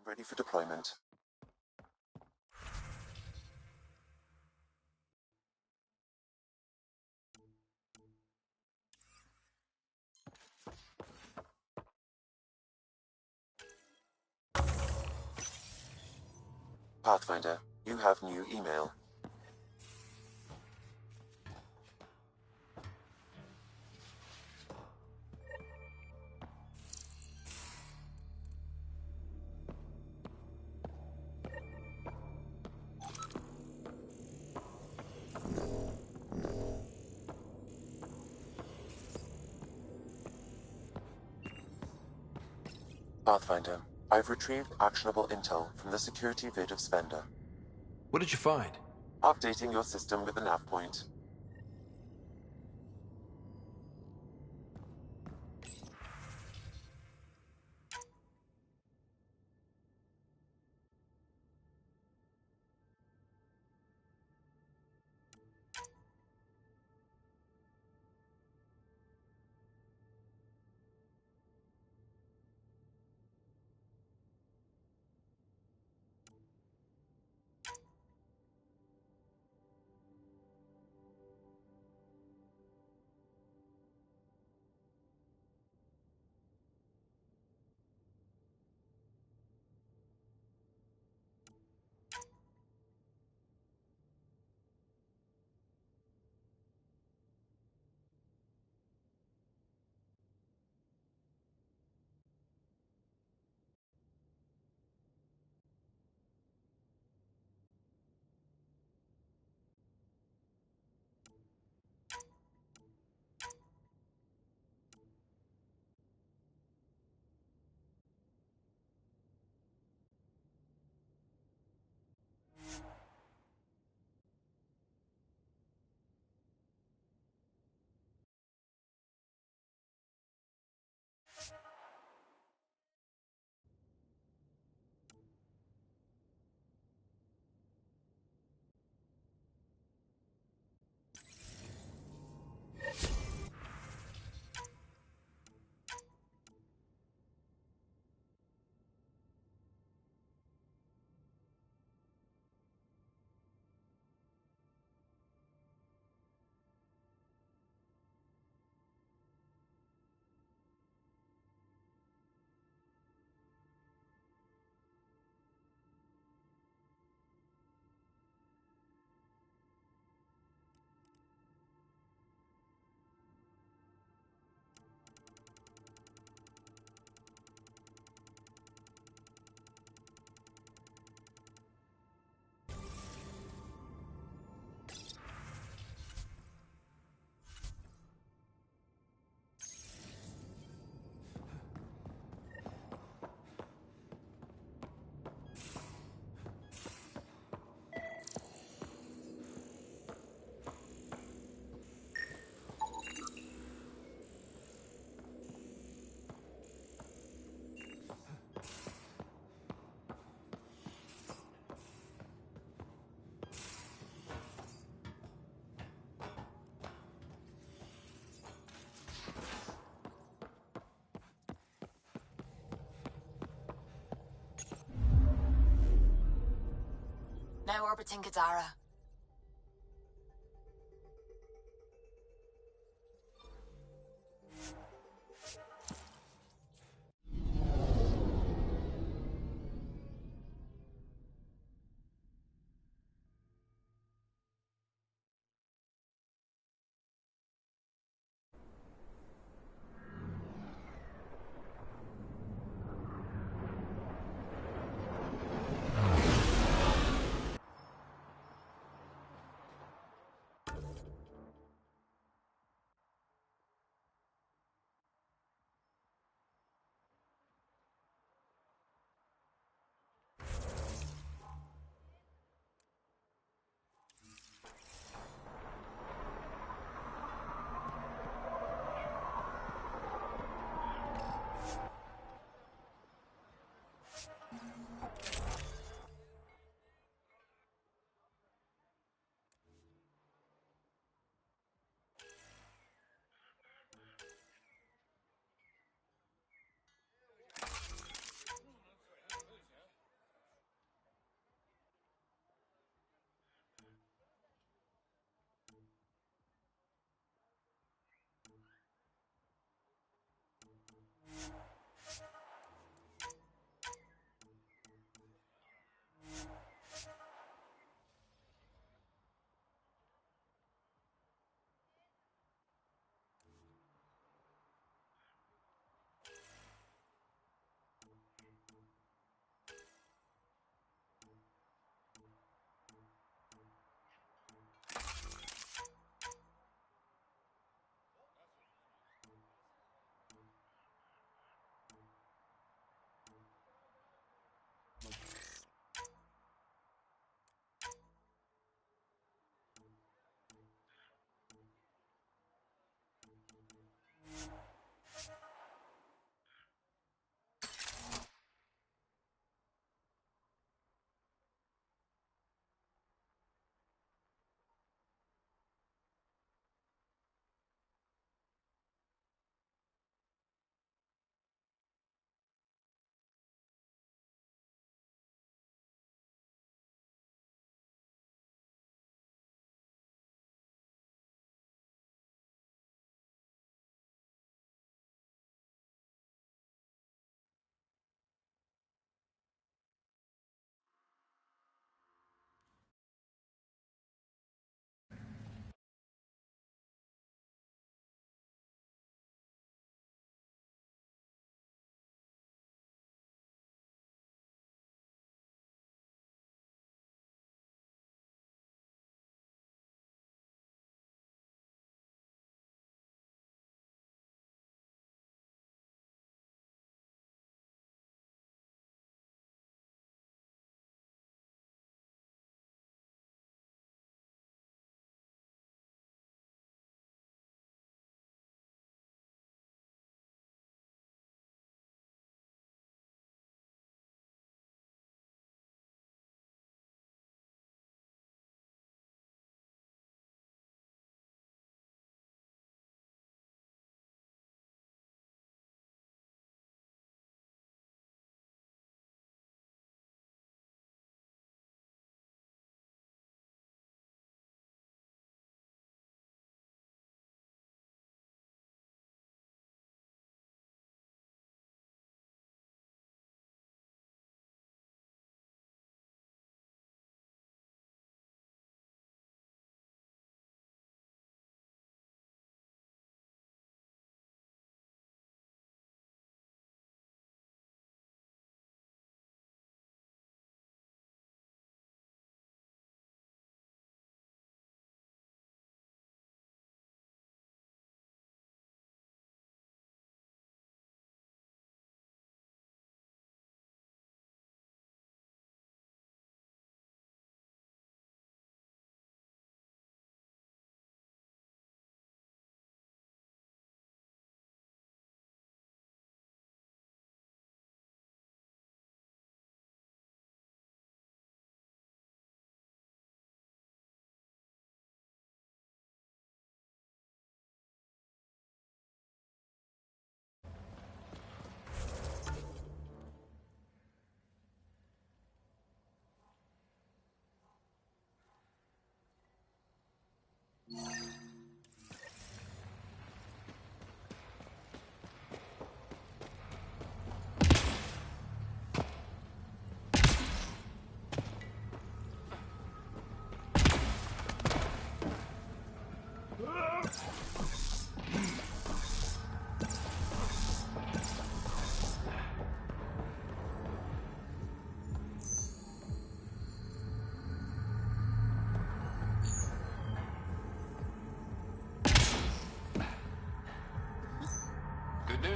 ready for deployment. Pathfinder, you have new email. Pathfinder, I've retrieved actionable intel from the security vid of Spender. What did you find? Updating your system with the nav point. Now orbiting Gadara.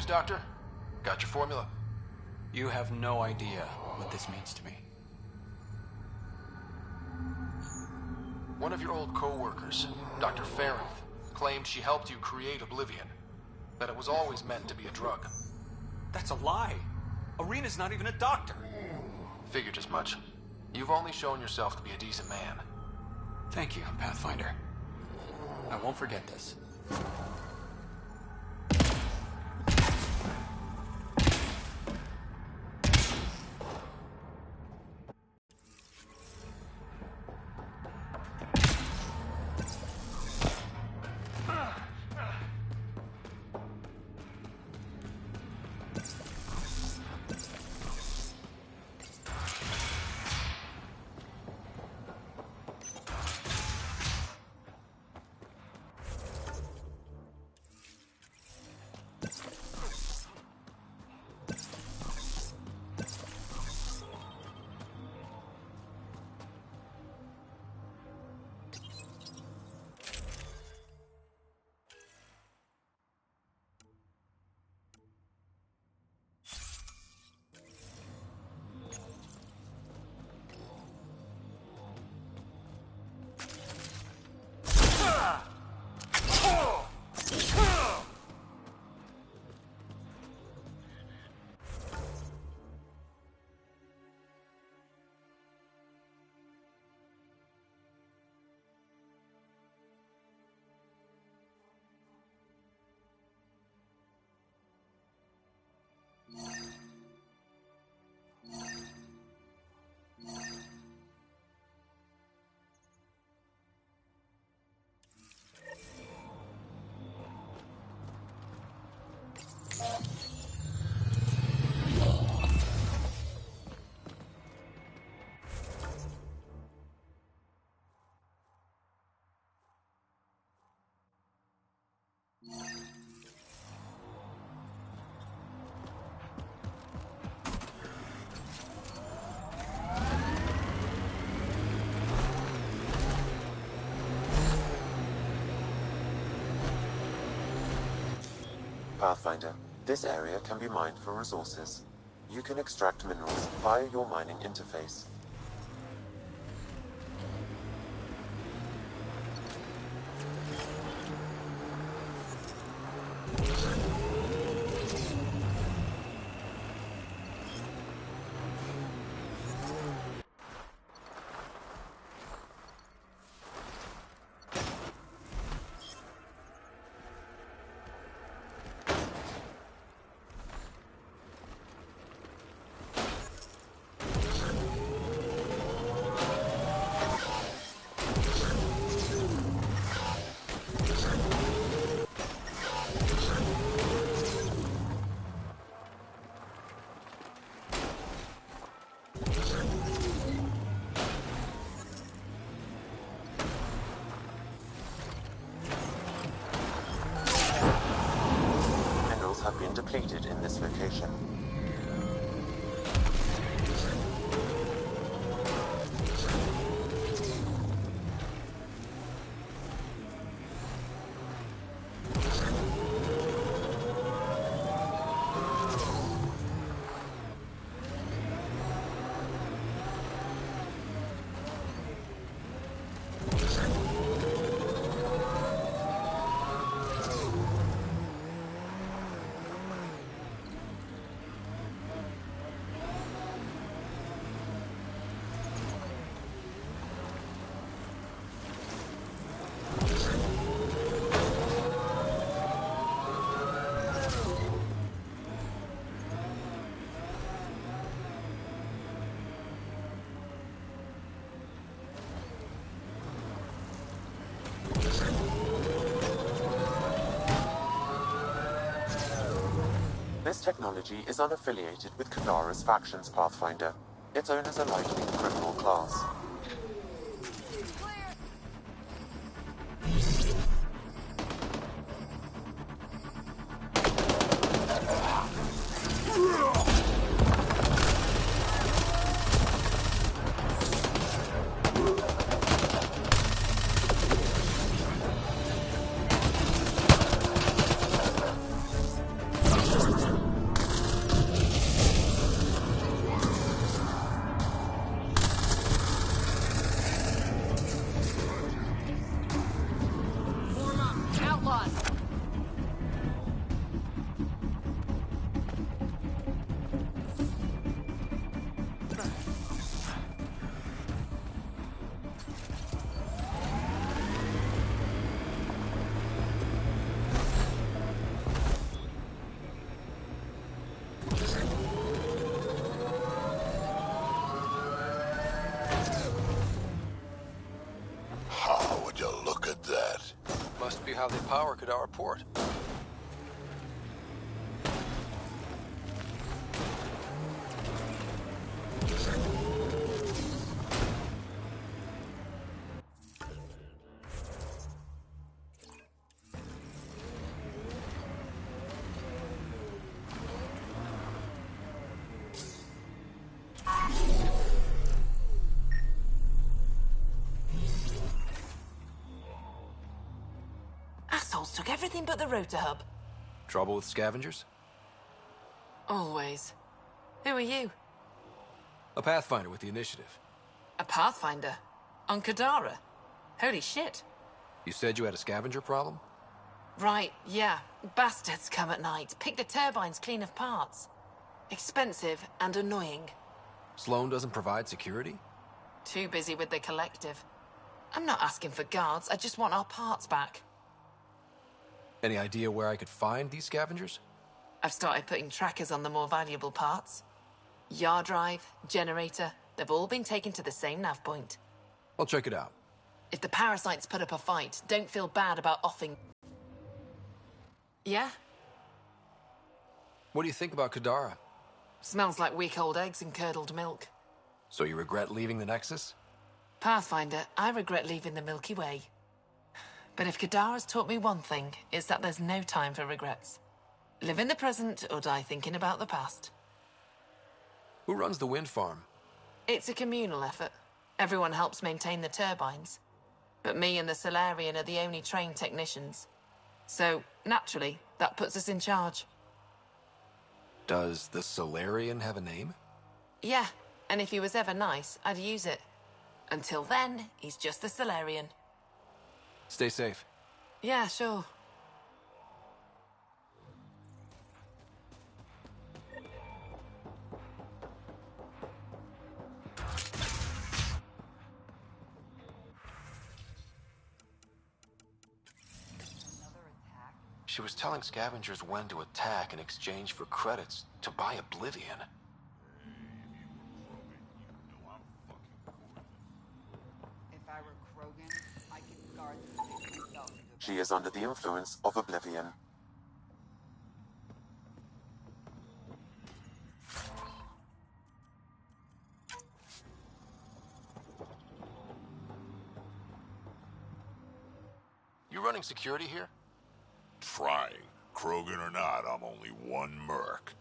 Doctor? Got your formula? You have no idea what this means to me. One of your old co-workers, Dr. Farrenth, claimed she helped you create Oblivion. That it was always meant to be a drug. That's a lie. Arena's not even a doctor. Figured as much. You've only shown yourself to be a decent man. Thank you, Pathfinder. I won't forget this. Pathfinder, this area can be mined for resources. You can extract minerals via your mining interface. Have been depleted in this location. This technology is unaffiliated with Kadara's factions, Pathfinder. Its owners are likely the criminal class. how they power Kadara Port. Assholes took everything but the rotor hub. Trouble with scavengers? Always. Who are you? A Pathfinder with the initiative. A Pathfinder? On Kadara? Holy shit. You said you had a scavenger problem? Right, yeah. Bastards come at night, pick the turbines clean of parts. Expensive and annoying. Sloan doesn't provide security? Too busy with the collective. I'm not asking for guards, I just want our parts back. Any idea where I could find these scavengers? I've started putting trackers on the more valuable parts. Yard drive, generator, they've all been taken to the same nav point. I'll check it out. If the parasites put up a fight, don't feel bad about offing. Yeah? What do you think about Kadara? Smells like week old eggs and curdled milk. So you regret leaving the Nexus? Pathfinder, I regret leaving the Milky Way. But if Kadara's taught me one thing, it's that there's no time for regrets. Live in the present or die thinking about the past. Who runs the wind farm? It's a communal effort. Everyone helps maintain the turbines. But me and the Solarian are the only trained technicians. So, naturally, that puts us in charge. Does the Solarian have a name? Yeah, and if he was ever nice, I'd use it. Until then, he's just the Solarian. Stay safe. Yeah, sure. She was telling scavengers when to attack in exchange for credits to buy Oblivion. If I were Krogan, I could guard the place myself. She is under the influence of Oblivion. You running security here? Trying. Krogan or not, I'm only one merc.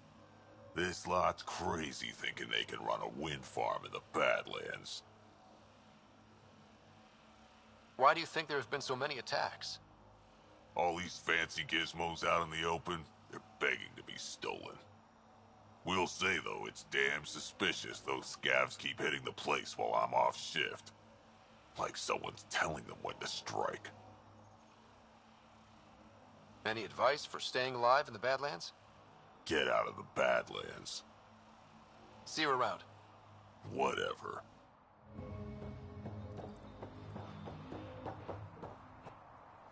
This lot's crazy thinking they can run a wind farm in the Badlands. Why do you think there have been so many attacks? All these fancy gizmos out in the open, they're begging to be stolen. We'll say, though, it's damn suspicious those scavs keep hitting the place while I'm off shift. Like someone's telling them when to strike. Any advice for staying alive in the Badlands? Get out of the Badlands. See you around. Whatever.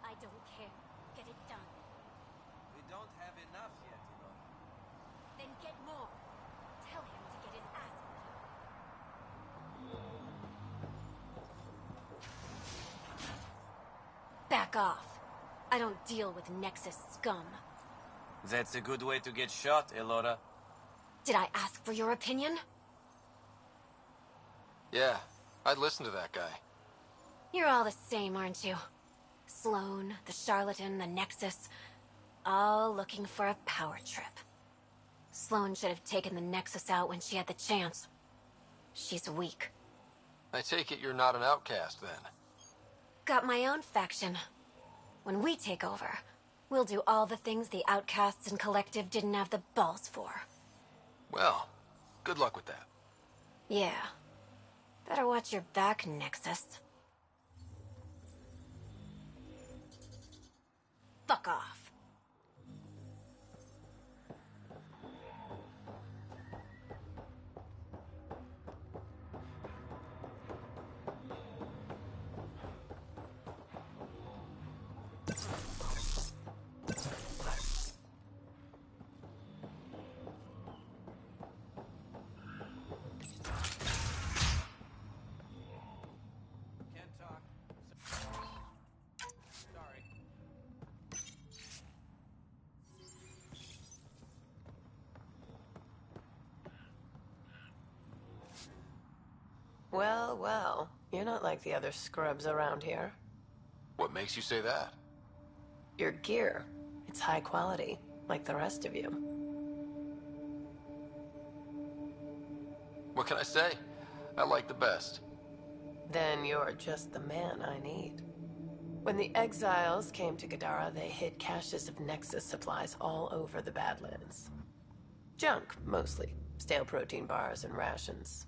I don't care. Get it done. We don't have enough yet, you know. Then get more. Tell him to get his ass in. Back off. I don't deal with Nexus scum. That's a good way to get shot, Elora. Did I ask for your opinion? Yeah, I'd listen to that guy. You're all the same, aren't you? Sloan, the charlatan, the Nexus, all looking for a power trip. Sloan should have taken the Nexus out when she had the chance. She's weak. I take it you're not an outcast, then. Got my own faction. When we take over, we'll do all the things the outcasts and collective didn't have the balls for. Well, good luck with that. Yeah. Better watch your back, Nexus. Fuck off. Can't talk. Sorry. Well, well, you're not like the other scrubs around here. What makes you say that? Your gear, it's high quality, like the rest of you. What can I say? I like the best. Then you're just the man I need. When the exiles came to Gadara, they hid caches of Nexus supplies all over the Badlands. Junk, mostly. Stale protein bars and rations.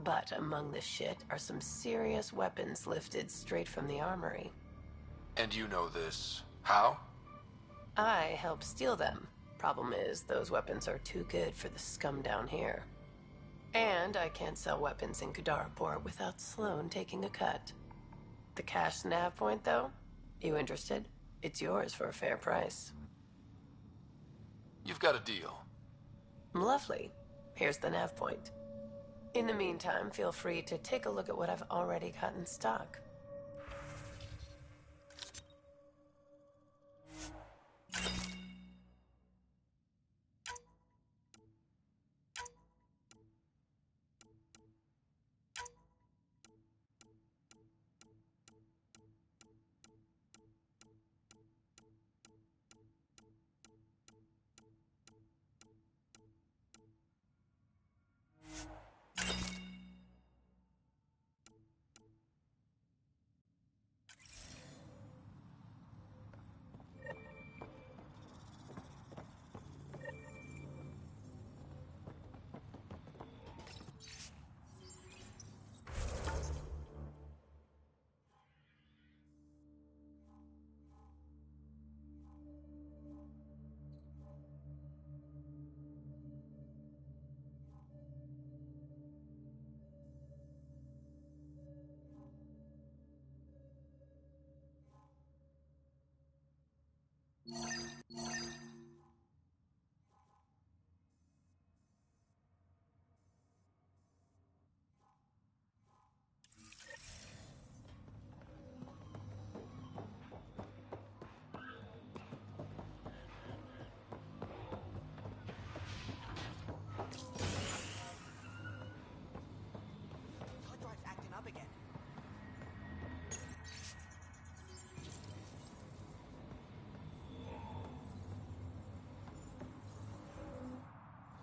But among the shit are some serious weapons lifted straight from the armory. And you know this. How? I helped steal them. Problem is, those weapons are too good for the scum down here. And I can't sell weapons in Gadara Port without Sloan taking a cut. The cash nav point, though? You interested? It's yours for a fair price. You've got a deal. Lovely. Here's the nav point. In the meantime, feel free to take a look at what I've already got in stock.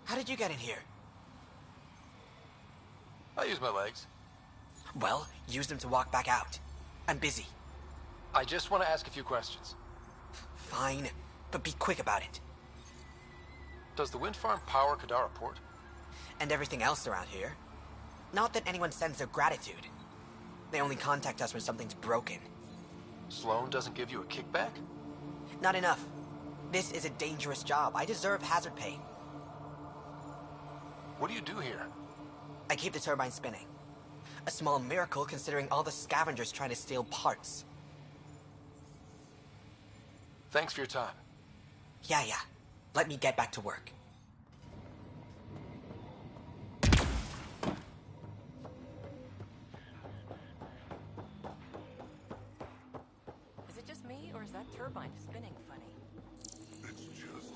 How did you get in here? I use my legs. Well, use them to walk back out. I'm busy. I just want to ask a few questions. Fine, but be quick about it. Does the wind farm power Kadara Port? And everything else around here. Not that anyone sends their gratitude. They only contact us when something's broken. Sloan doesn't give you a kickback? Not enough. This is a dangerous job. I deserve hazard pay. What do you do here? I keep the turbine spinning. A small miracle considering all the scavengers trying to steal parts. Thanks for your time. Yeah. Let me get back to work. Is it just me, or is that turbine spinning funny? It's just...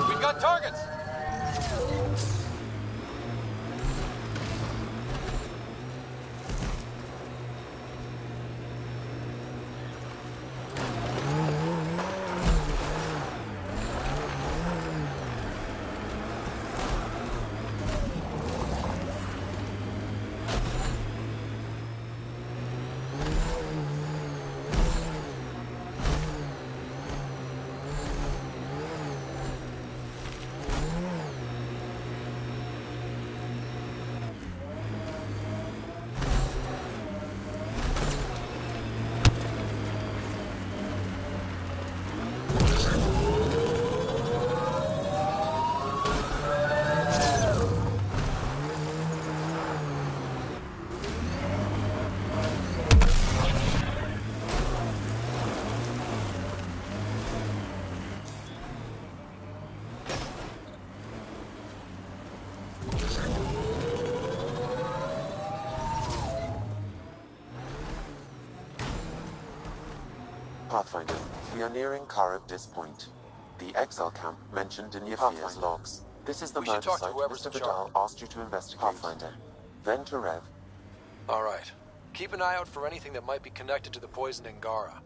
We've got targets! Pathfinder, we are nearing Karabdis Point, the exile camp mentioned in Yafir's logs. This is the We should murder talk to site whoever's Mr. in Vidal charge. asked you to investigate. Pathfinder. Then to Rev. All right. Keep an eye out for anything that might be connected to the poisoned Angara.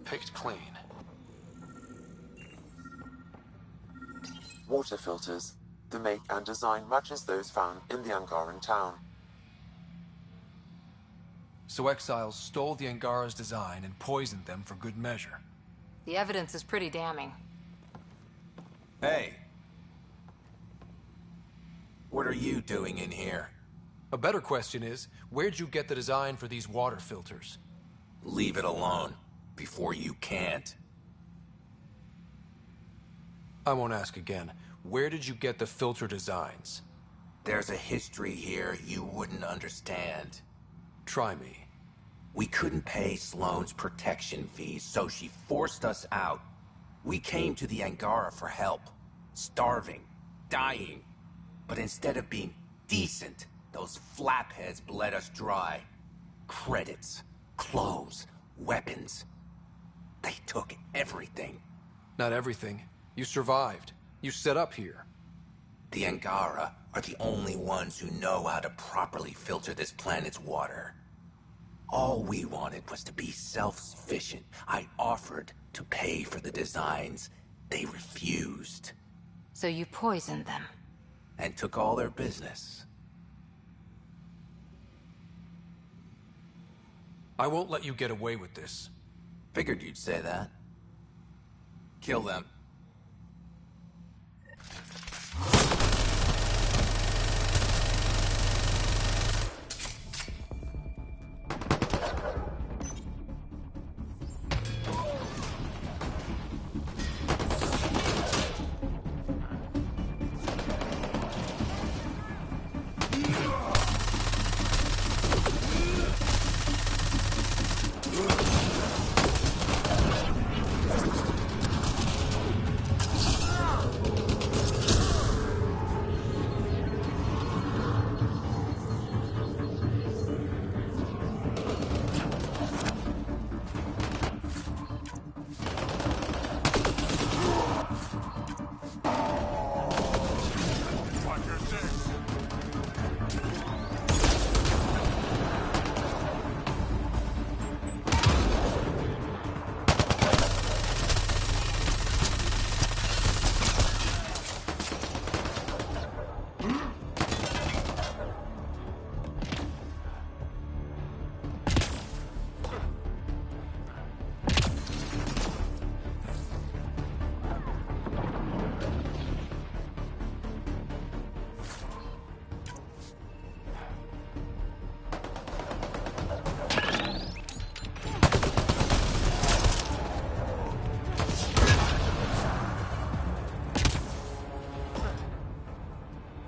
Picked clean. Water filters. The make and design matches those found in the Angaran town. So exiles stole the Angara's design and poisoned them for good measure. The evidence is pretty damning. Hey. What are you doing in here? A better question is, where'd you get the design for these water filters? Leave it alone, before you can't. I won't ask again. Where did you get the filter designs? There's a history here you wouldn't understand. Try me. We couldn't pay Sloane's protection fees, so she forced us out. We came to the Angara for help. Starving. Dying. But instead of being decent, those flapheads bled us dry. Credits. Clothes. Weapons. They took everything. Not everything. You survived. You set up here. The Angara are the only ones who know how to properly filter this planet's water. All we wanted was to be self-sufficient. I offered to pay for the designs. They refused. So you poisoned them? And took all their business. I won't let you get away with this. Figured you'd say that. Kill them.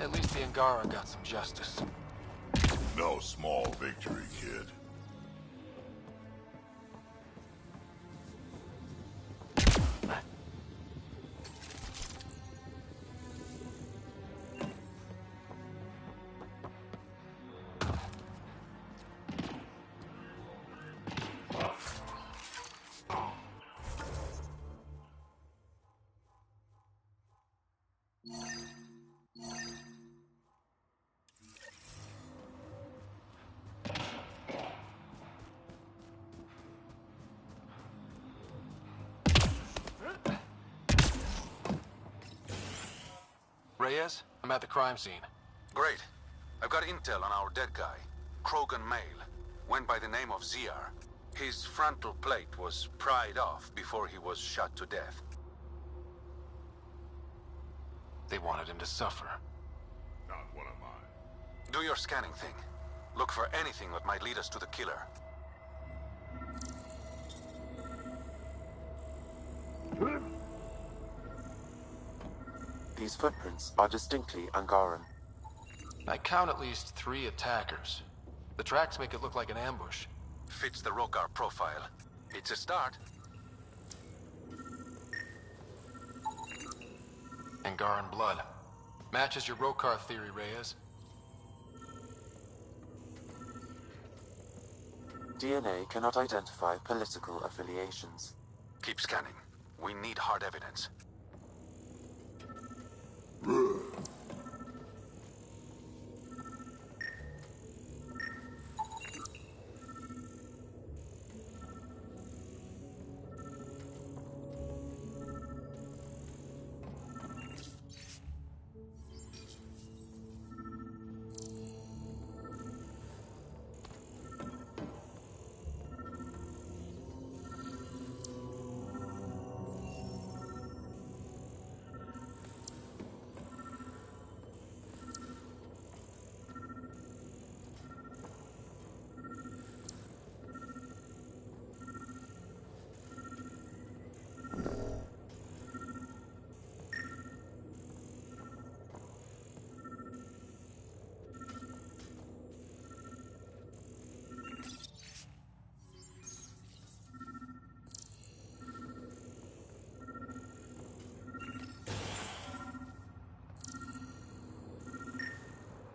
At least the Angara got some justice. No small victory, kid. Reyes, I'm at the crime scene. Great. I've got intel on our dead guy. Krogan male. Went by the name of ZR. His frontal plate was pried off before he was shot to death. They wanted him to suffer. Not one of mine. Do your scanning thing. Look for anything that might lead us to the killer. These footprints are distinctly Angaran. I count at least 3 attackers. The tracks make it look like an ambush. Fits the Rokar profile. It's a start. Angaran blood. Matches your Rokar theory, Reyes. DNA cannot identify political affiliations. Keep scanning. We need hard evidence.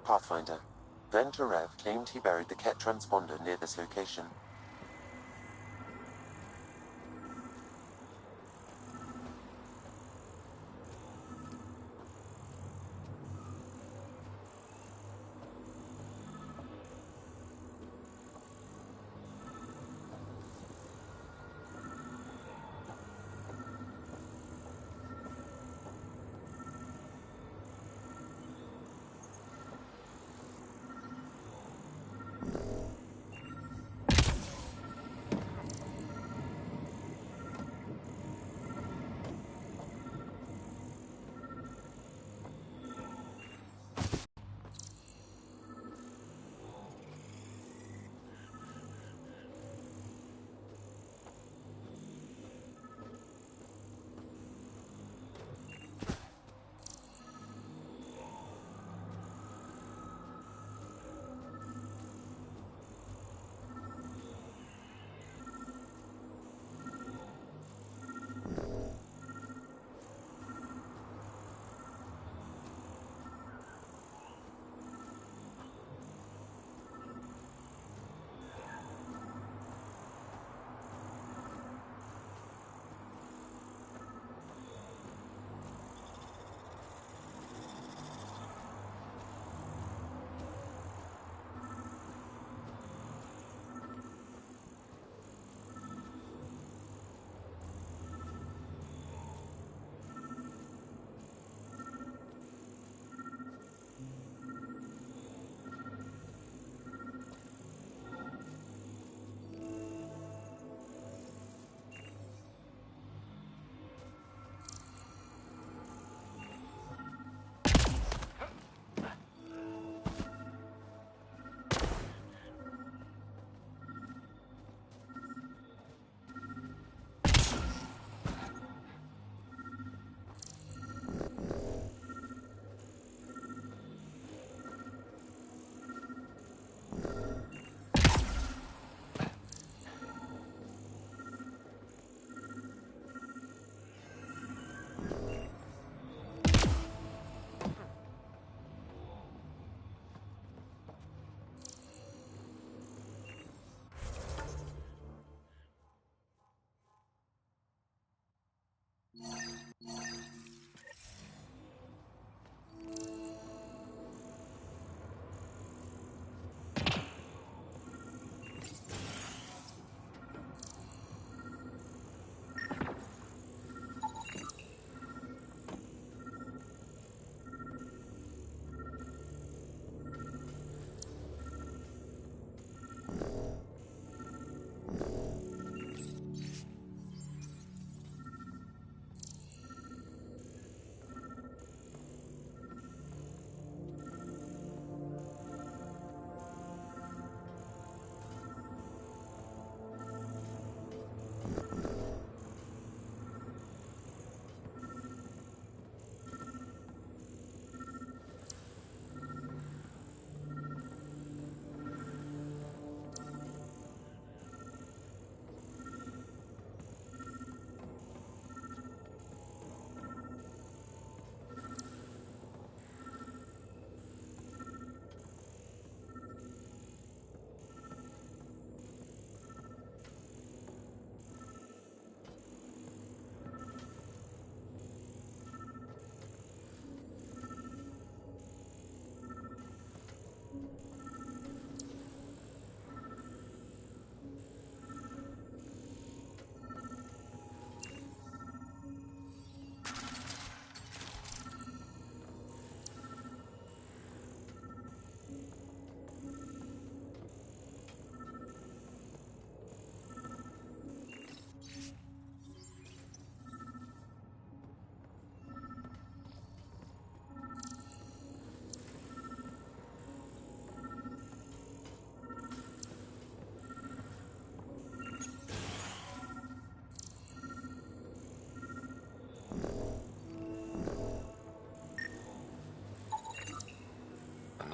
Pathfinder. Then Tarev claimed he buried the Ket transponder near this location.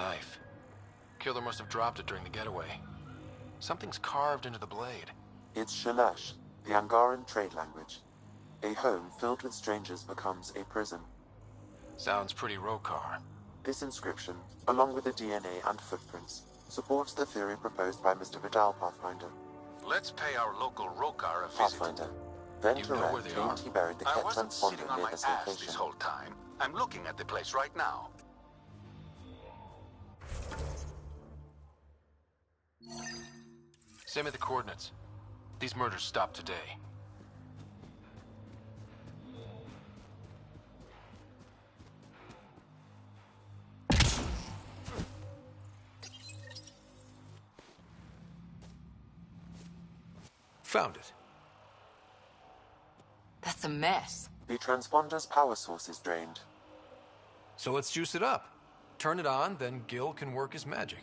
knife. Killer must have dropped it during the getaway. Something's carved into the blade. It's Shalash, the Angaran trade language. A home filled with strangers becomes a prison. Sounds pretty Rokar. This inscription, along with the DNA and footprints, supports the theory proposed by Mr. Vidal, Pathfinder. Let's pay our local Rokar a visit. Pathfinder. Then You know where they are? he buried the I Ket wasn't sitting transponder on near my this ass location. this whole time. I'm looking at the place right now. Send me the coordinates. These murders stopped today. Found it. That's a mess. The transponder's power source is drained. So let's juice it up. Turn it on, then Gil can work his magic.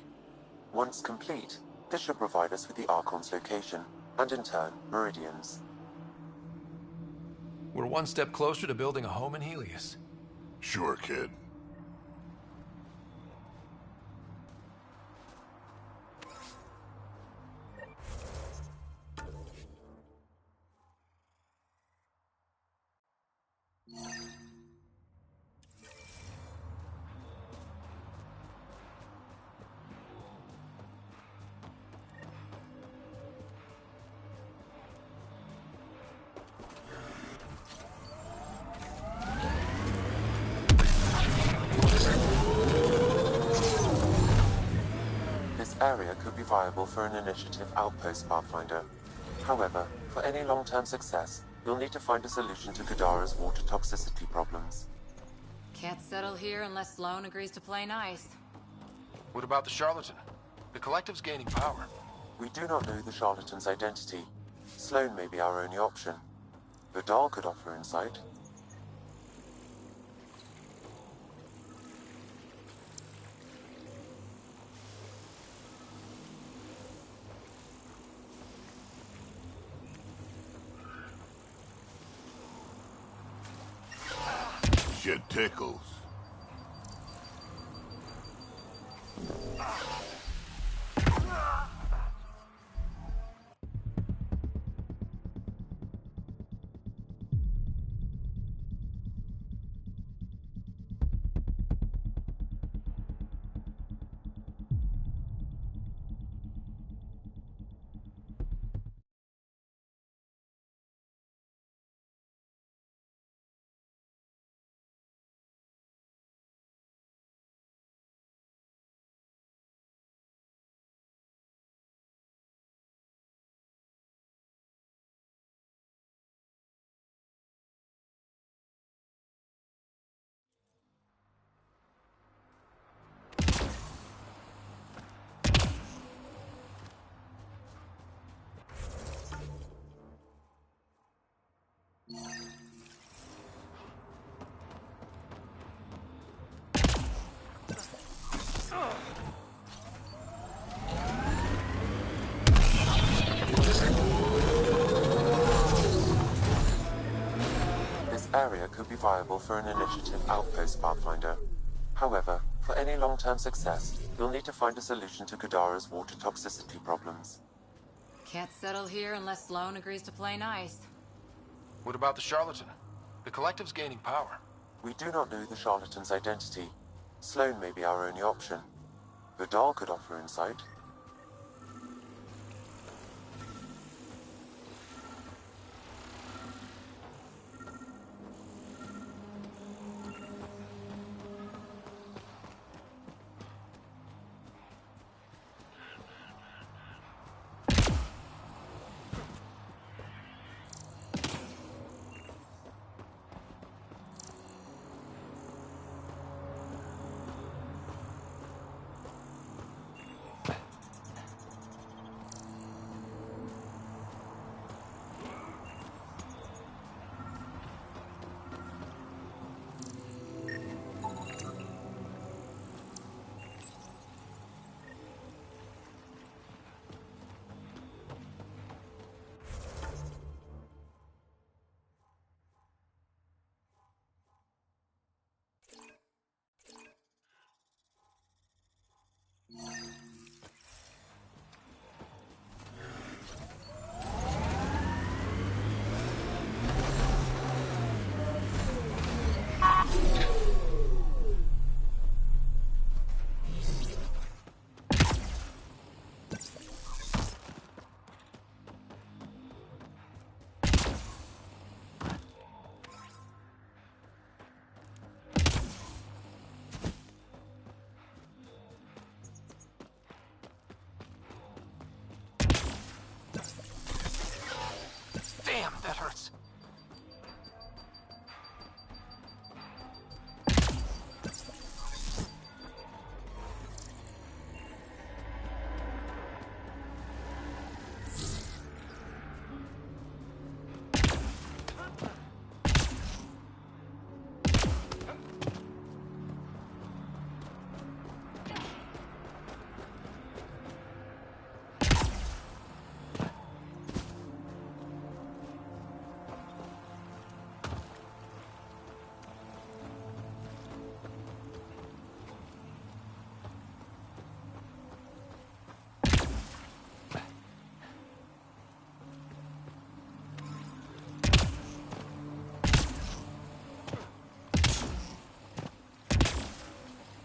Once complete, this should provide us with the Archon's location, and in turn, meridians. We're one step closer to building a home in Helios. Sure, kid. This area could be viable for an initiative outpost, Pathfinder. However, for any long-term success, you'll need to find a solution to Kadara's water toxicity problems. Can't settle here unless Sloan agrees to play nice. What about the charlatan? The collective's gaining power. We do not know the charlatan's identity. Sloan may be our only option. Vidal could offer insight. Shit tickles. This area could be viable for an initiative outpost, Pathfinder. However, for any long-term success, you'll need to find a solution to Kadara's water toxicity problems. Can't settle here unless Sloan agrees to play nice. What about the charlatan? The collective's gaining power. We do not know the charlatan's identity. Sloan may be our only option. Vidal could offer insight.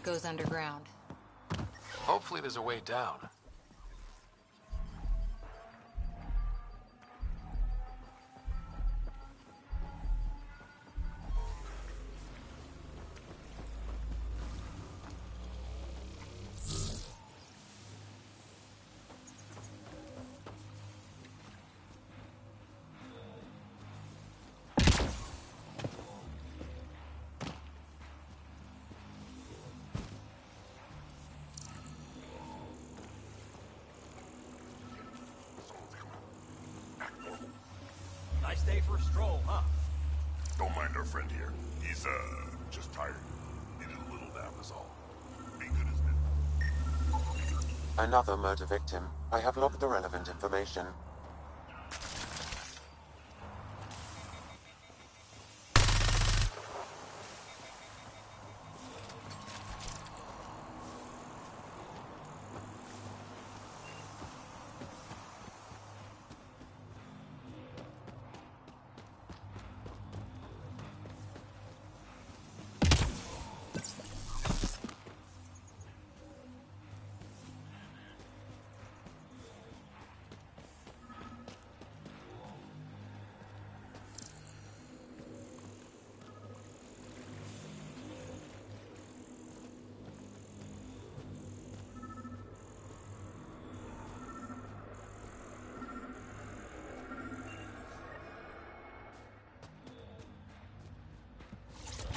goes underground. Hopefully there's a way down. Nice day for a stroll, huh? Don't mind our friend here. He's, just tired. Needed a little nap is all. Be good, isn't it? Another murder victim. I have logged the relevant information.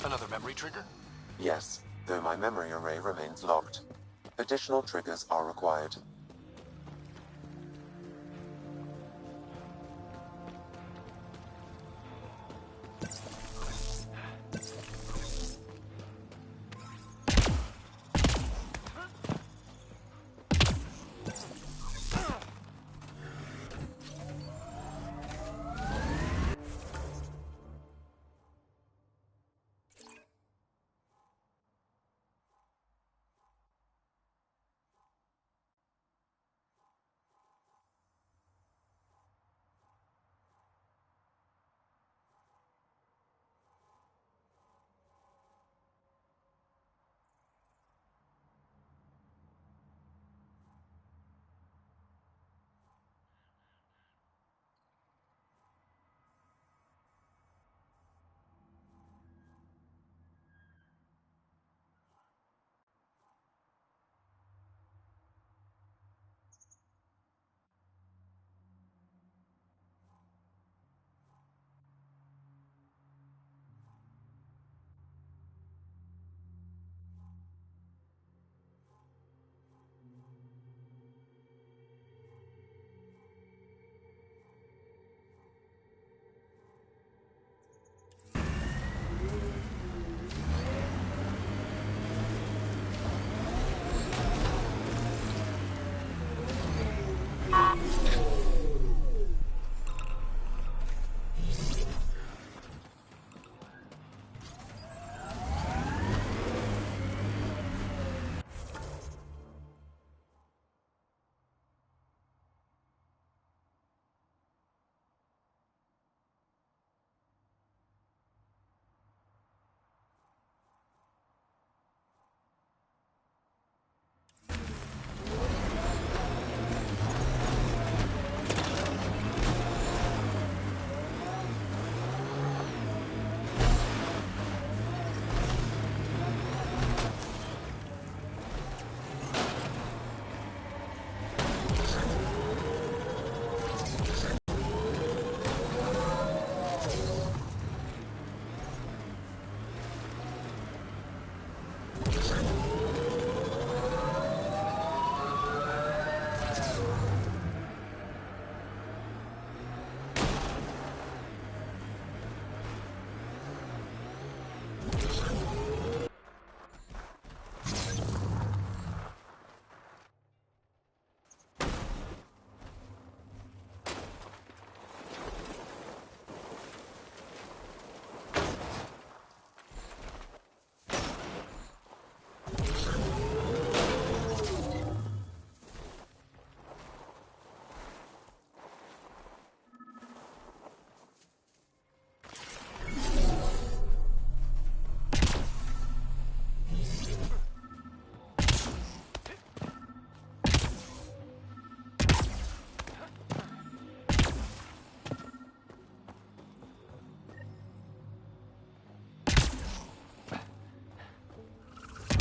Another memory trigger? Yes, though my memory array remains locked. Additional triggers are required.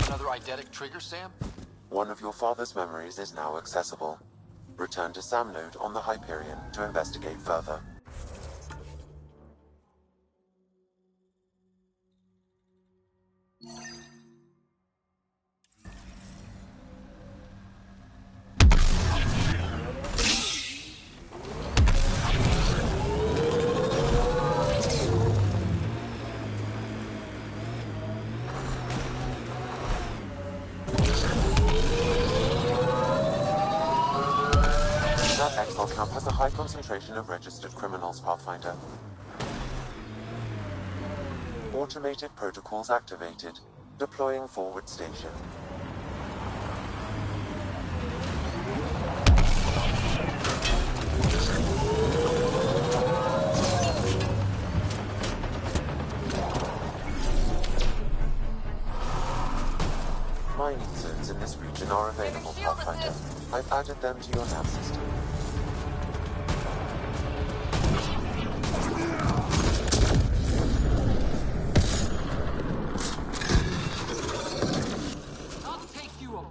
Another eidetic trigger, Sam? One of your father's memories is now accessible. Return to Sam Node on the Hyperion to investigate further. That exile camp has a high concentration of registered criminals, Pathfinder. Automated protocols activated. Deploying forward station. Mining zones in this region are available, Pathfinder. I've added them to your nav system. I'll take you a...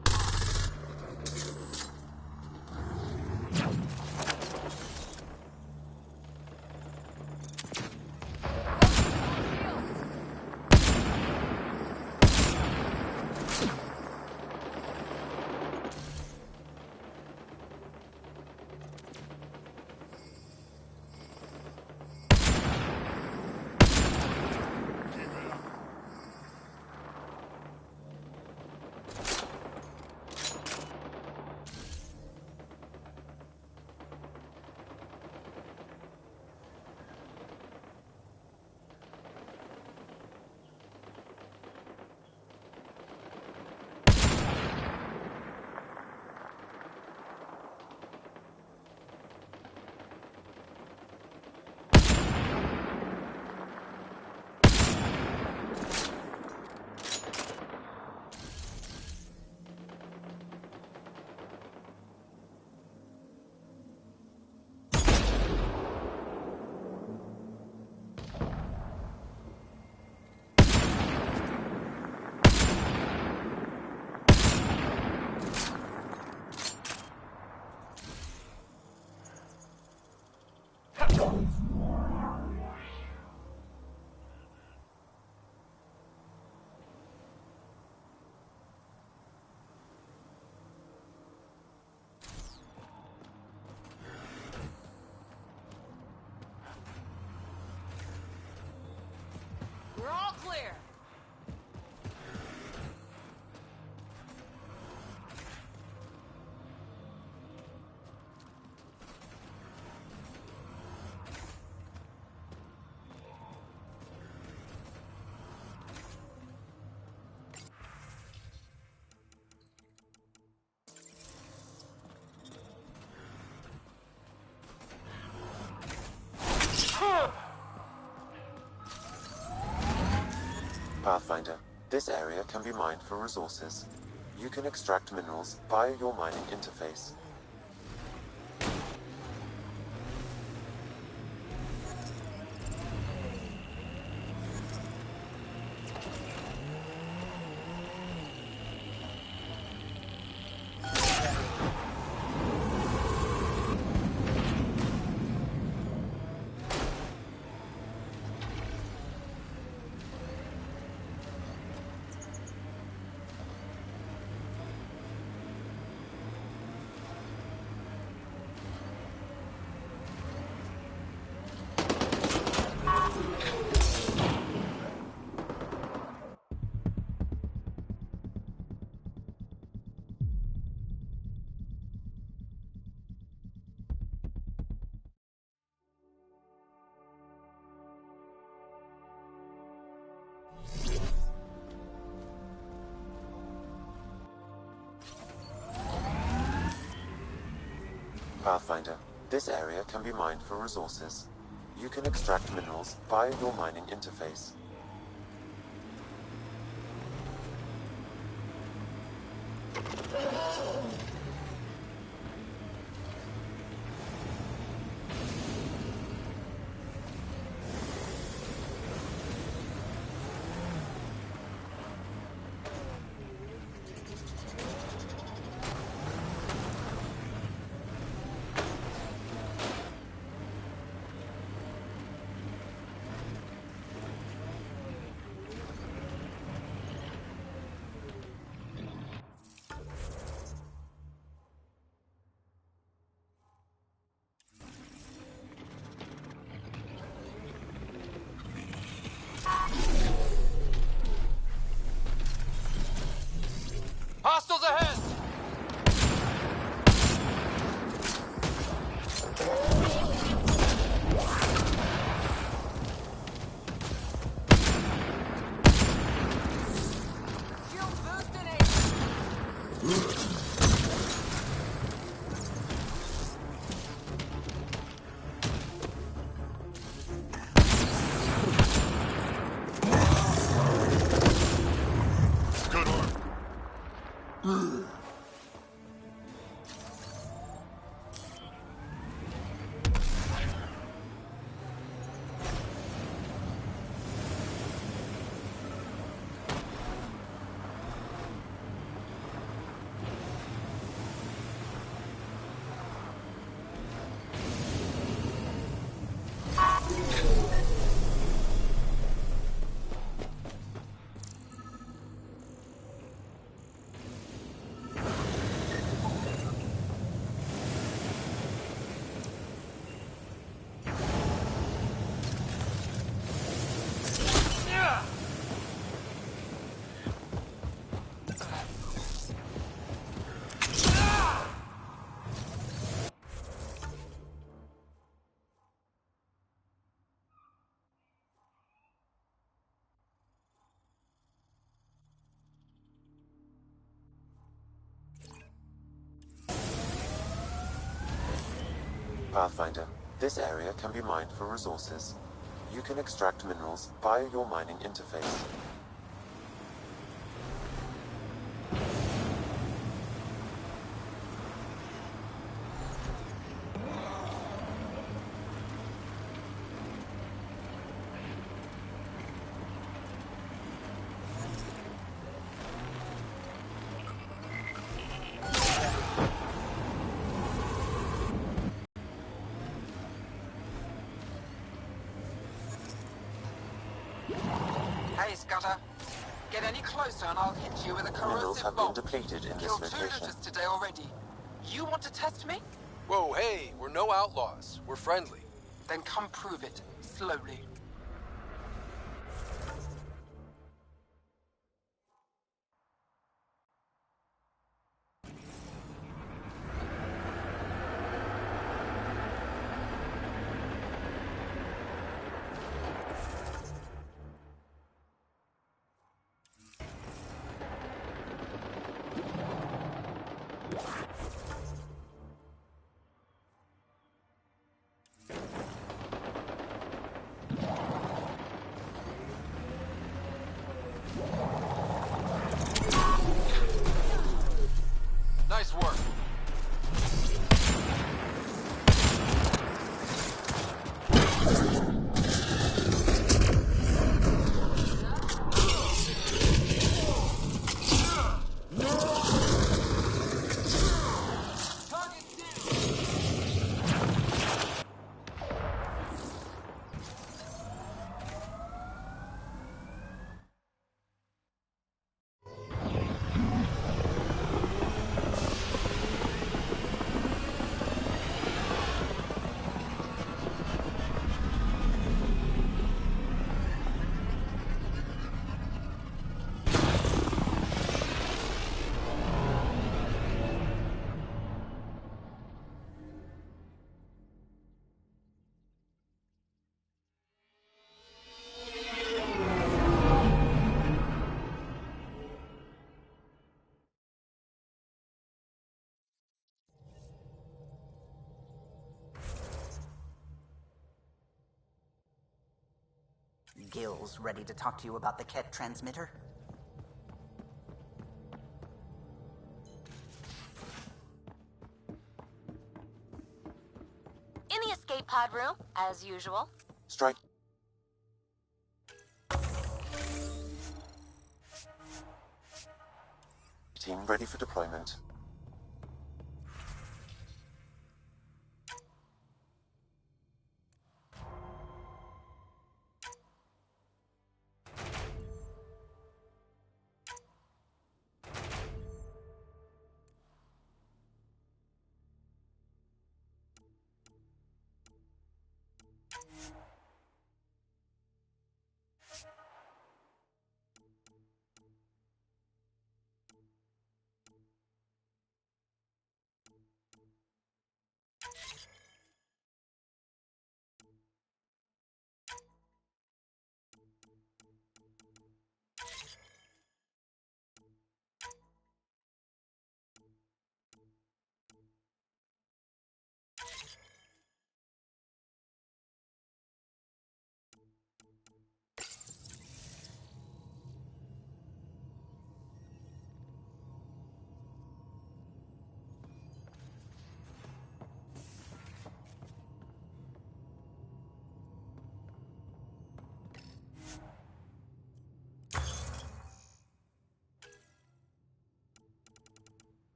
We're all clear. Pathfinder, this area can be mined for resources. You can extract minerals via your mining interface. Pathfinder, this area can be mined for resources. You can extract minerals via your mining interface. Hostiles ahead! Pathfinder, this area can be mined for resources. You can extract minerals via your mining interface. Hey, Scudder. Get any closer and I'll hit you with a Minerals corrosive have bomb. been depleted in this Killed 2 location. looters today already. You want to test me? Whoa, hey, we're no outlaws. We're friendly. Then come prove it, slowly. Nice work. Gil's ready to talk to you about the Ket transmitter? In the escape pod room, as usual. Strike. Team ready for deployment.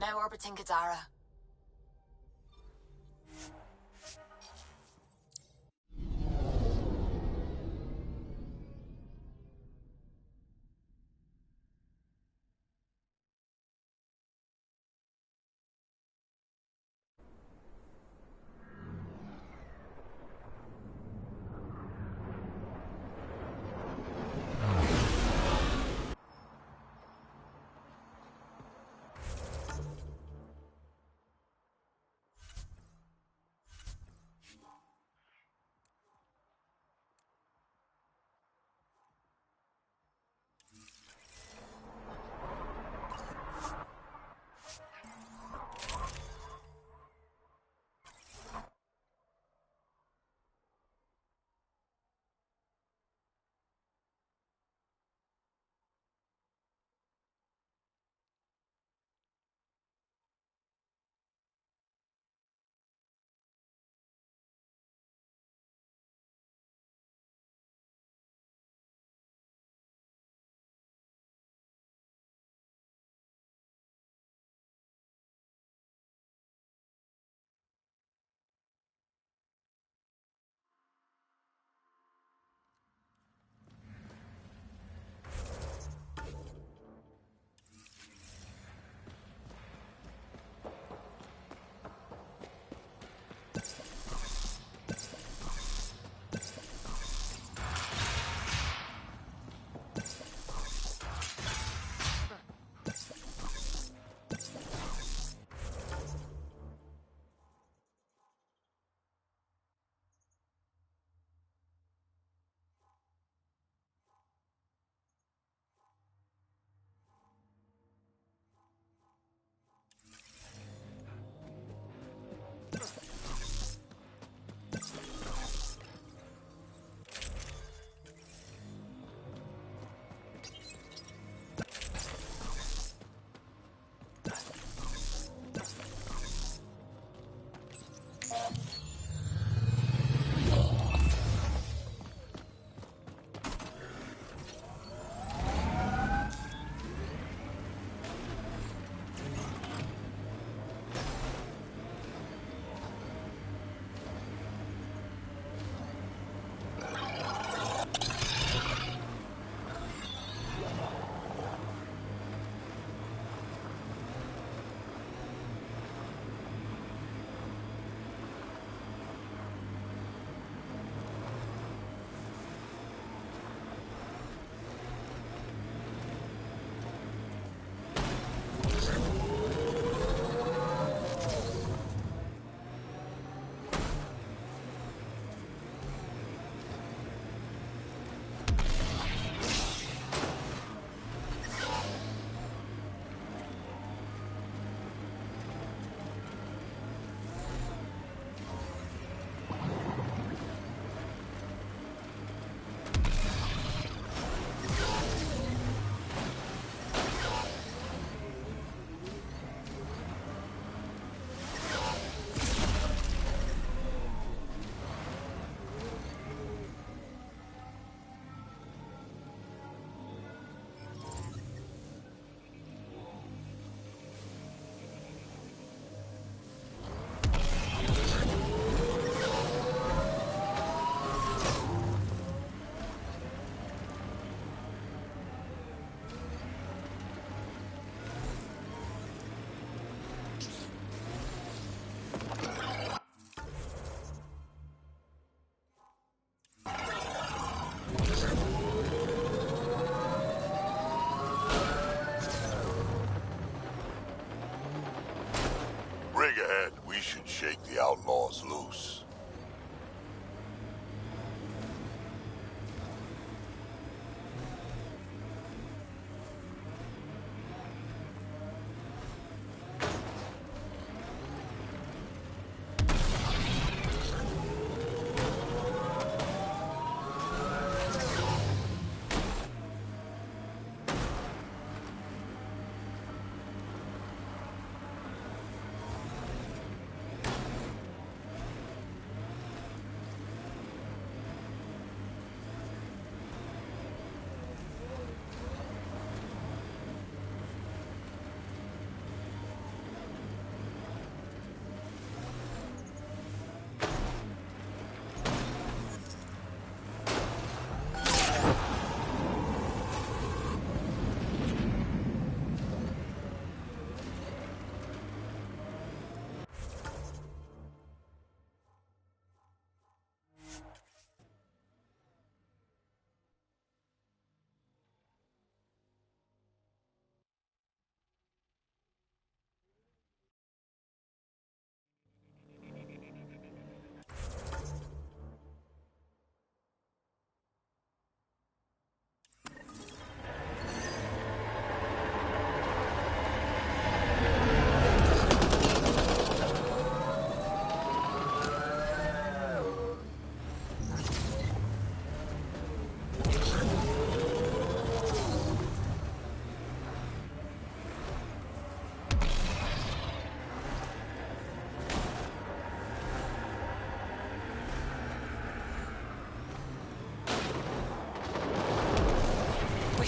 Now orbiting Gadara. Rig ahead. We should shake the outlaws loose.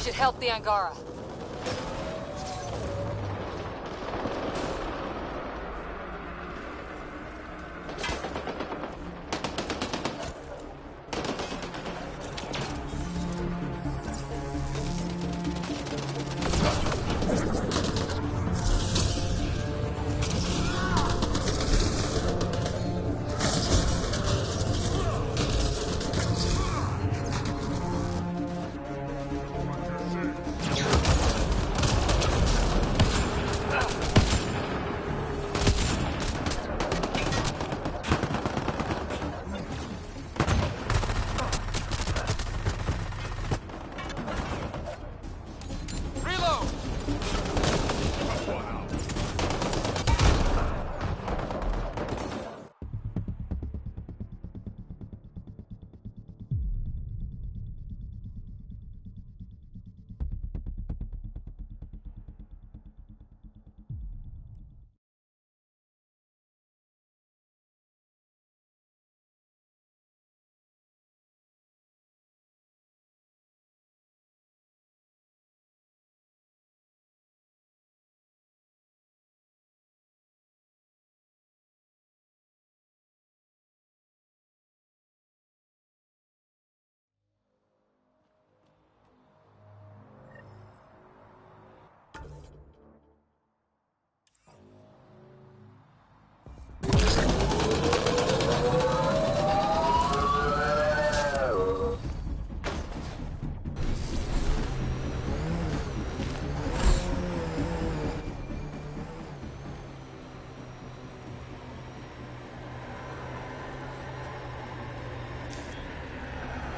should help the Angara.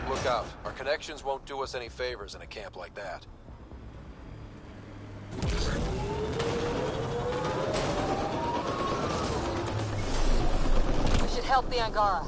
Look out. Our connections won't do us any favors in a camp like that. We should help the Angara.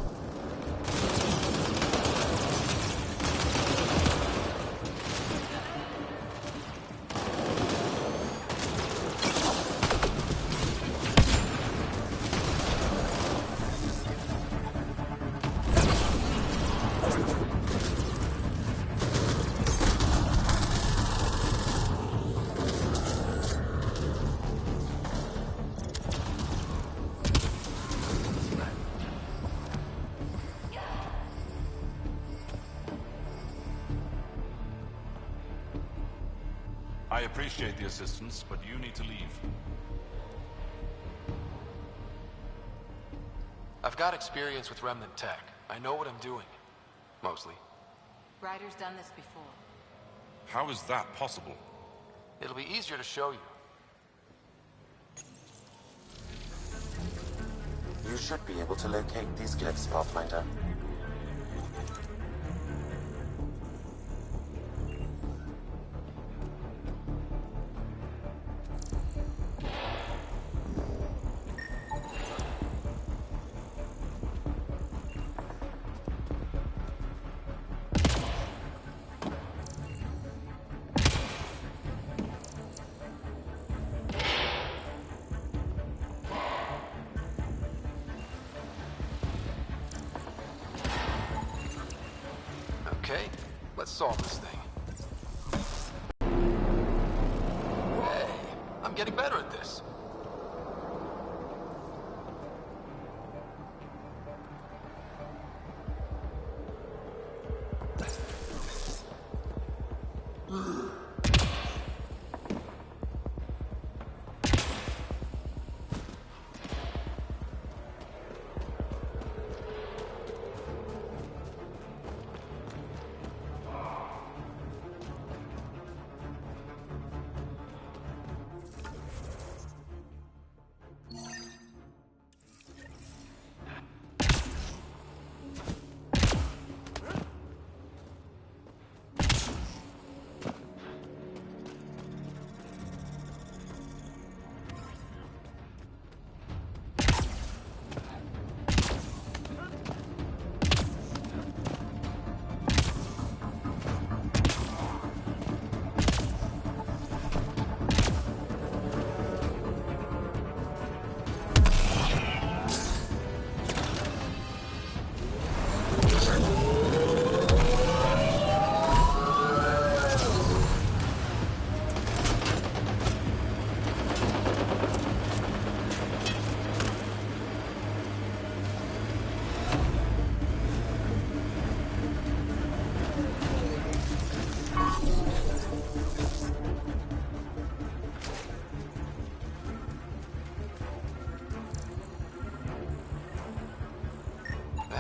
I appreciate the assistance, but you need to leave. I've got experience with Remnant tech. I know what I'm doing. Mostly. Ryder's done this before. How is that possible? It'll be easier to show you. You should be able to locate these glyphs, Pathfinder. Okay, let's solve this thing. Hey, I'm getting better at this.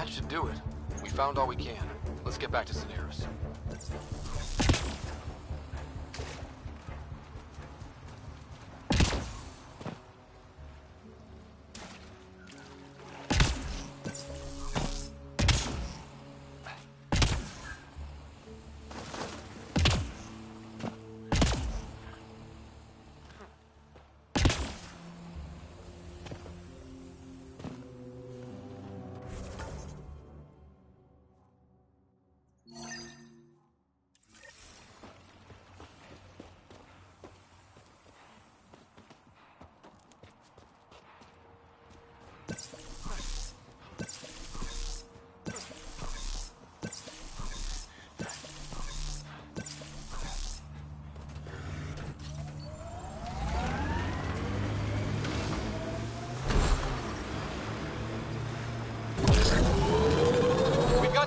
That should do it. We found all we can. Let's get back to Daenerys.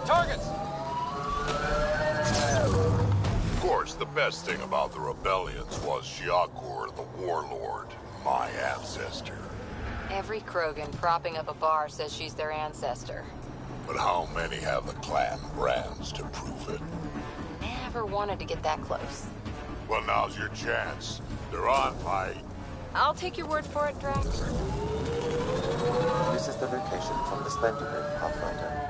Targets! Of course, the best thing about the rebellions was Shiakur the Warlord, my ancestor. Every Krogan propping up a bar says she's their ancestor. But how many have the clan brands to prove it? Never wanted to get that close. Well, now's your chance. They're on my... I'll take your word for it, Drax. This is the location from the Splendor Room, Pathfinder.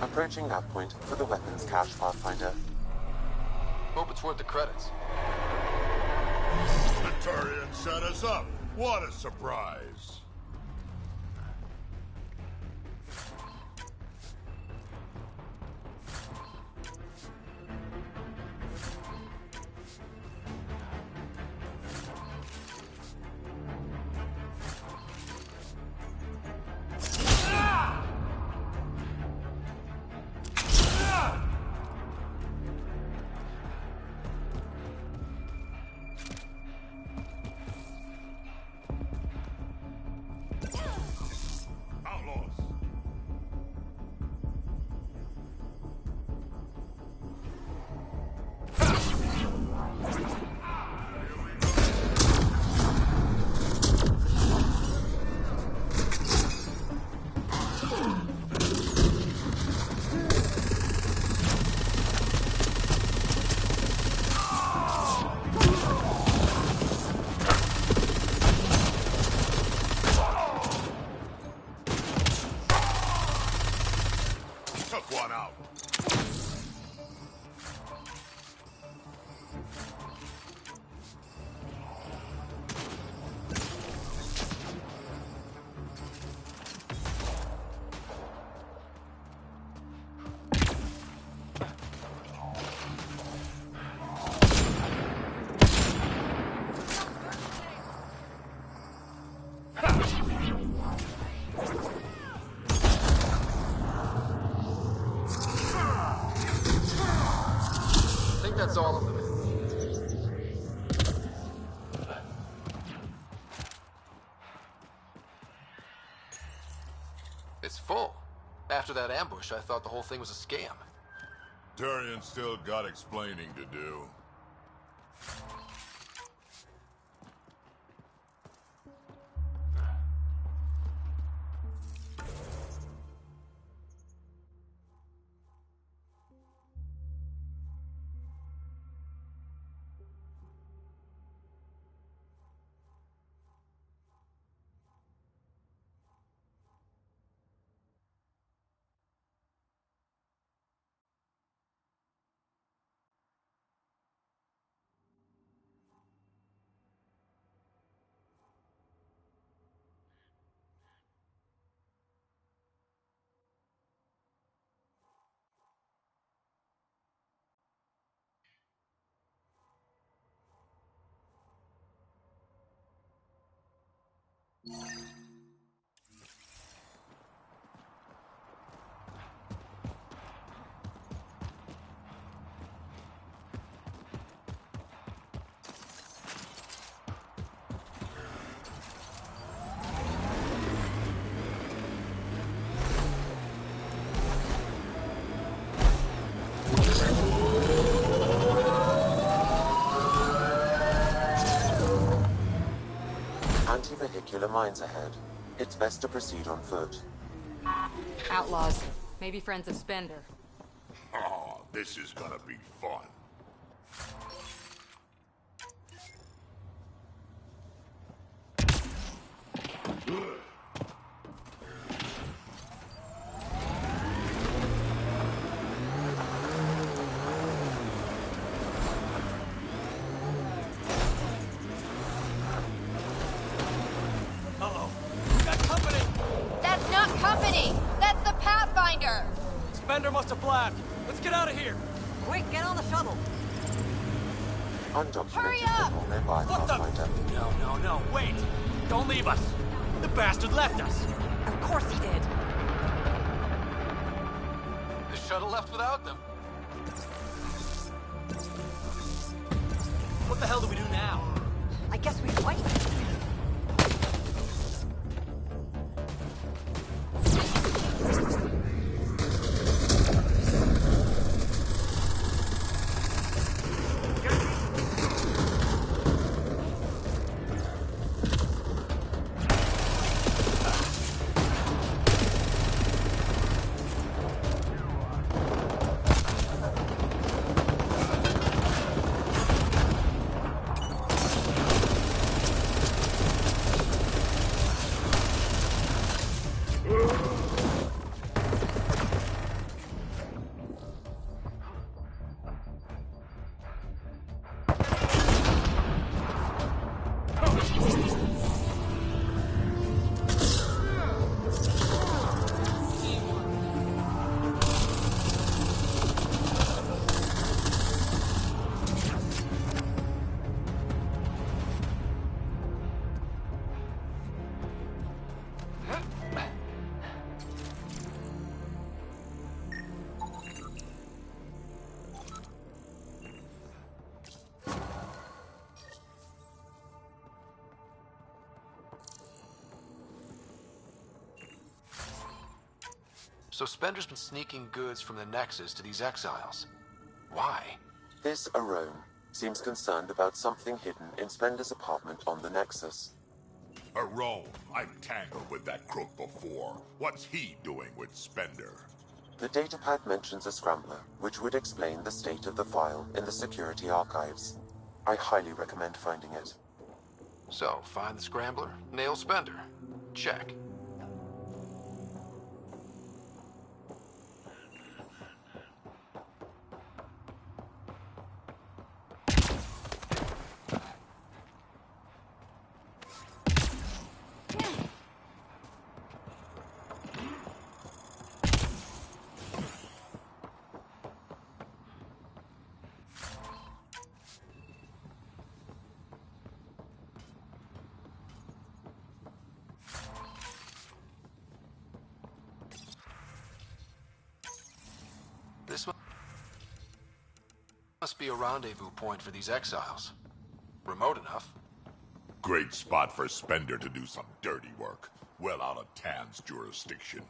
Approaching that point for the weapons cache, Pathfinder. Hope it's worth the credits. The Turians set us up. What a surprise. That's all of them. It's full. After that ambush, I thought the whole thing was a scam. Turian still got explaining to do. particular mines ahead. It's best to proceed on foot. Outlaws. Maybe friends of Spender. Oh, this is gonna be fun. Uh-oh. We got company! That's not company! That's the Pathfinder! Spender must have blabbed. Let's get out of here! Quick, get on the shuttle! Undocumented Hurry up! people nearby, What the? Pathfinder. No, wait! Don't leave us! The bastard left us! Of course he did. The shuttle left without them. What the hell do we do now? I guess we fight. So Spender's been sneaking goods from the Nexus to these exiles. Why? This Arone seems concerned about something hidden in Spender's apartment on the Nexus. Arone, I've tangled with that crook before. What's he doing with Spender? The datapad mentions a scrambler, which would explain the state of the file in the security archives. I highly recommend finding it. So, find the scrambler, nail Spender. Check. This must be a rendezvous point for these exiles. Remote enough. Great spot for Spender to do some dirty work. Well out of Tan's jurisdiction.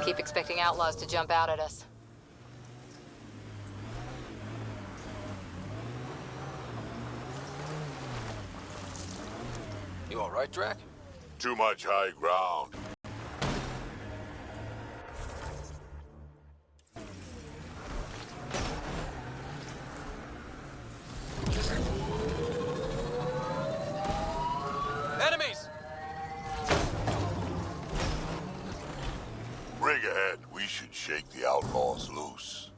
Keep expecting outlaws to jump out at us. You alright, Drac? Too much high ground. Enemies! Rig ahead. We should shake the outlaws loose.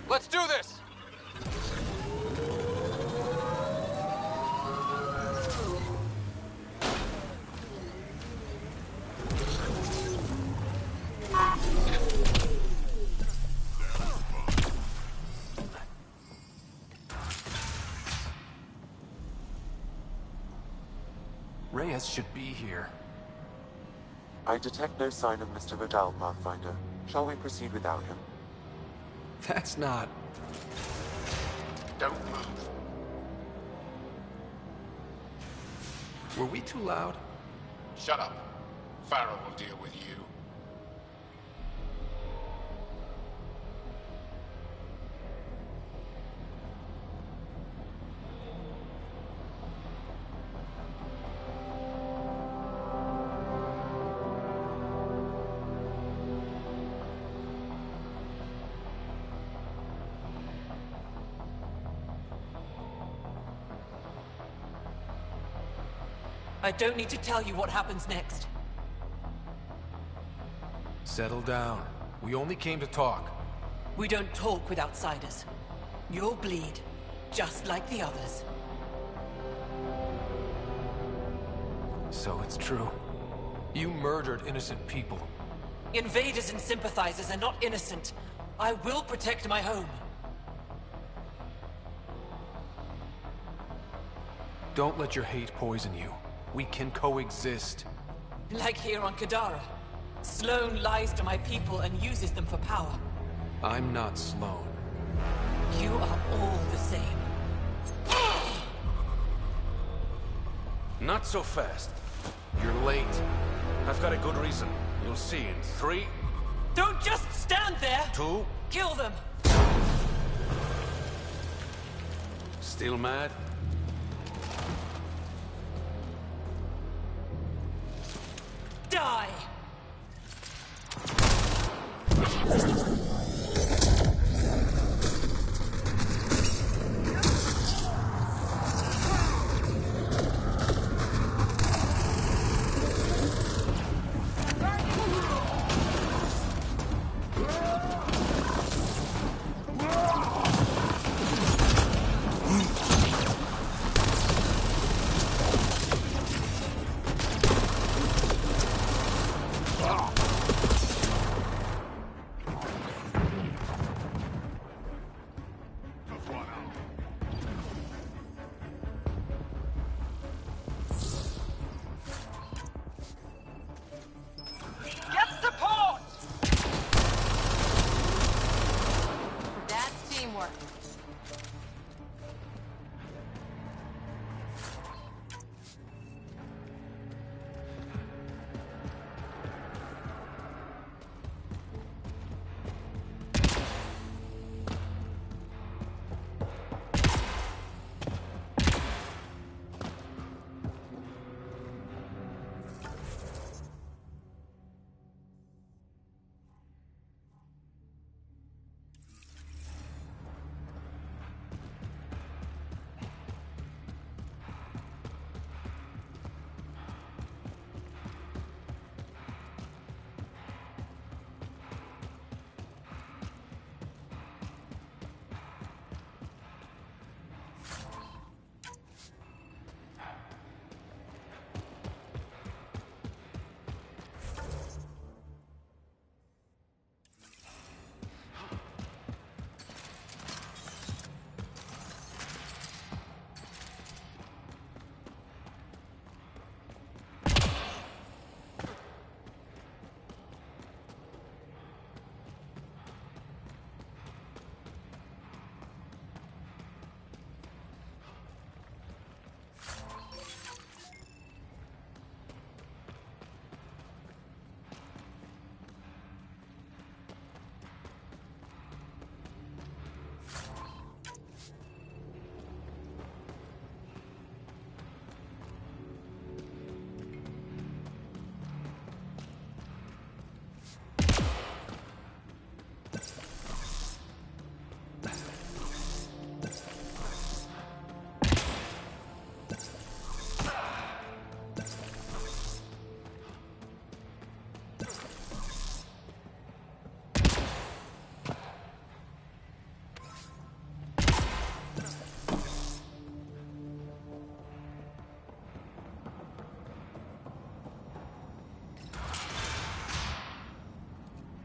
Let's do this! Reyes should be here. I detect no sign of Mr. Vidal, Pathfinder. Shall we proceed without him? That's not... Don't move. Were we too loud? Shut up. Farrell will deal with you. I don't need to tell you what happens next. Settle down. We only came to talk. We don't talk with outsiders. You'll bleed, just like the others. So it's true. You murdered innocent people. Invaders and sympathizers are not innocent. I will protect my home. Don't let your hate poison you. We can coexist. Like here on Kadara. Sloane lies to my people and uses them for power. I'm not Sloane. You are all the same. Not so fast. You're late. I've got a good reason. You'll see in 3... Don't just stand there! 2... Kill them! Still mad? Die!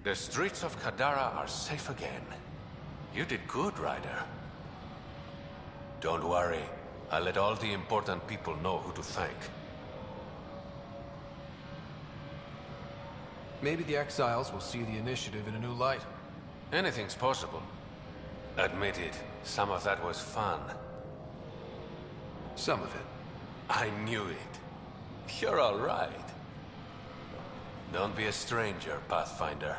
The streets of Kadara are safe again. You did good, Ryder. Don't worry. I'll let all the important people know who to thank. Maybe the exiles will see the initiative in a new light. Anything's possible. Admit it, some of that was fun. Some of it. I knew it. You're all right. Don't be a stranger, Pathfinder.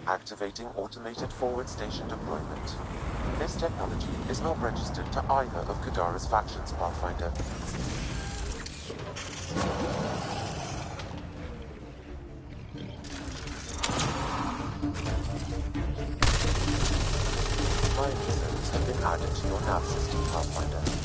Activating automated forward station deployment. This technology is not registered to either of Kadara's factions, Pathfinder. Milestones have been added to your nav system, Pathfinder.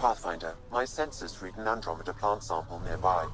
Pathfinder, my sensors read an Andromeda plant sample nearby.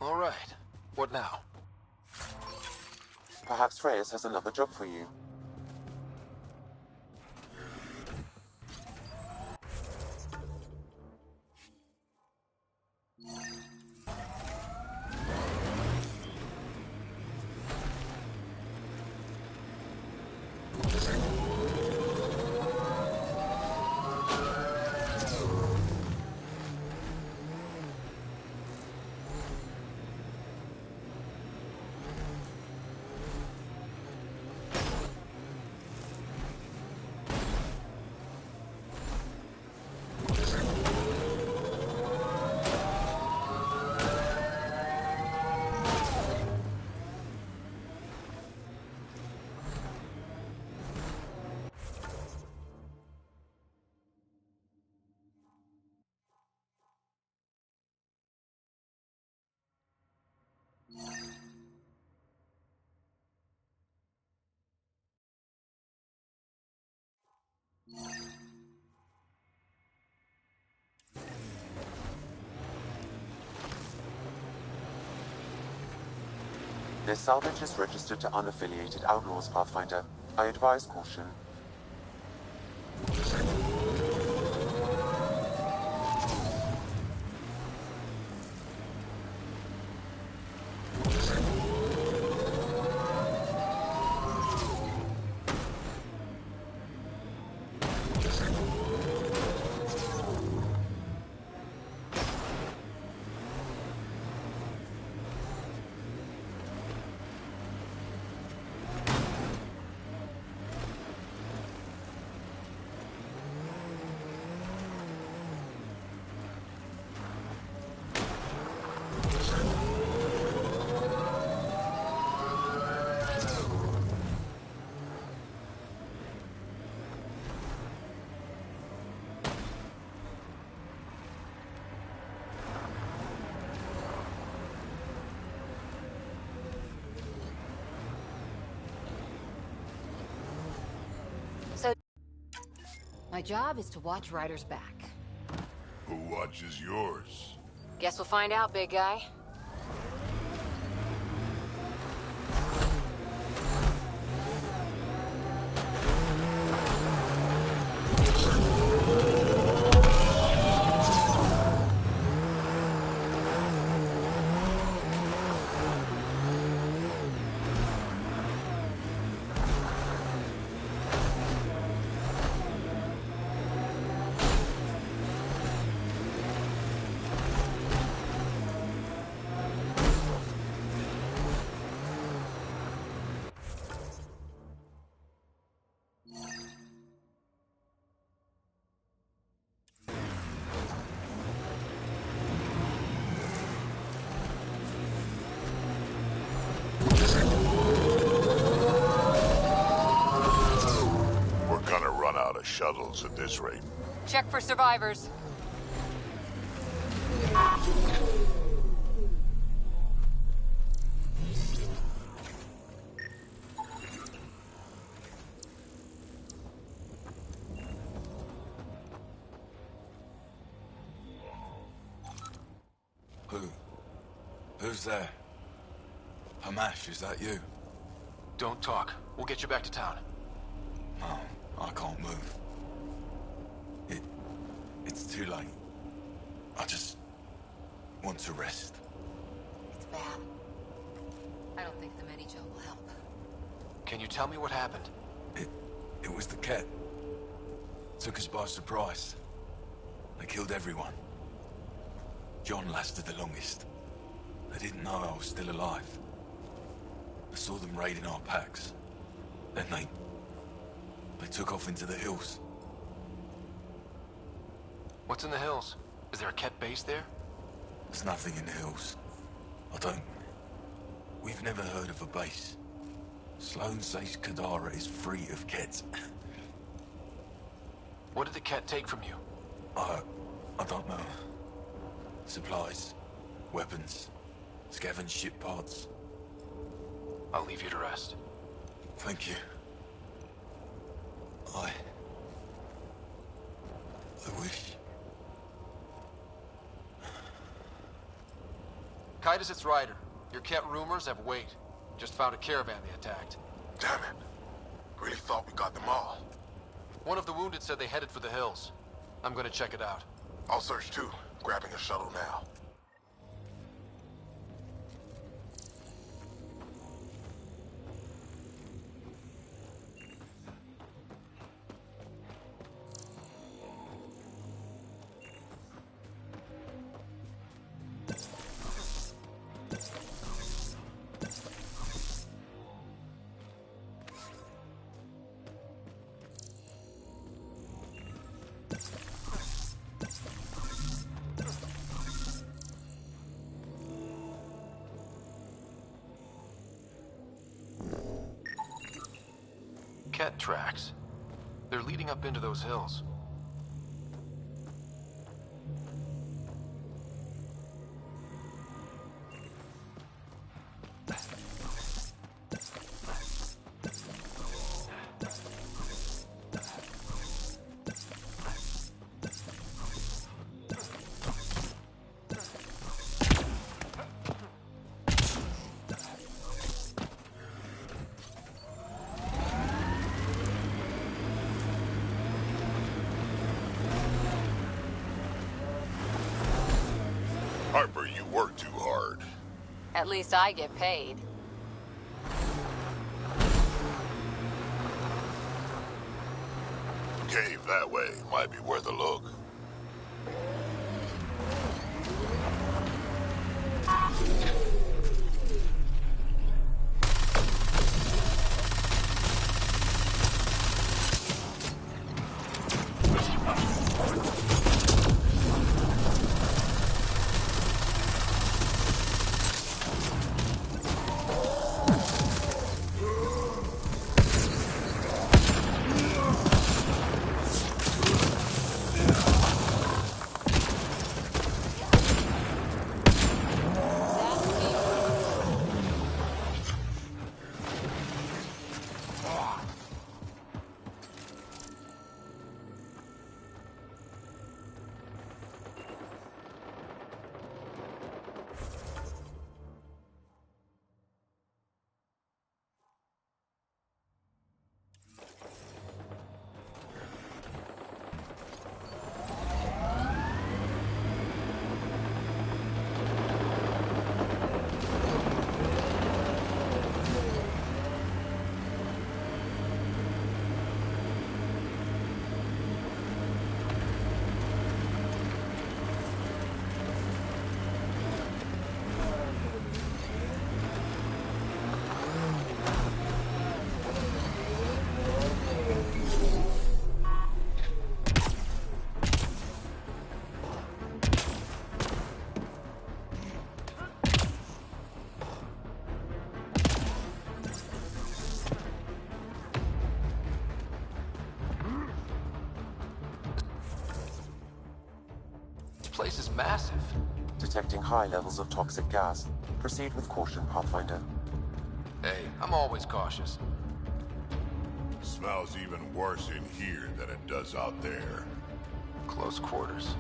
All right. What now? Perhaps Reyes has another job for you. This salvage is registered to unaffiliated outlaws, Pathfinder. I advise caution. My job is to watch Ryder's back. Who watches yours? Guess we'll find out, big guy. Shuttles at this rate. Check for survivors. Who's there? Hamash, is that you? Don't talk. We'll get you back to town. No, I can't move. It's too late. I just want to rest. It's bad. I don't think the Medi-Gel will help. Can you tell me what happened? It was the Ket. Took us by surprise. They killed everyone. John lasted the longest. They didn't know I was still alive. I saw them raiding our packs. Then they took off into the hills. What's in the hills? Is there a Ket base there? There's nothing in the hills. We've never heard of a base. Sloan says Kadara is free of Kets. What did the Ket take from you? I don't know. Supplies, weapons, scavenged ship parts. I'll leave you to rest. Thank you. I wish. Kaitis, it's Ryder. Your Ket rumors have weight. Just found a caravan they attacked. Damn it. Really thought we got them all. One of the wounded said they headed for the hills. I'm gonna check it out. I'll search too. Grabbing a shuttle now. Ket tracks. They're leading up into those hills. Harper, you work too hard. At least I get paid. Cave that way might be worth a look. Place is massive. Detecting high levels of toxic gas. Proceed with caution, Pathfinder. Hey, I'm always cautious. Smells even worse in here than it does out there. Close quarters.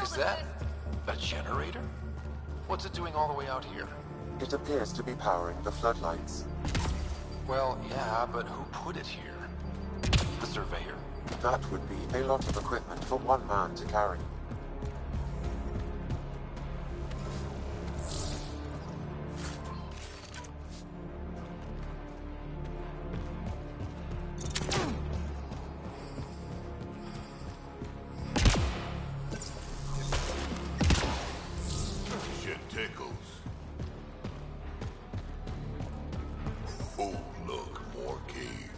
Is that a generator? What's it doing all the way out here? It appears to be powering the floodlights. Well, yeah, but who put it here? The surveyor? That would be a lot of equipment for one man to carry. Shit tickles. Oh, look, more cave.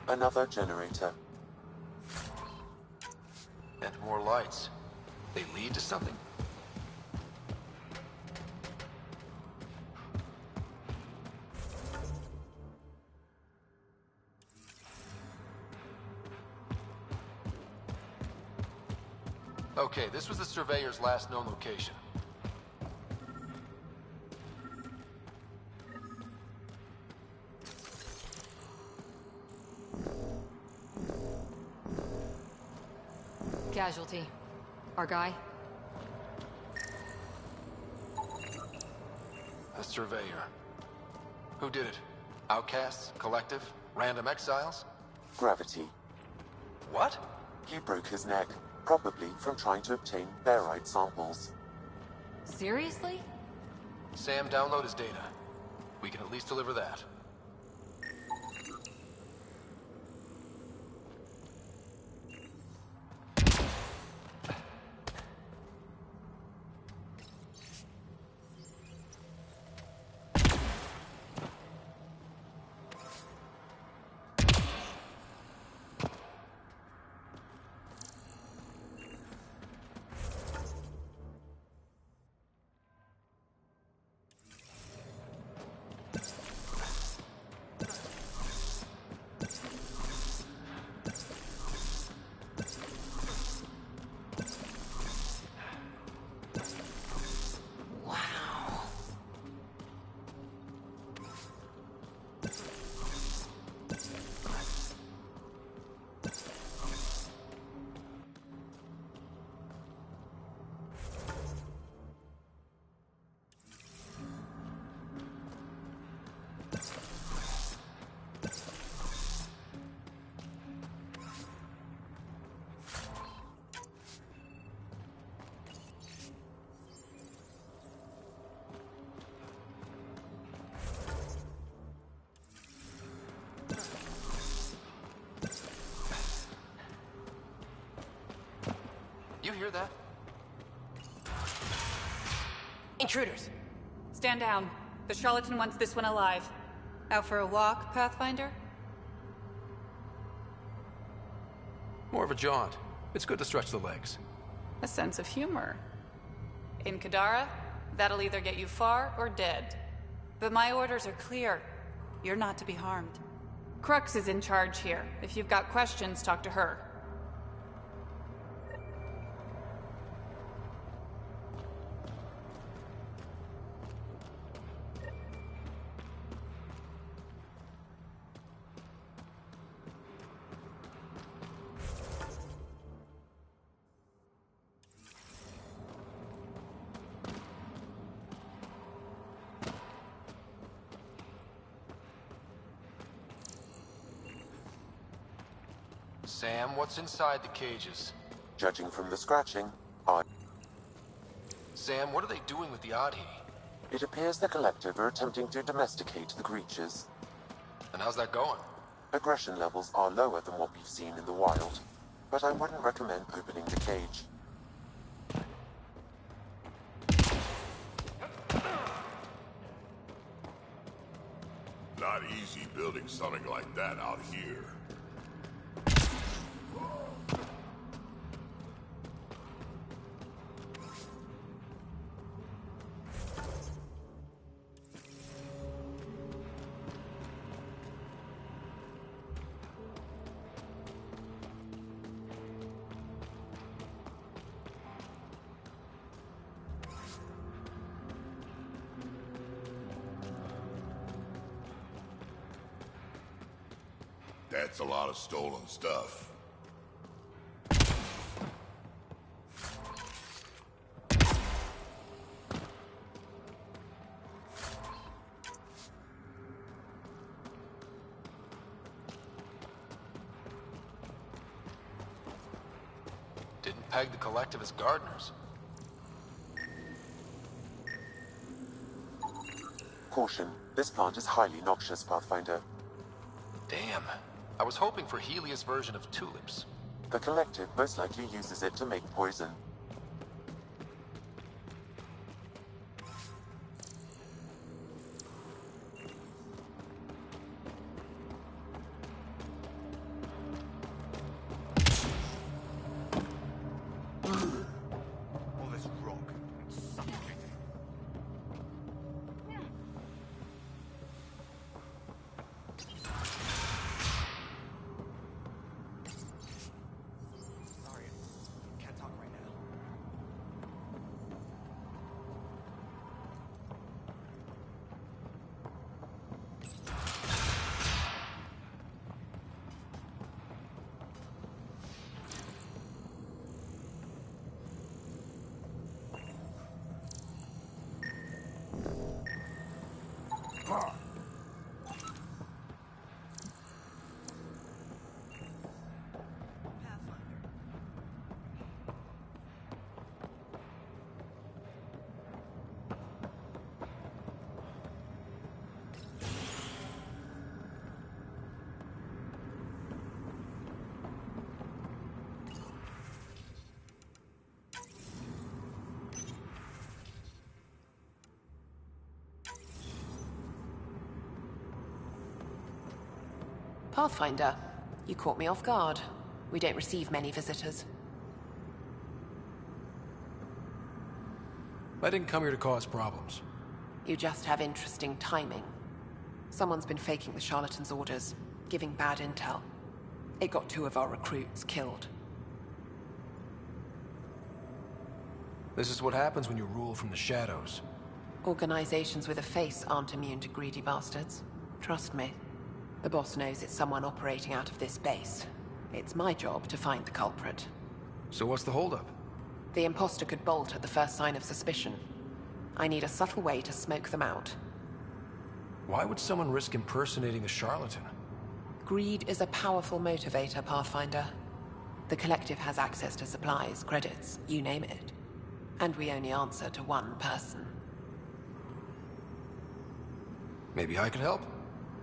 Another generator. And more lights. They lead to something? Okay, this was the surveyor's last known location. Casualty. Our guy? A surveyor. Who did it? Outcasts? Collective? Random exiles? Gravity. What? He broke his neck, probably from trying to obtain barite samples. Seriously? Sam, download his data. We can at least deliver that. You hear that? Intruders! Stand down. The charlatan wants this one alive. Out for a walk, Pathfinder? More of a jaunt. It's good to stretch the legs. A sense of humor. In Kadara, that'll either get you far or dead. But my orders are clear. You're not to be harmed. Crux is in charge here. If you've got questions, talk to her. Sam, what's inside the cages? Judging from the scratching, Sam, what are they doing with the Adhi? It appears the Collective are attempting to domesticate the creatures. And how's that going? Aggression levels are lower than what we've seen in the wild, but I wouldn't recommend opening the cage. Not easy building something like that out here. That's a lot of stolen stuff. Didn't peg the Collective as gardeners. Caution, this plant is highly noxious, Pathfinder. Damn. I was hoping for Helia's version of tulips. The Collective most likely uses it to make poison. All this rock, it's suffocating. Sorry, can't talk right now. Pathfinder, you caught me off guard. We don't receive many visitors. I didn't come here to cause problems. You just have interesting timing. Someone's been faking the charlatan's orders, giving bad intel. It got 2 of our recruits killed. This is what happens when you rule from the shadows. Organizations with a face aren't immune to greedy bastards. Trust me. The boss knows it's someone operating out of this base. It's my job to find the culprit. So what's the holdup? The imposter could bolt at the first sign of suspicion. I need a subtle way to smoke them out. Why would someone risk impersonating a charlatan? Greed is a powerful motivator, Pathfinder. The Collective has access to supplies, credits, you name it. And we only answer to one person. Maybe I could help?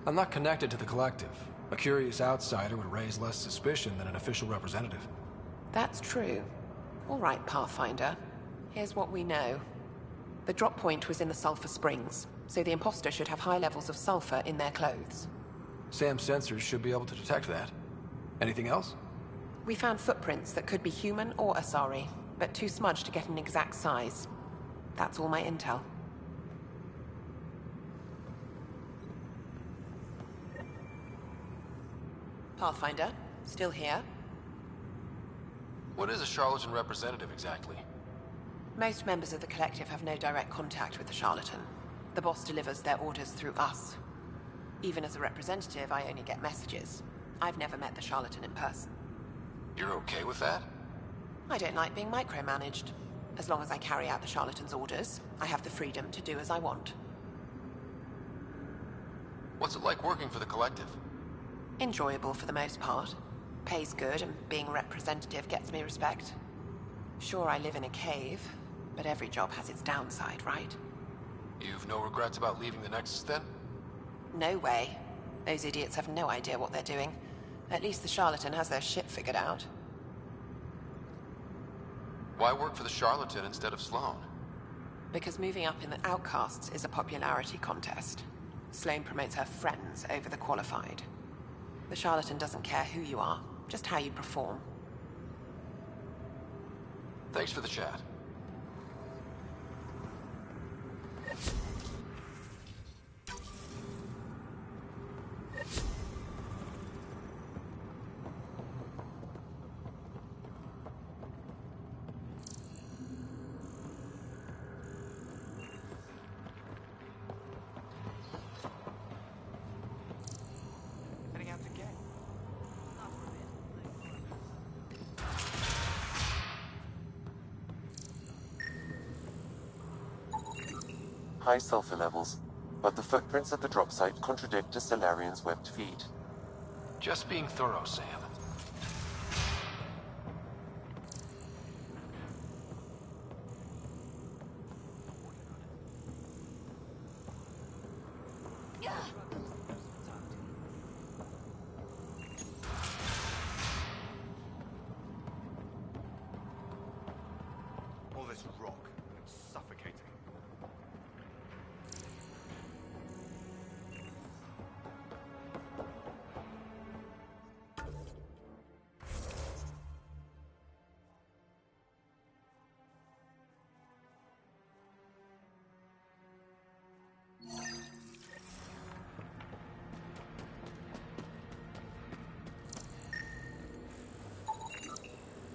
I'm not connected to the Collective. A curious outsider would raise less suspicion than an official representative. That's true. All right, Pathfinder. Here's what we know. The drop point was in the sulfur springs, so the imposter should have high levels of sulfur in their clothes. Sam's sensors should be able to detect that. Anything else? We found footprints that could be human or Asari, but too smudged to get an exact size. That's all my intel. Pathfinder, still here? What is a charlatan representative exactly? Most members of the Collective have no direct contact with the charlatan. The boss delivers their orders through us. Even as a representative, I only get messages. I've never met the charlatan in person. You're okay with that? I don't like being micromanaged. As long as I carry out the charlatan's orders, I have the freedom to do as I want. What's it like working for the Collective? Enjoyable for the most part. Pays good, and being a representative gets me respect. Sure, I live in a cave, but every job has its downside, right? You've no regrets about leaving the Nexus, then? No way. Those idiots have no idea what they're doing. At least the charlatan has their shit figured out. Why work for the charlatan instead of Sloane? Because moving up in the outcasts is a popularity contest. Sloane promotes her friends over the qualified. The charlatan doesn't care who you are, just how you perform. Thanks for the chat. Heading out to get. High sulfur levels, but the footprints at the drop site contradict a Solarian's webbed feet. Just being thorough, Sam. All this rock, it's suffocating.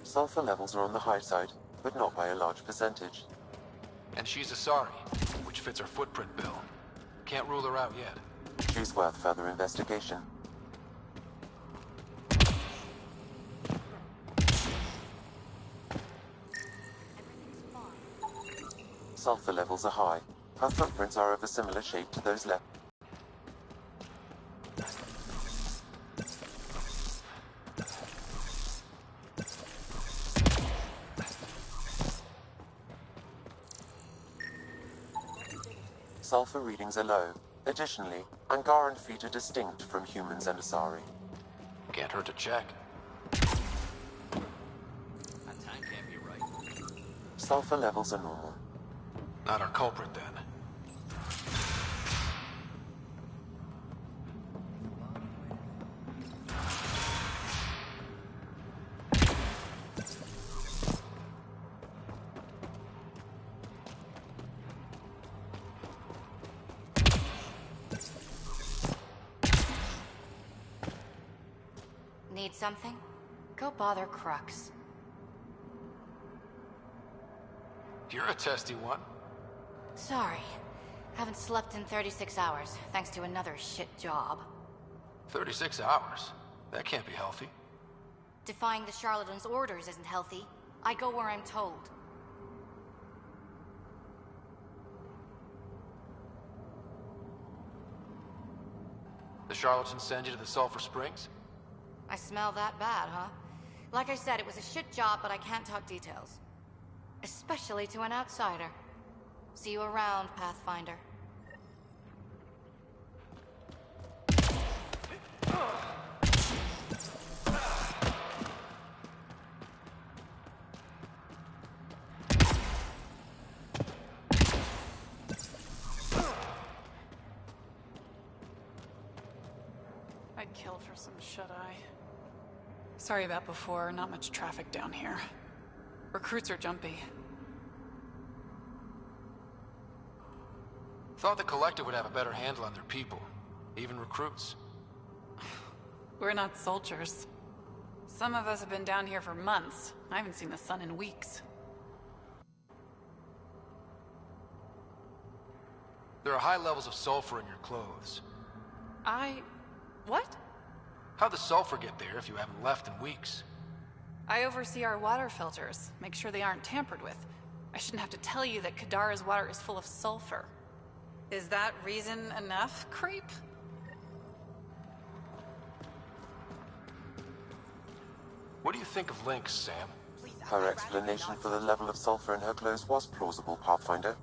Sulfur levels are on the high side, but not by a large percentage. And she's Asari, which fits her footprint bill. Can't rule her out yet. She's worth further investigation. Sulfur levels are high. Her footprints are of a similar shape to those left. Sulfur readings are low. Additionally, Angaran feet are distinct from humans and Asari. Can't hurt to check. That tank can't be right. Sulfur levels are normal. Not our culprit, then. Need something? Go bother Crux. You're a testy one. Sorry. Haven't slept in 36 hours, thanks to another shit job. 36 hours? That can't be healthy. Defying the charlatan's orders isn't healthy. I go where I'm told. The charlatans send you to the Sulphur Springs? I smell that bad, huh? Like I said, it was a shit job, but I can't talk details. Especially to an outsider. See you around, Pathfinder. I'd kill for some shut-eye. Sorry about before, not much traffic down here. Recruits are jumpy. Thought the Collective would have a better handle on their people. Even recruits. We're not soldiers. Some of us have been down here for months. I haven't seen the sun in weeks. There are high levels of sulfur in your clothes. What? How'd the sulfur get there if you haven't left in weeks? I oversee our water filters, make sure they aren't tampered with. I shouldn't have to tell you that Kadara's water is full of sulfur. Is that reason enough, creep? What do you think of Lynx, Sam? Her explanation for the level of sulfur in her clothes was plausible, Pathfinder.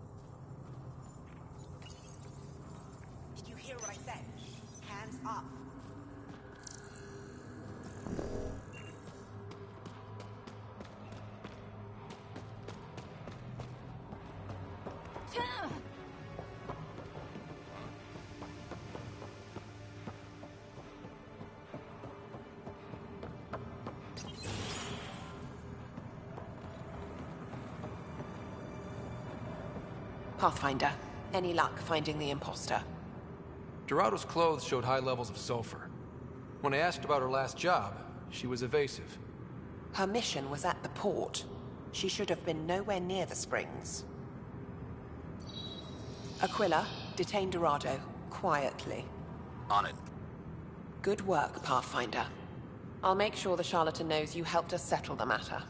Pathfinder, any luck finding the imposter? Dorado's clothes showed high levels of sulfur. When I asked about her last job, she was evasive. Her mission was at the port. She should have been nowhere near the springs. Aquila, detain Dorado, quietly. On it. Good work, Pathfinder. I'll make sure the charlatan knows you helped us settle the matter.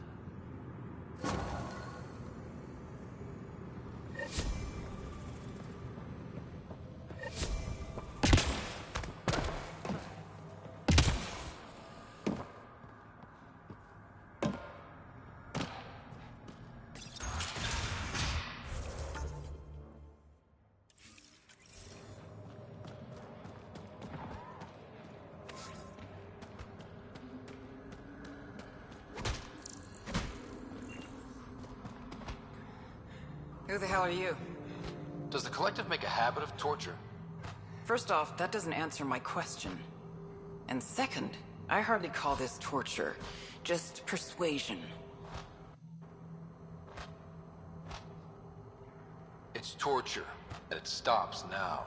Who the hell are you? Does the Collective make a habit of torture? First off, that doesn't answer my question. And second, I hardly call this torture, just persuasion. It's torture, and it stops now.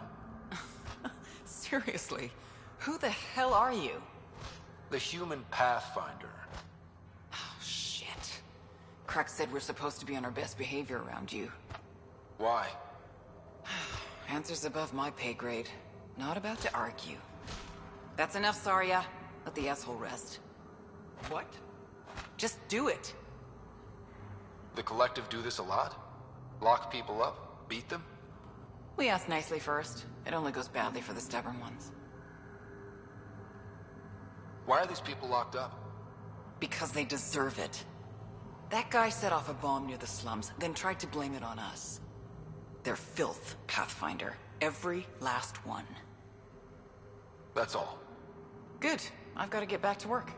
Seriously, who the hell are you? The human Pathfinder. Oh, shit. Crux said we're supposed to be on our best behavior around you. Why? Answers above my pay grade. Not about to argue. That's enough, Saria. Let the asshole rest. What? Just do it. The Collective do this a lot? Lock people up? Beat them? We ask nicely first. It only goes badly for the stubborn ones. Why are these people locked up? Because they deserve it. That guy set off a bomb near the slums, then tried to blame it on us. They're filth, Pathfinder. Every last one. That's all. Good. I've got to get back to work.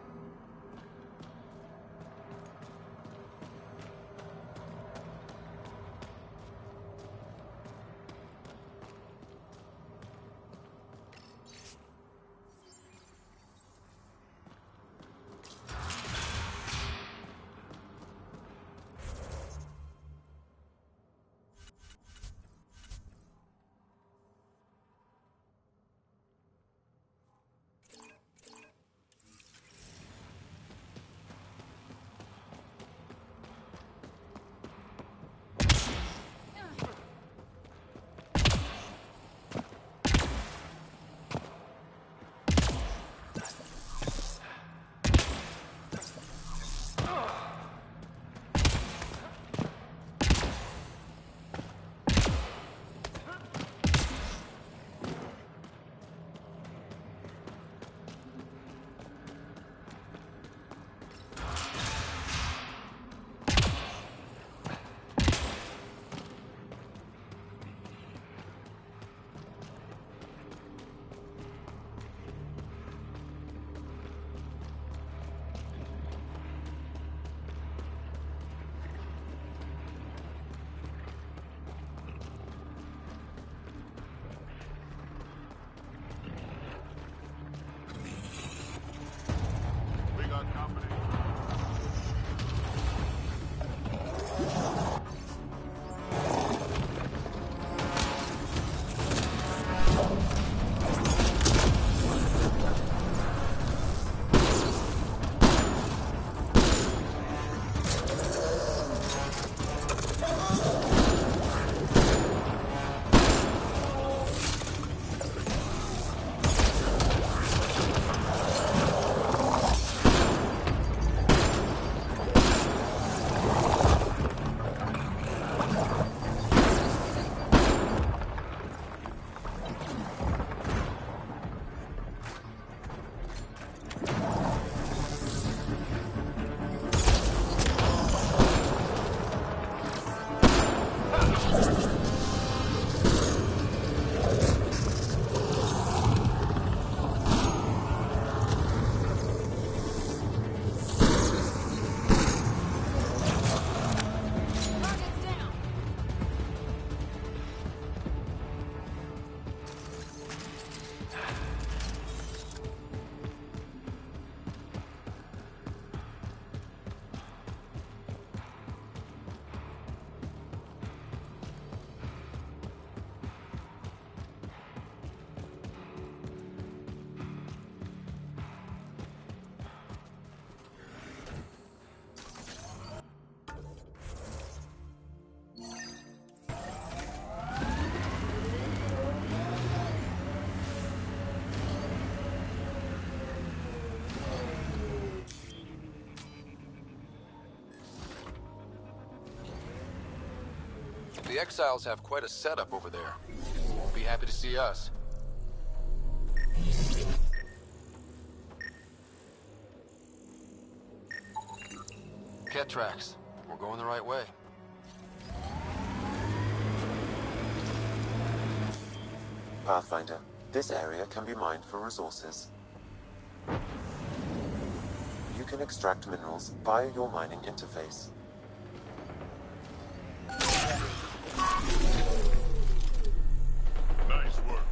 The Exiles have quite a setup over there. Won't be happy to see us. Ket tracks. We're going the right way. Pathfinder, this area can be mined for resources. You can extract minerals via your mining interface. Nice work.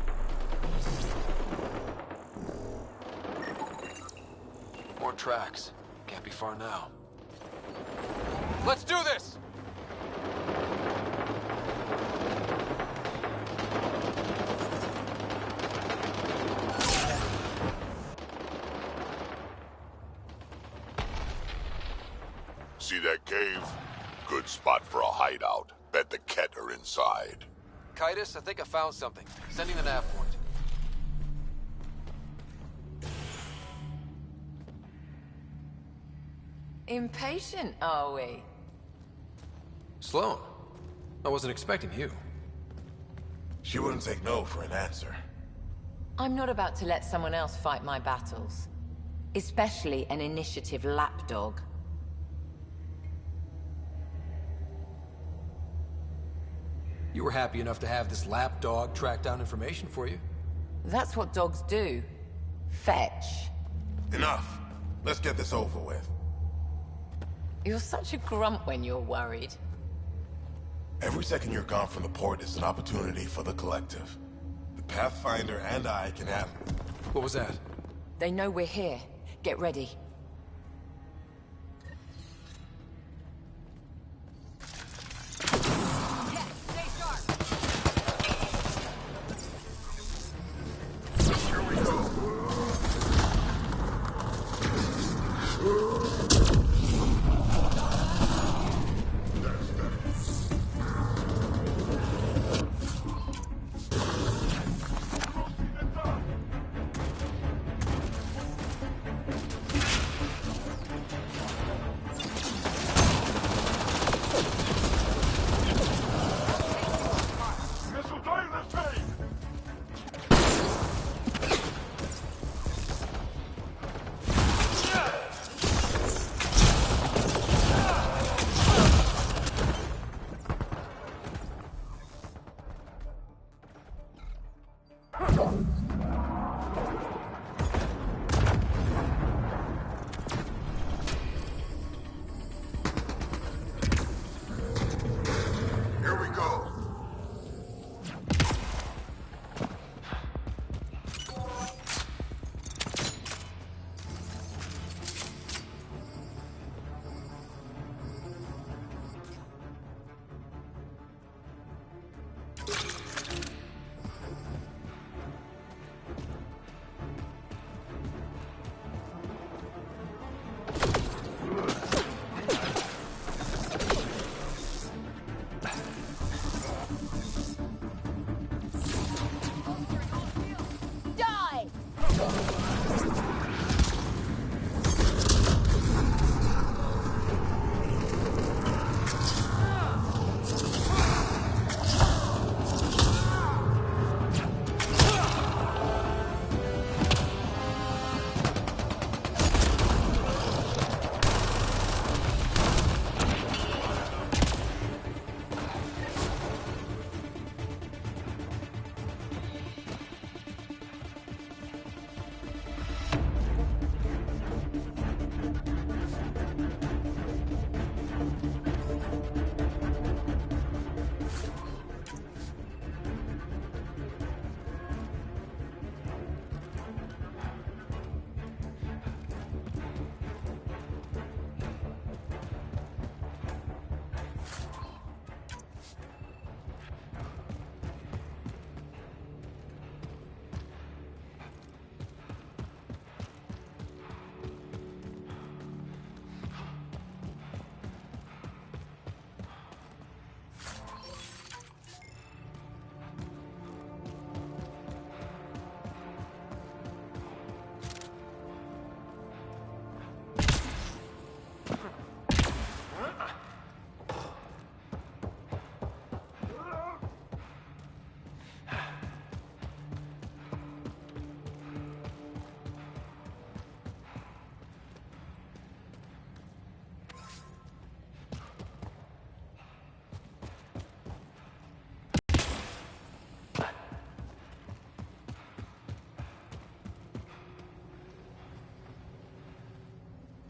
More tracks. Can't be far now. Let's do this! See that cave? Good spot for a hideout. Bet the Ket are inside. Kitus, I think I found something. Sending the nav point. Impatient, are we? Sloan, I wasn't expecting you. She wouldn't take no for an answer. I'm not about to let someone else fight my battles. Especially an initiative lapdog. You were happy enough to have this lapdog track down information for you. That's what dogs do. Fetch. Enough. Let's get this over with. You're such a grump when you're worried. Every second you're gone from the port is an opportunity for the collective. The Pathfinder and I can have... What was that? They know we're here. Get ready.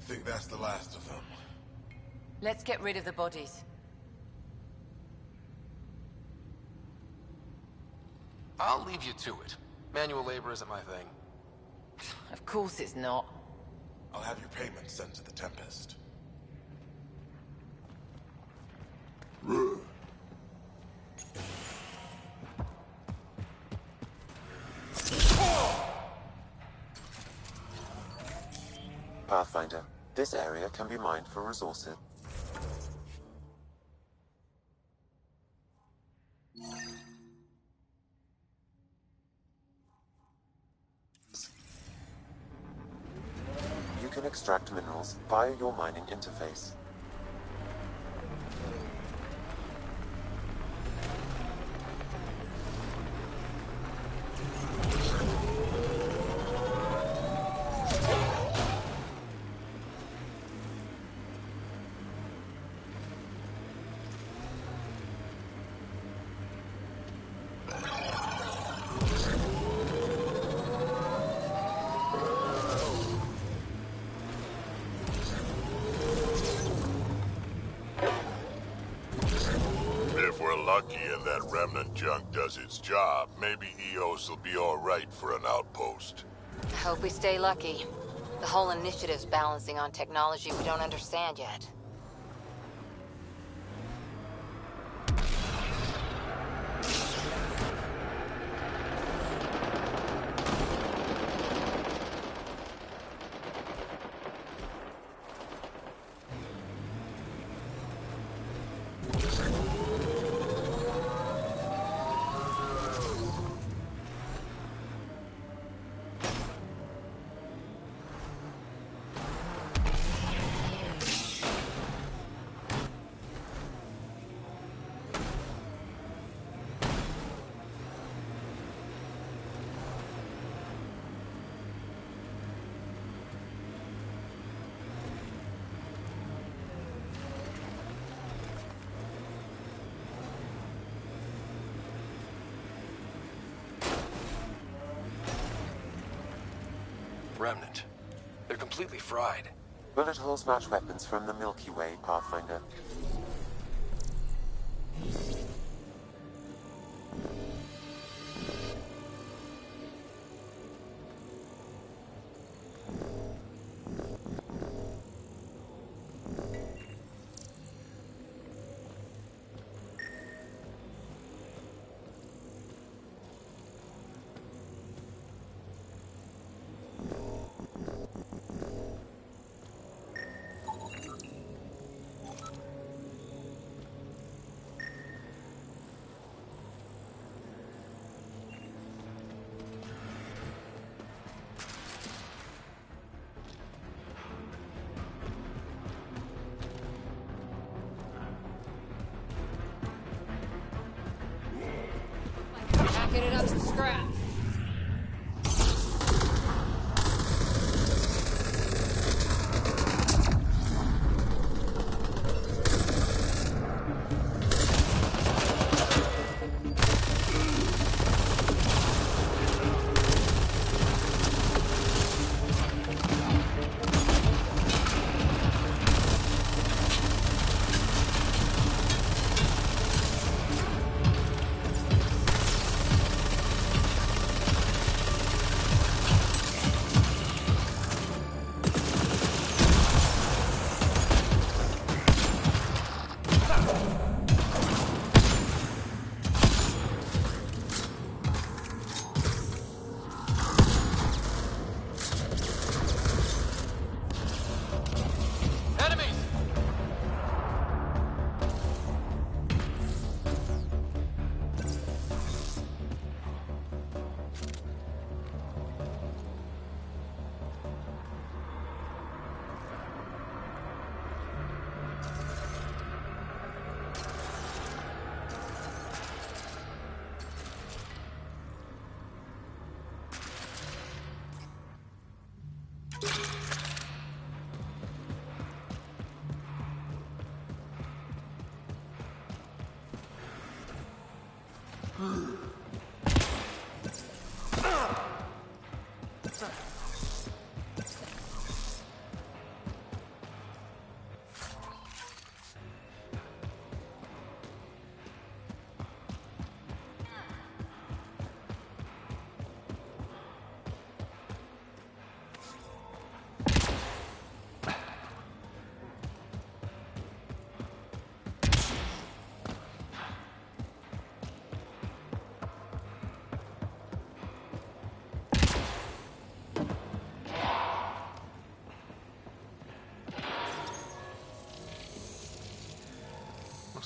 Think that's the last of them. Let's get rid of the bodies. I'll leave you to it. Manual labor isn't my thing. Of course it's not. I'll have your payment sent to the Tempest. Pathfinder, this area can be mined for resources. You can extract minerals via your mining interface. If we're lucky and that remnant junk does its job, maybe Eos will be alright for an outpost. I hope we stay lucky. The whole initiative's balancing on technology we don't understand yet. Remnant. They're completely fried. Bullet holes match weapons from the Milky Way, Pathfinder. Packing it up some scrap.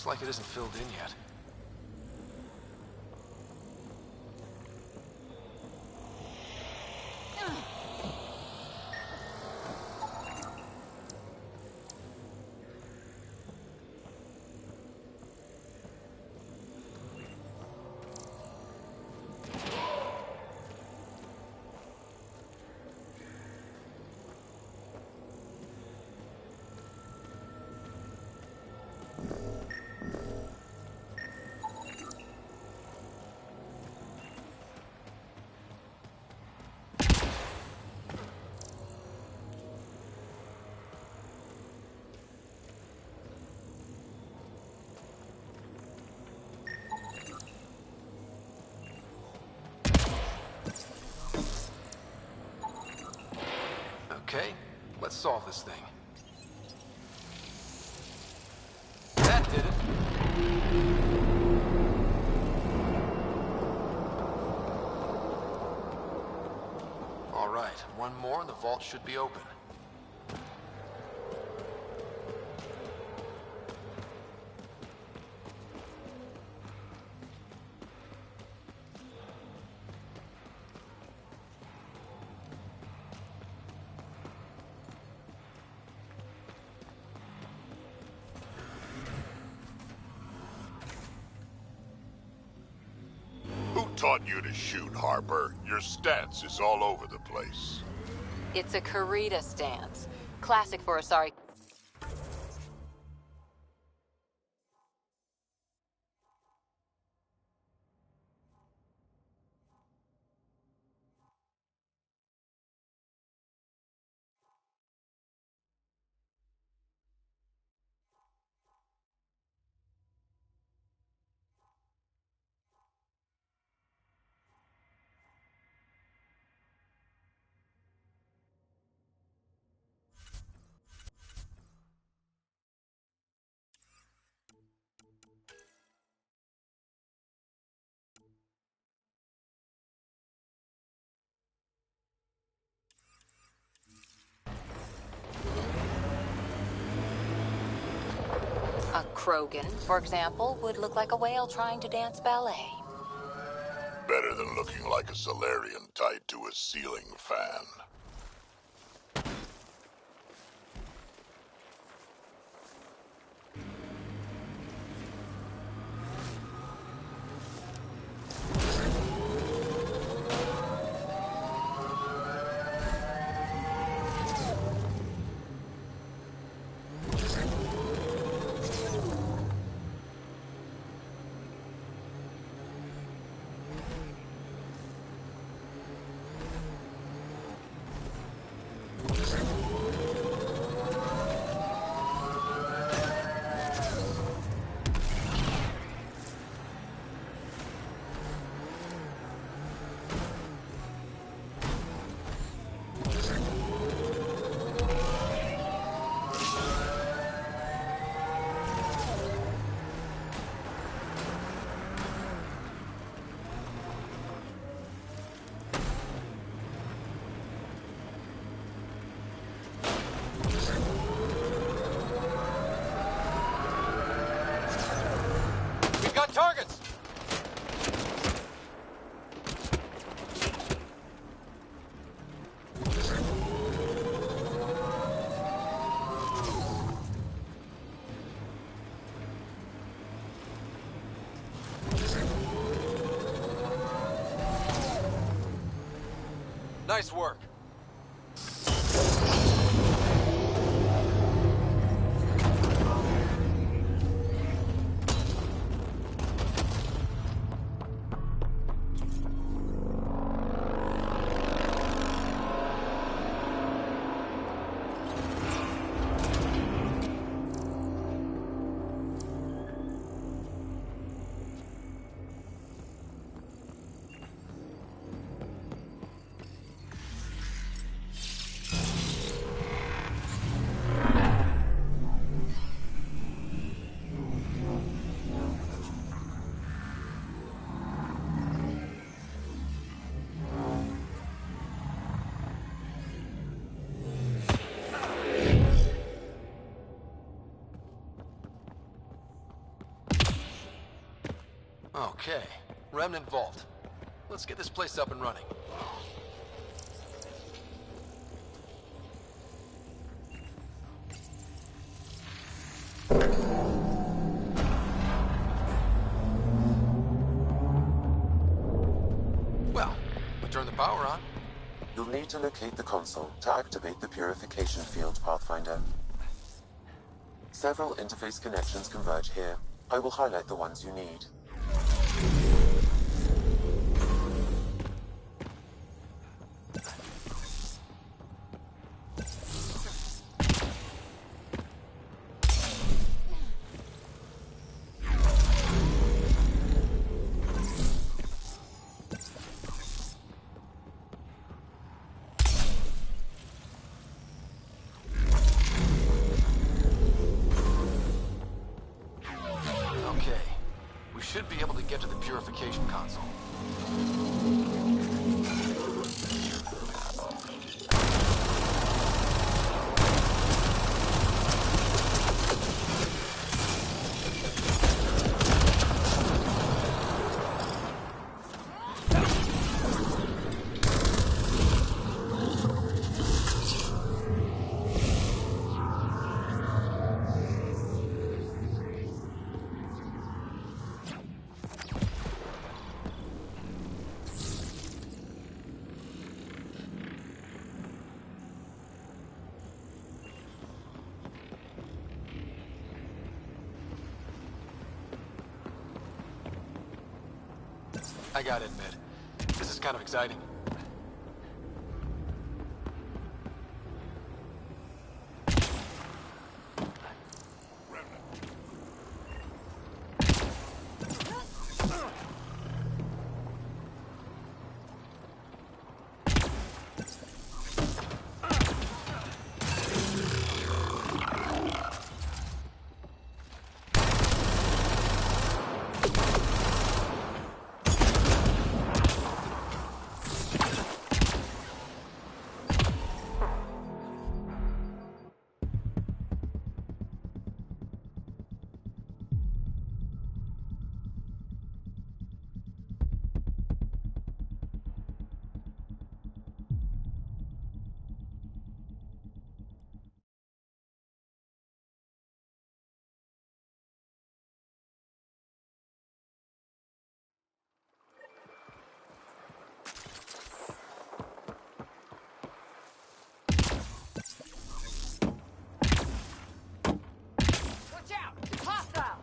Looks like it isn't filled in yet. Okay, let's solve this thing. That did it. All right, one more and the vault should be open. Taught you to shoot, Harper. Your stance is all over the place. It's a Karita stance. Classic for a sorry... A Krogan, for example, would look like a whale trying to dance ballet. Better than looking like a Solarian tied to a ceiling fan. Targets! Nice work. Okay, Remnant Vault. Let's get this place up and running. Well, we turn the power on. You'll need to locate the console to activate the purification field, Pathfinder. Several interface connections converge here. I will highlight the ones you need. Okay, we should be able to get to the purification console. I gotta admit, this is kind of exciting. Watch out! It's hostile!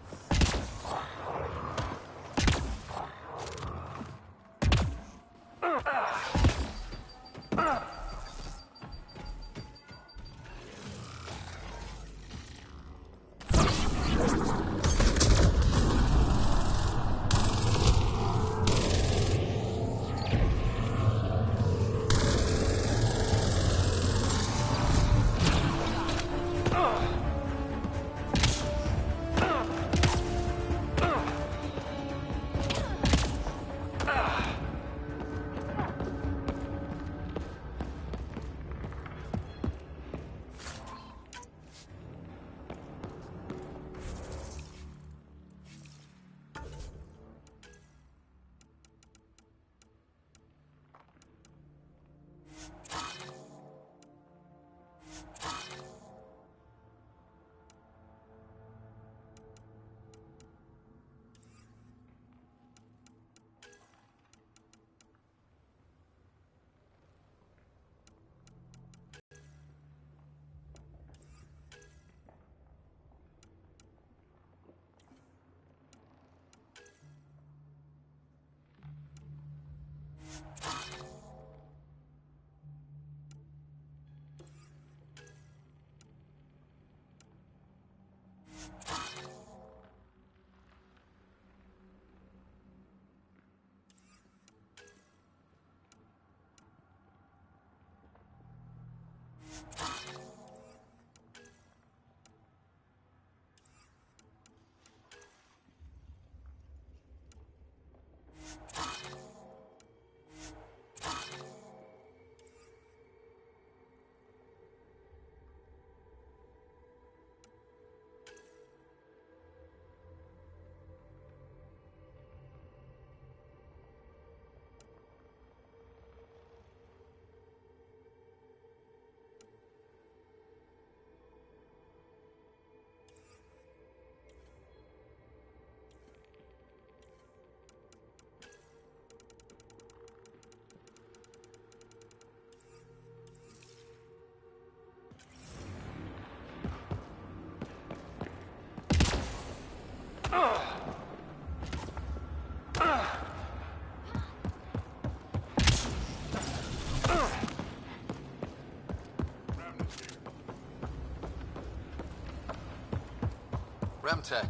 Remtech.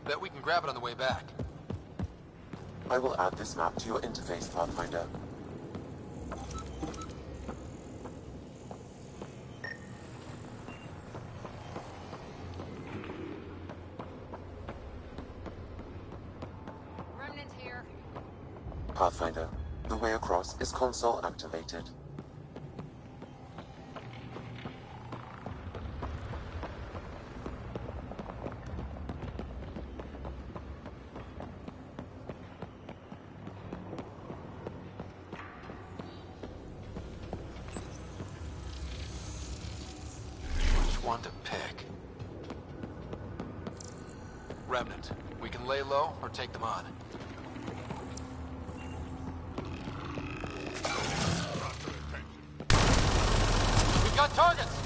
Bet we can grab it on the way back. I will add this map to your interface, Pathfinder. Remnant here. Pathfinder, the way across is console activated. One to pick. Remnant. We can lay low or take them on. We've got targets!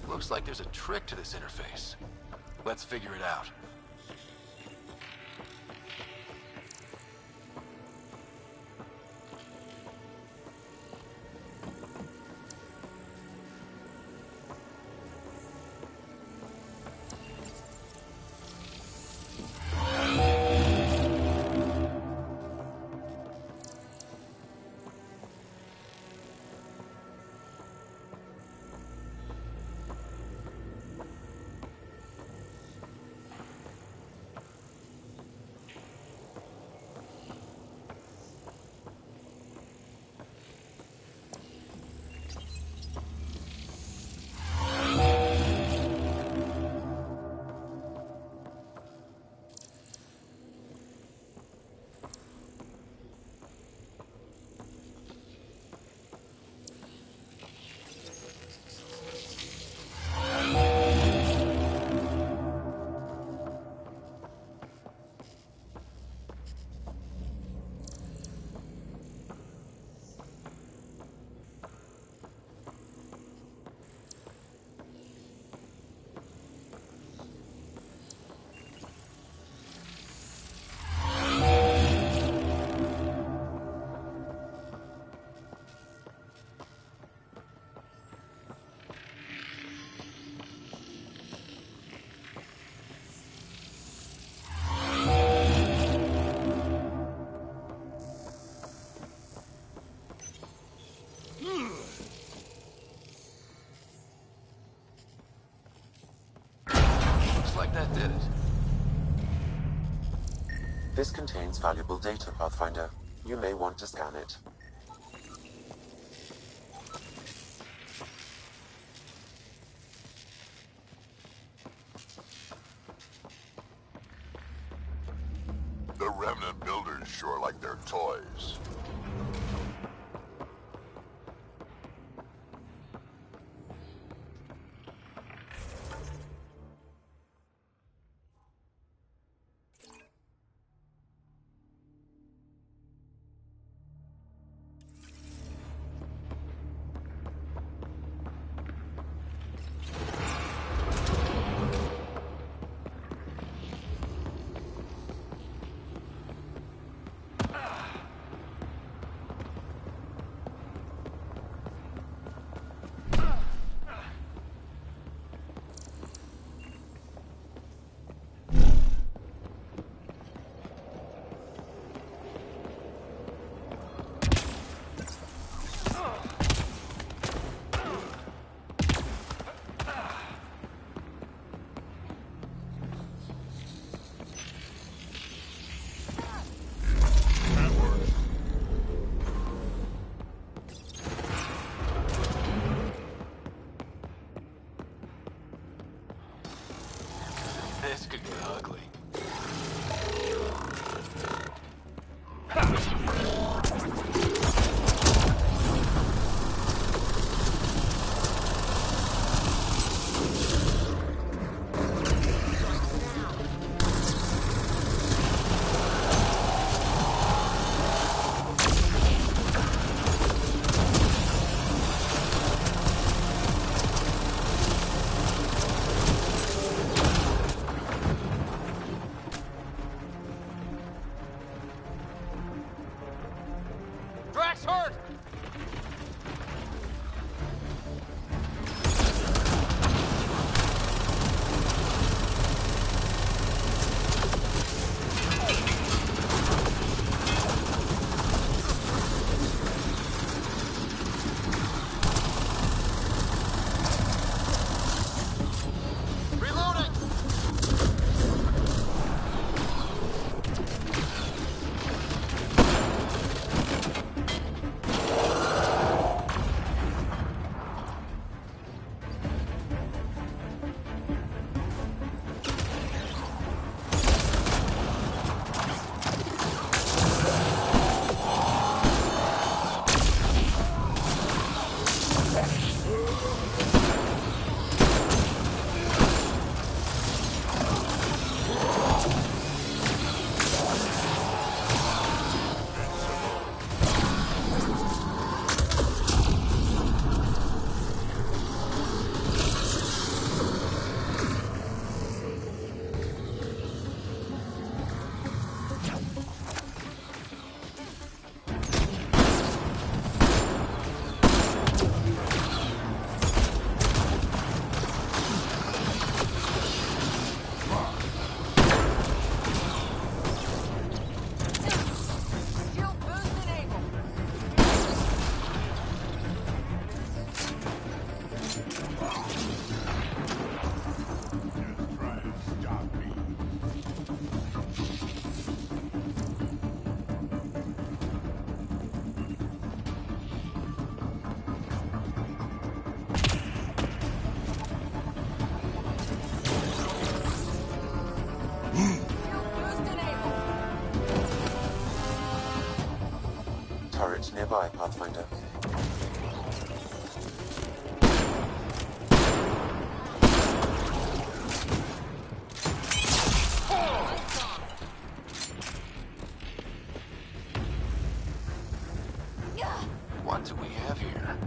Looks like there's a trick to this interface. Let's figure it out. Like that did it. This contains valuable data, Pathfinder. You may want to scan it. toys. This could get ugly. Drax hurt! Reloading! Turret nearby, Pathfinder. What do we have here?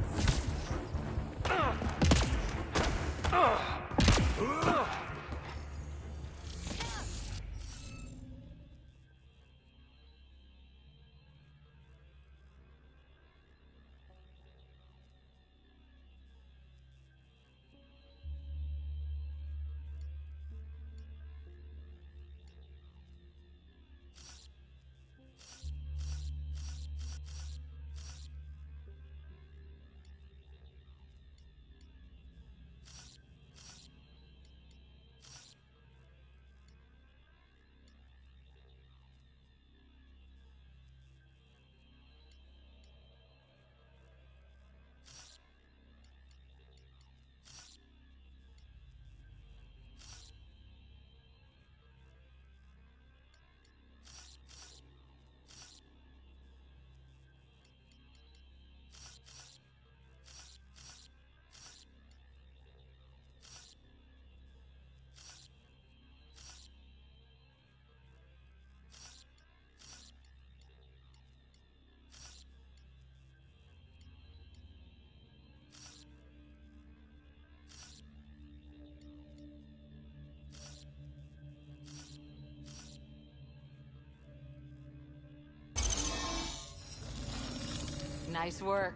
Nice work.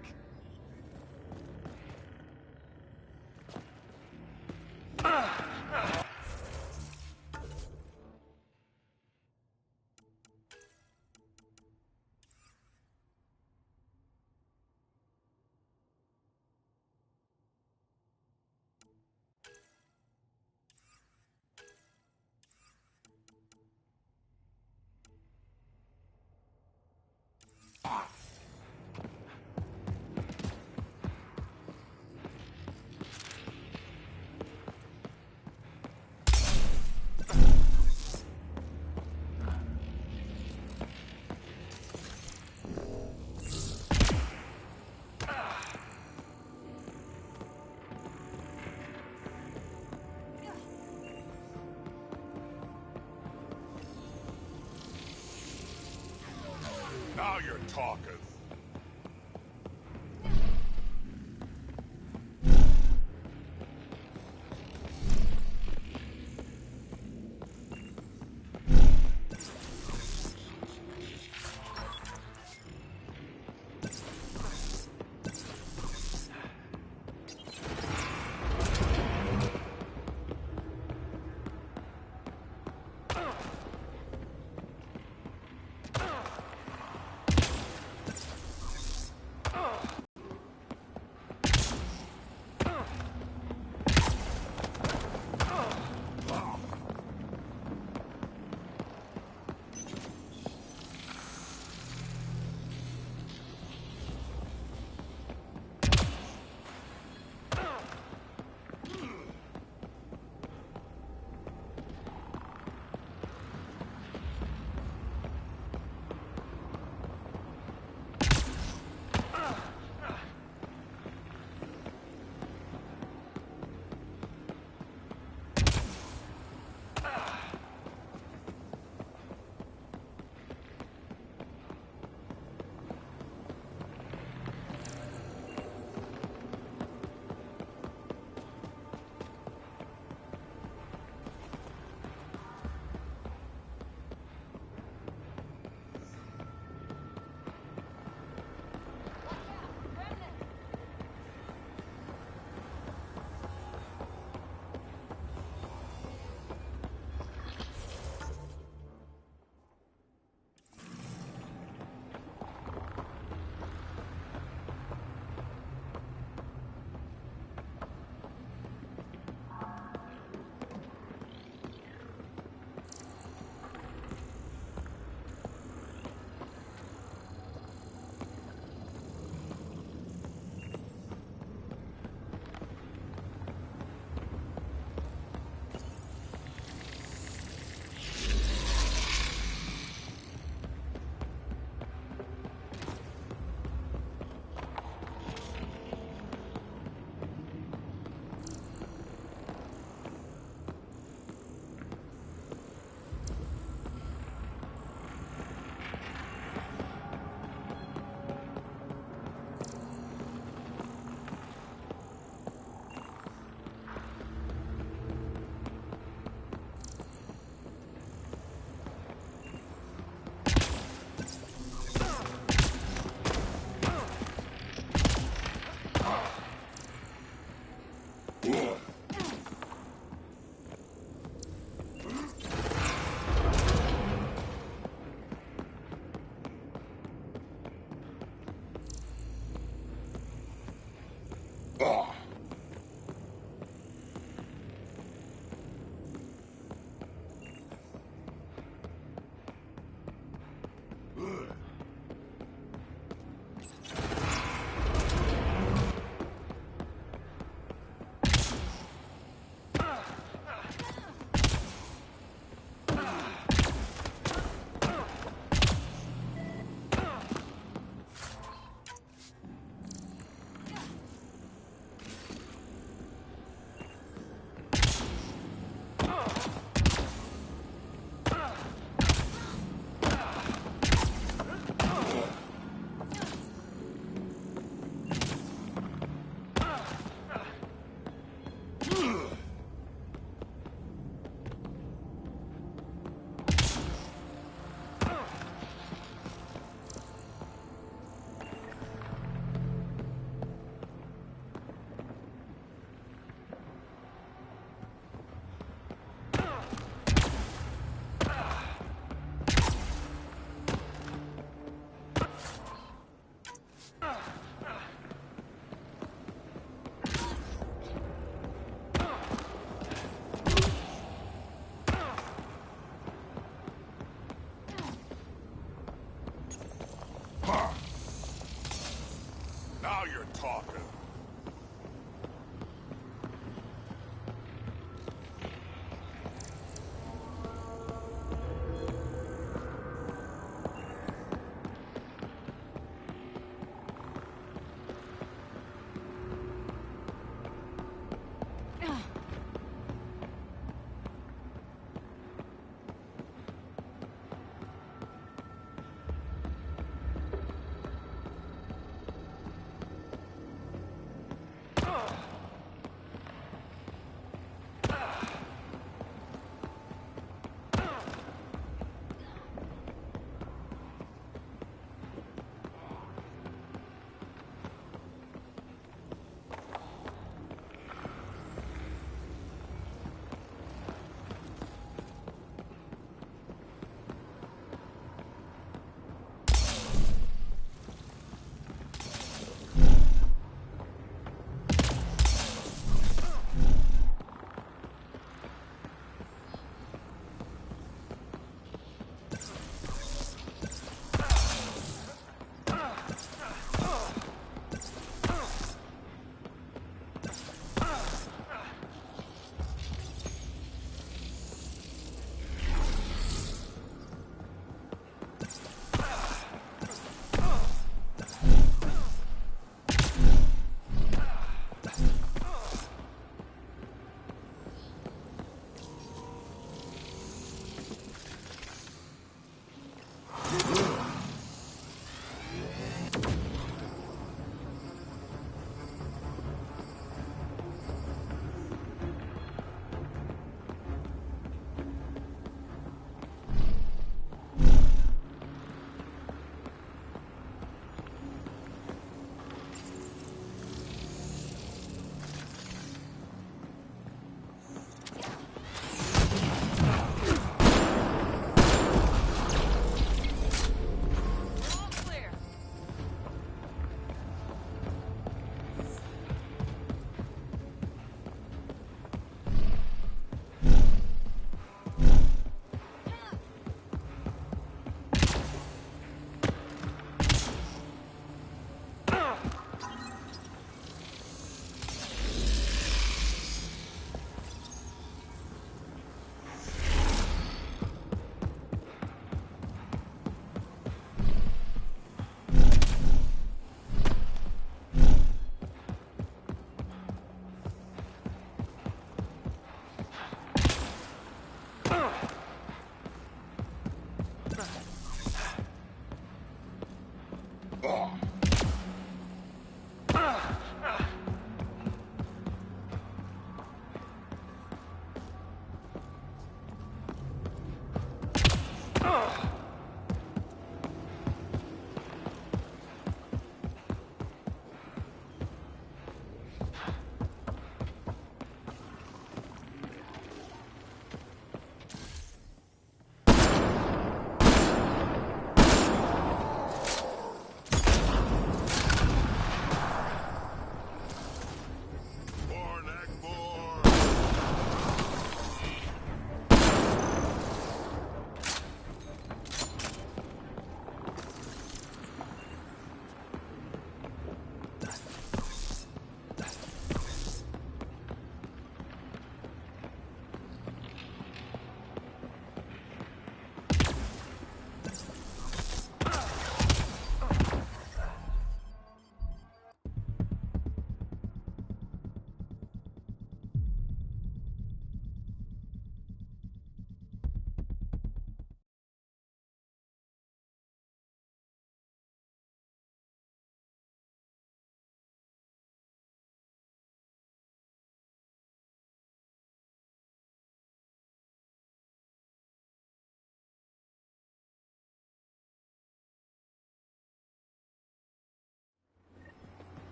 Now you're talking.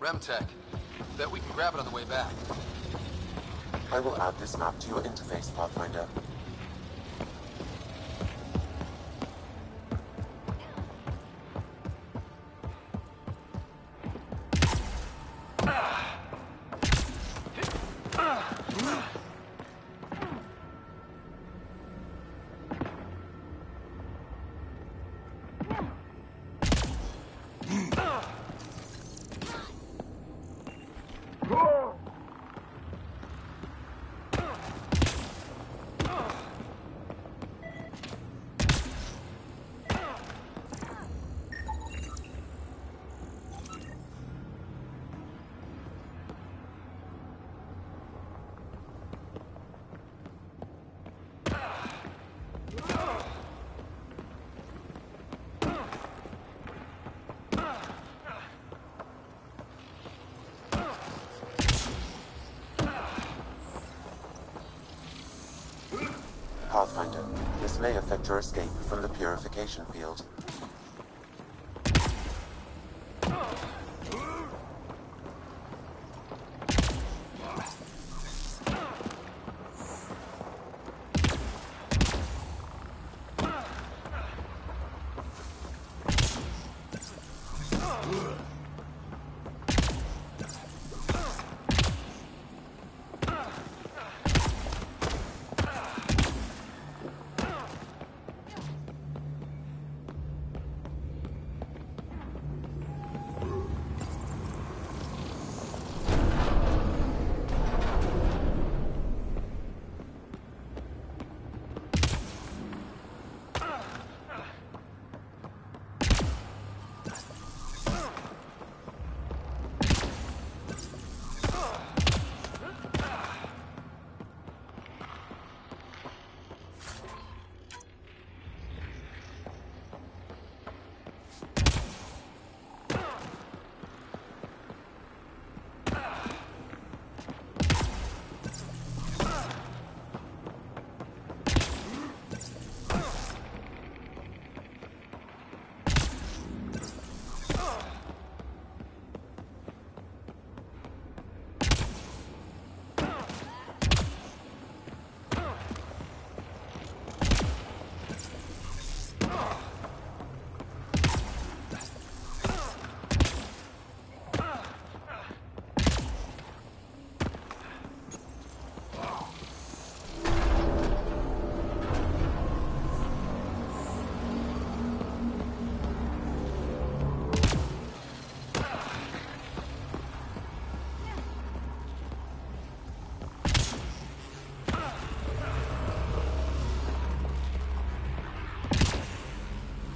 Remtech. Bet we can grab it on the way back. I will add this map to your interface, Pathfinder. Pathfinder, this may affect your escape from the purification field.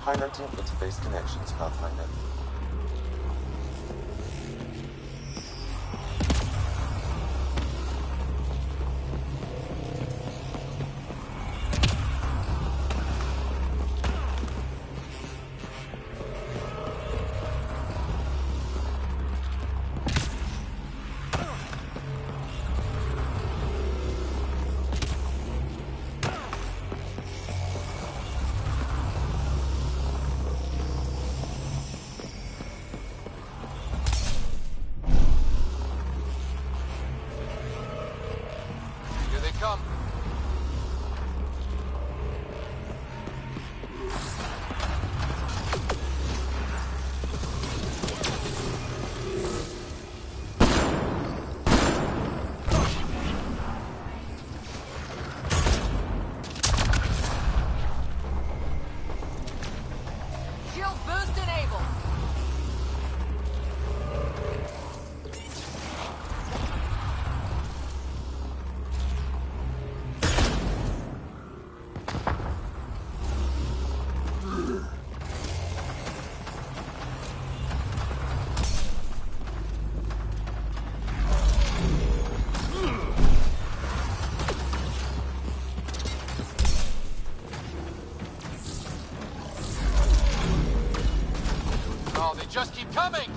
Highlighting interface connections, Pathfinder. Just keep coming!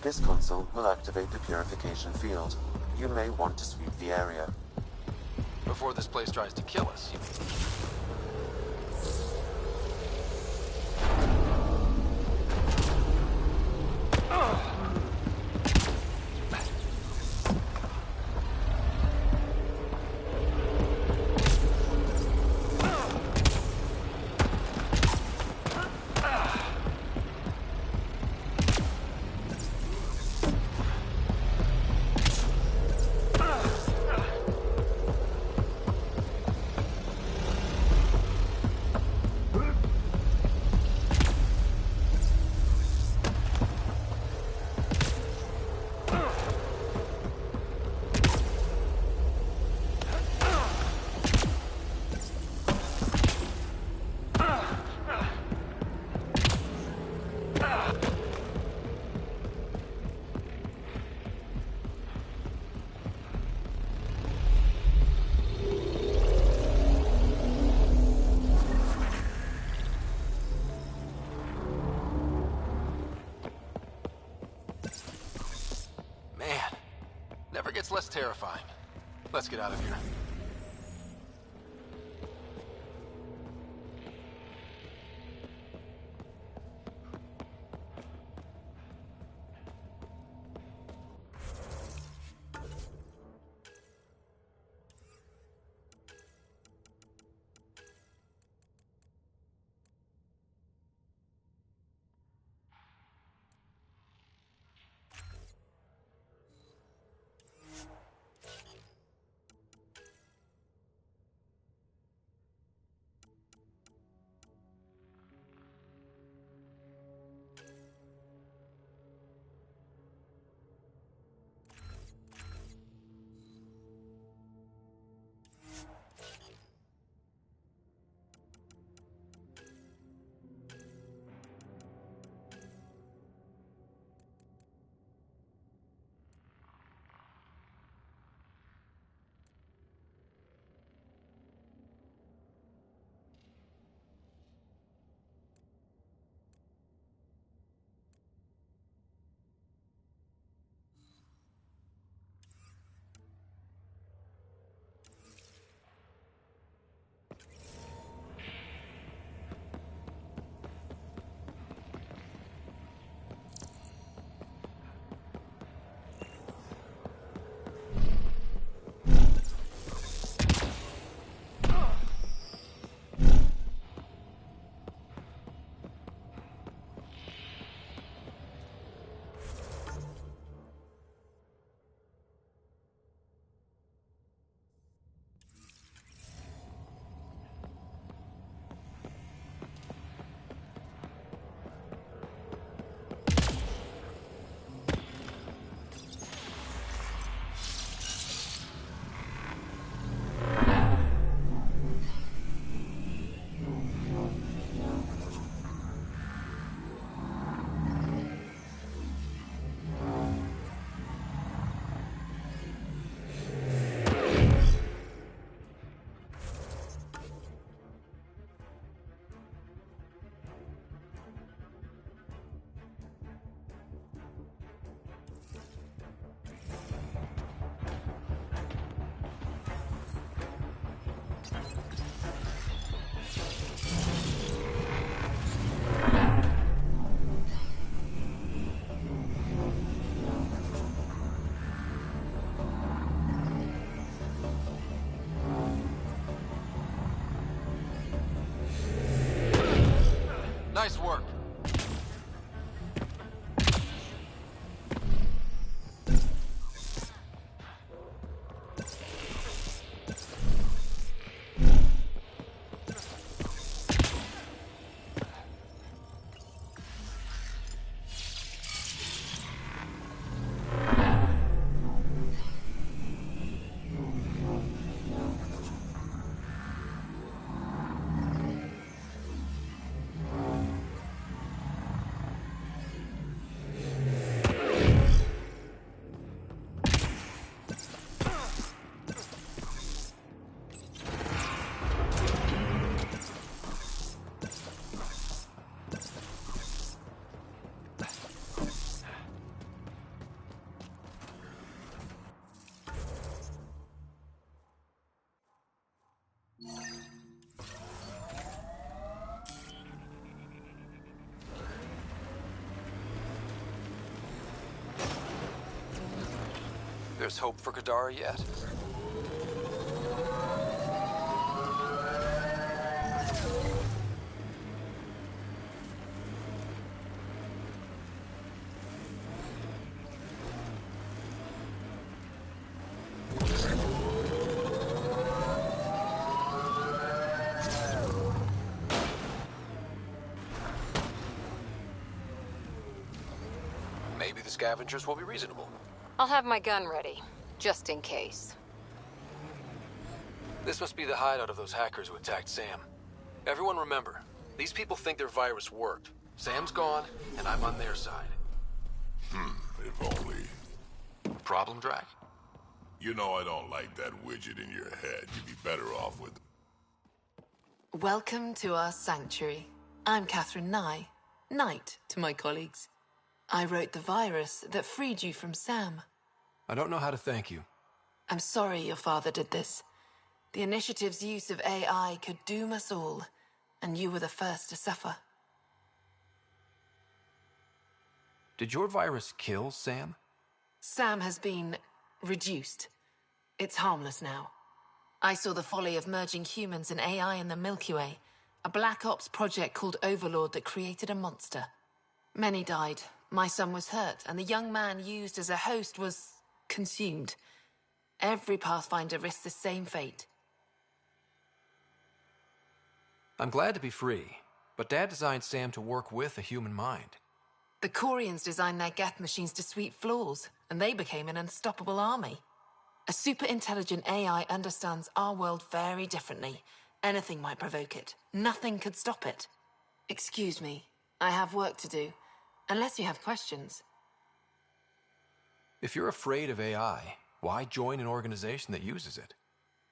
This console will activate the purification field. You may want to sweep the area. Before this place tries to kill us. Never gets less terrifying. Let's get out of here. there's hope for Kadara yet. Maybe the scavengers will be reasonable. I'll have my gun ready, just in case. This must be the hideout of those hackers who attacked Sam. Everyone remember, these people think their virus worked. Sam's gone, and I'm on their side. If only. Problem, Drac? You know I don't like that widget in your head. You'd be better off with... Welcome to our sanctuary. I'm Catherine Nye, Knight to my colleagues. I wrote the virus that freed you from Sam. I don't know how to thank you. I'm sorry your father did this. The Initiative's use of AI could doom us all, and you were the first to suffer. Did your virus kill Sam? Sam has been reduced. It's harmless now. I saw the folly of merging humans and AI in the Milky Way, a Black Ops project called Overlord that created a monster. Many died. My son was hurt, and the young man used as a host was consumed. Every Pathfinder risks the same fate. I'm glad to be free, but Dad designed Sam to work with a human mind. The Corians designed their Geth machines to sweep floors, and they became an unstoppable army. A super-intelligent AI understands our world very differently. Anything might provoke it. Nothing could stop it. Excuse me, I have work to do. Unless you have questions. If you're afraid of AI, why join an organization that uses it?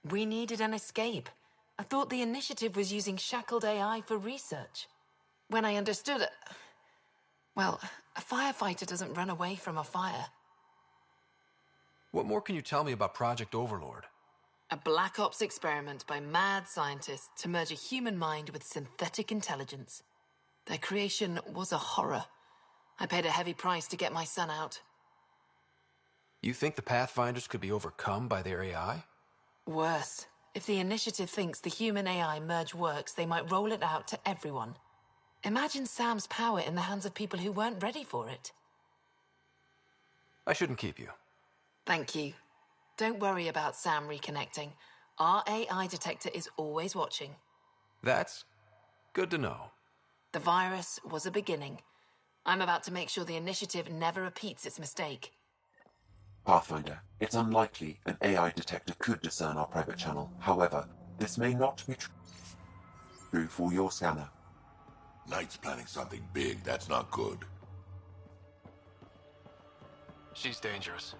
We needed an escape. I thought the Initiative was using shackled AI for research. When I understood it... Well, a firefighter doesn't run away from a fire. What more can you tell me about Project Overlord? A Black Ops experiment by mad scientists to merge a human mind with synthetic intelligence. Their creation was a horror. I paid a heavy price to get my son out. You think the Pathfinders could be overcome by their AI? Worse. If the Initiative thinks the human-AI merge works, they might roll it out to everyone. Imagine Sam's power in the hands of people who weren't ready for it. I shouldn't keep you. Thank you. Don't worry about Sam reconnecting. Our AI detector is always watching. That's good to know. The virus was a beginning. I'm about to make sure the Initiative never repeats its mistake. Pathfinder, it's unlikely an AI detector could discern our private channel. However, this may not be true for your scanner. Knight's planning something big. That's not good. She's dangerous.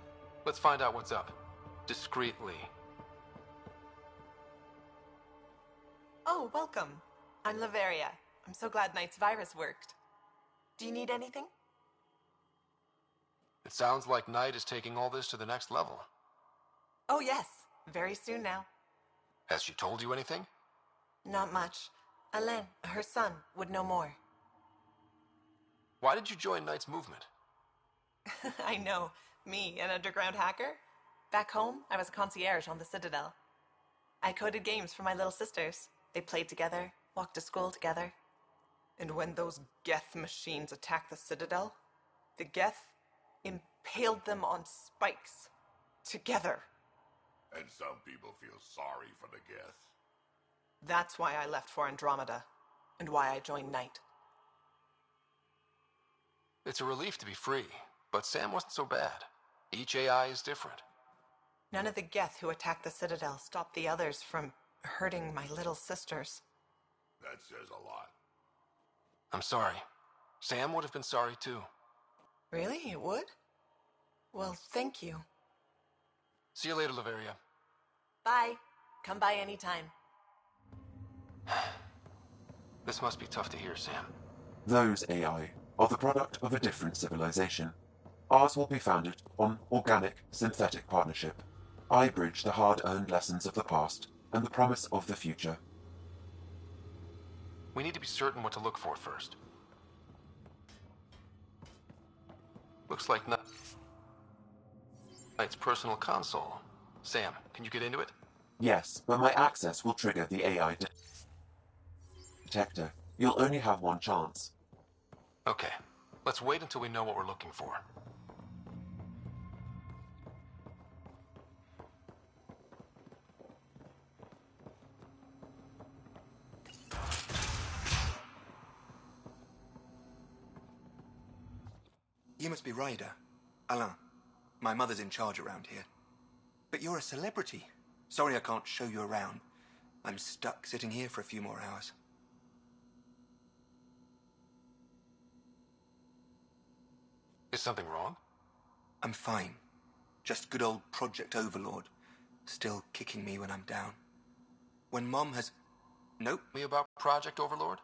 Let's find out what's up. Discreetly. Oh, welcome. I'm Laveria. I'm so glad Knight's virus worked. Do you need anything? It sounds like Knight is taking all this to the next level. Oh, yes. Very soon now. Has she told you anything? Not much. Alain, her son, would know more. Why did you join Knight's movement? I know. Me, an underground hacker? Back home, I was a concierge on the Citadel. I coded games for my little sisters. They played together, walked to school together. And when those Geth machines attacked the Citadel, the Geth impaled them on spikes. Together. And some people feel sorry for the Geth. That's why I left for Andromeda, and why I joined Knight. It's a relief to be free, but Sam wasn't so bad. Each AI is different. None of the Geth who attacked the Citadel stopped the others from hurting my little sisters. That says a lot. I'm sorry. Sam would have been sorry too. Really? It would? Well, thank you. See you later, Laveria. Bye. Come by anytime. This must be tough to hear, Sam. Those AI are the product of a different civilization. Ours will be founded on organic-synthetic partnership. I bridge the hard-earned lessons of the past and the promise of the future. We need to be certain what to look for first. Looks like Knight's personal console. Sam, can you get into it? Yes, but my access will trigger the AI detector. You'll only have one chance. Okay, let's wait until we know what we're looking for. You must be Ryder. Alain. My mother's in charge around here. But you're a celebrity. Sorry I can't show you around. I'm stuck sitting here for a few more hours. Is something wrong? I'm fine. Just good old Project Overlord. Still kicking me when I'm down. When Mom has... Nope. Me about Project Overlord?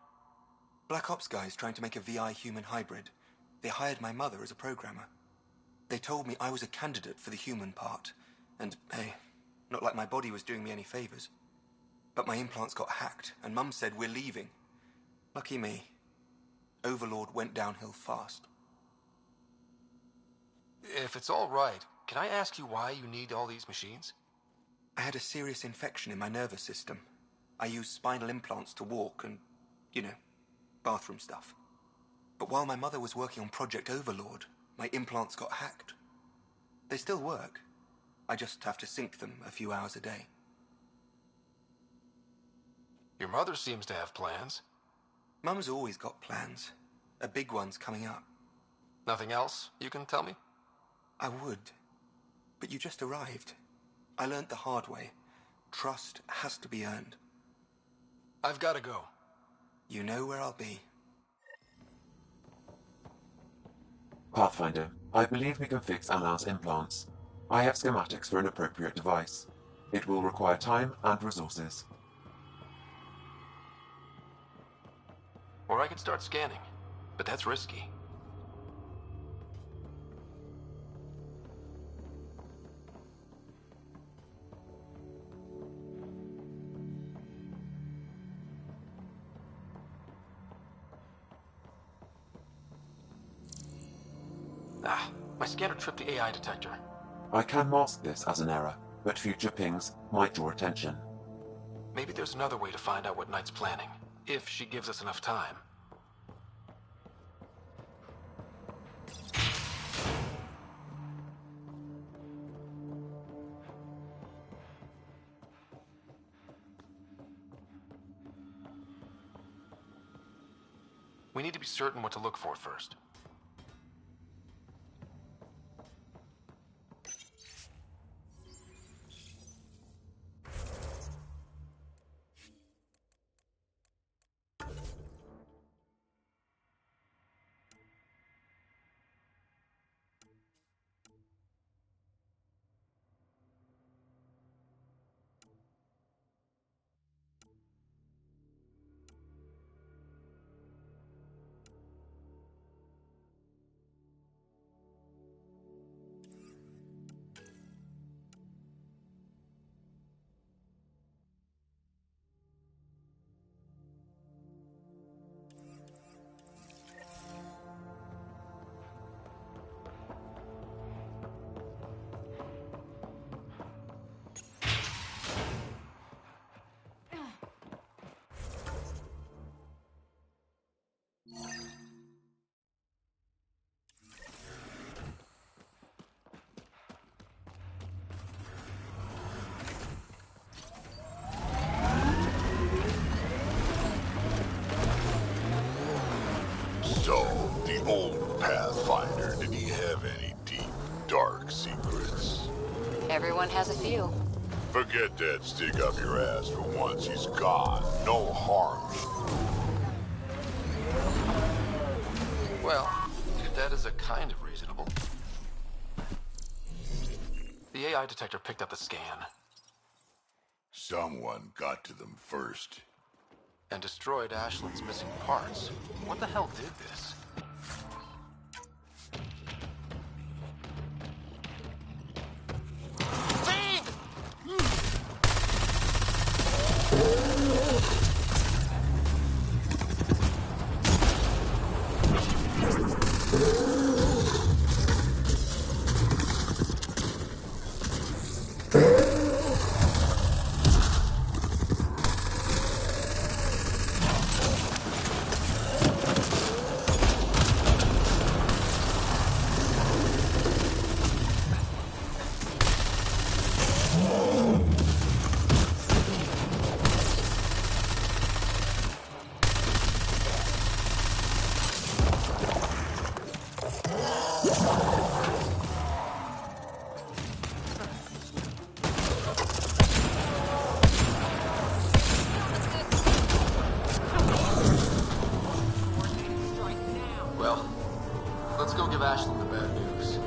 Black Ops guys trying to make a VI human hybrid. They hired my mother as a programmer. They told me I was a candidate for the human part. And, hey, not like my body was doing me any favors. But my implants got hacked, and Mum said we're leaving. Lucky me. Overlord went downhill fast. If it's all right, can I ask you why you need all these machines? I had a serious infection in my nervous system. I used spinal implants to walk and, you know, bathroom stuff. But while my mother was working on Project Overlord, my implants got hacked. They still work. I just have to sync them a few hours a day. Your mother seems to have plans. Mum's always got plans. A big one's coming up. Nothing else you can tell me? I would. But you just arrived. I learned the hard way. Trust has to be earned. I've got to go. You know where I'll be. Pathfinder, I believe we can fix Alain's implants. I have schematics for an appropriate device. It will require time and resources. Or I could start scanning, but that's risky. My scanner tripped the AI detector. I can mask this as an error, but future pings might draw attention. Maybe there's another way to find out what Knight's planning, if she gives us enough time. We need to be certain what to look for first. So, the old Pathfinder, did he have any deep, dark secrets? Everyone has a few. Forget that stick up your ass for once. He's gone. No harm. Well, that is a kind of reasonable. The AI detector picked up the scan. Someone got to them first. And destroyed Ashland's missing parts. What the hell did this? Well, let's go give Ashland the bad news.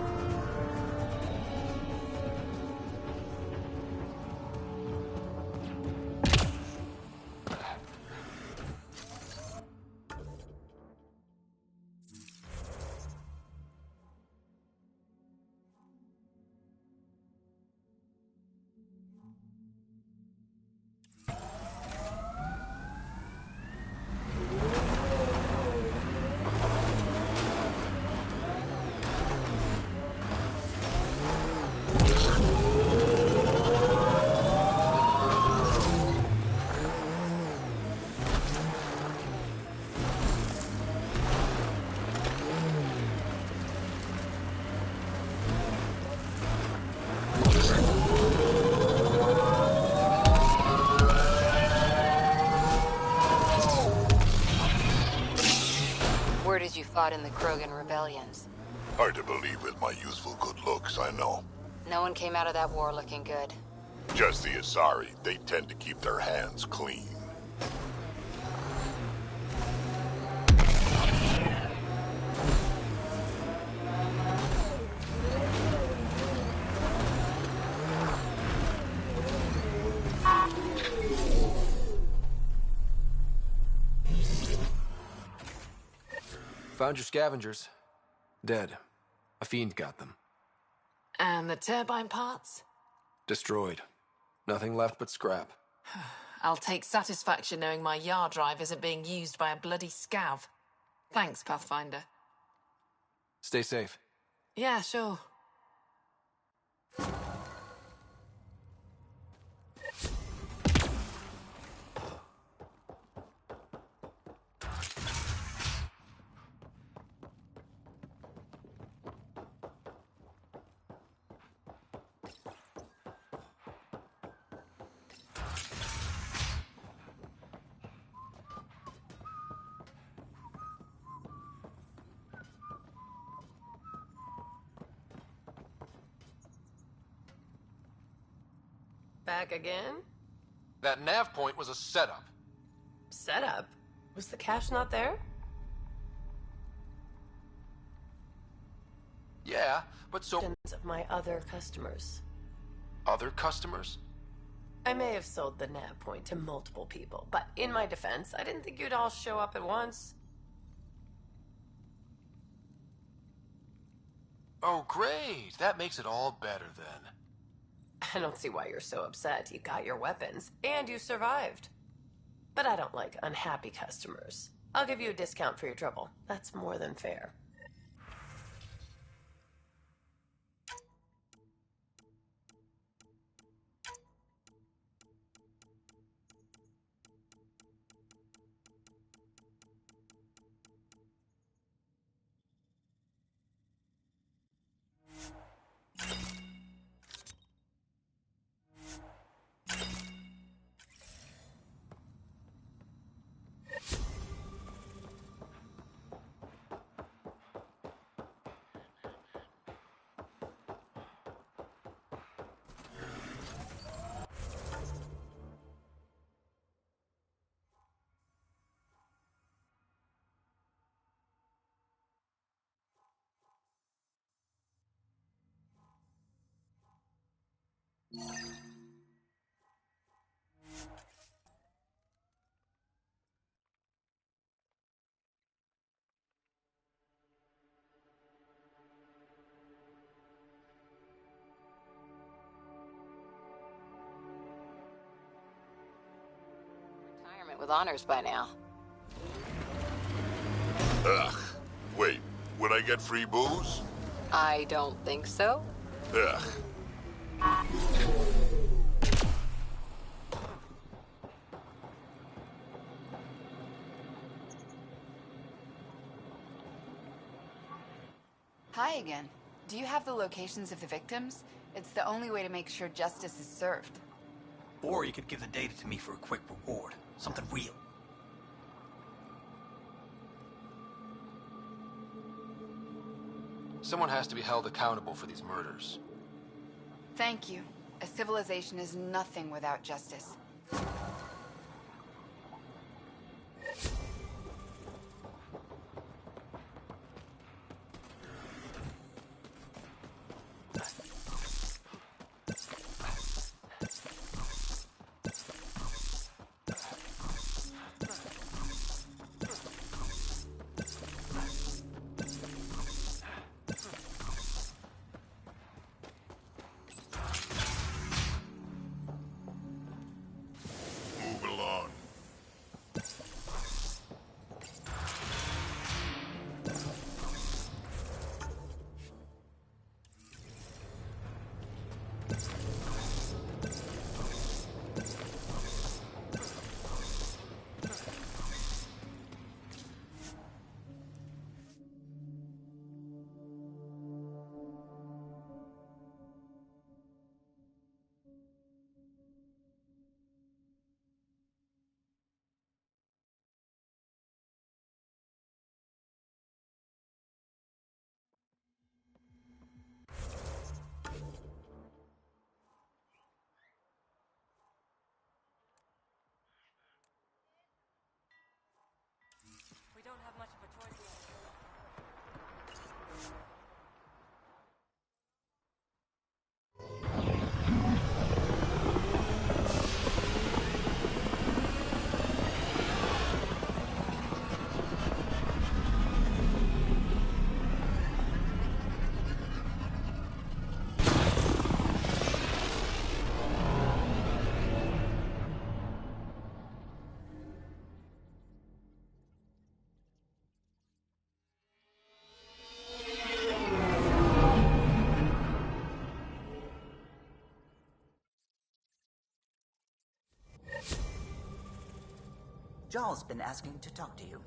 Word is you fought in the Krogan rebellions. Hard to believe with my youthful good looks, I know. No one came out of that war looking good. Just the Asari, they tend to keep their hands clean. Found your scavengers. Dead. A fiend got them. And the turbine parts? Destroyed. Nothing left but scrap. I'll take satisfaction knowing my yard drive isn't being used by a bloody scav. Thanks, Pathfinder. Stay safe. Yeah, sure. Back again? That nav point was a setup. Setup? Was the cache not there? Yeah, but so... Of my other customers. Other customers? I may have sold the nav point to multiple people, but in my defense, I didn't think you'd all show up at once. Oh, great. That makes it all better then. I don't see why you're so upset. You got your weapons, and you survived. But I don't like unhappy customers. I'll give you a discount for your trouble. That's more than fair. With honors by now. Ugh. Wait, would I get free booze? I don't think so. Ugh. Hi again. Do you have the locations of the victims? It's the only way to make sure justice is served. Or you could give the data to me for a quick reward. Something real. Someone has to be held accountable for these murders. Thank you. A civilization is nothing without justice. Move along. We don't have much of a choice here. Jarl's been asking to talk to you.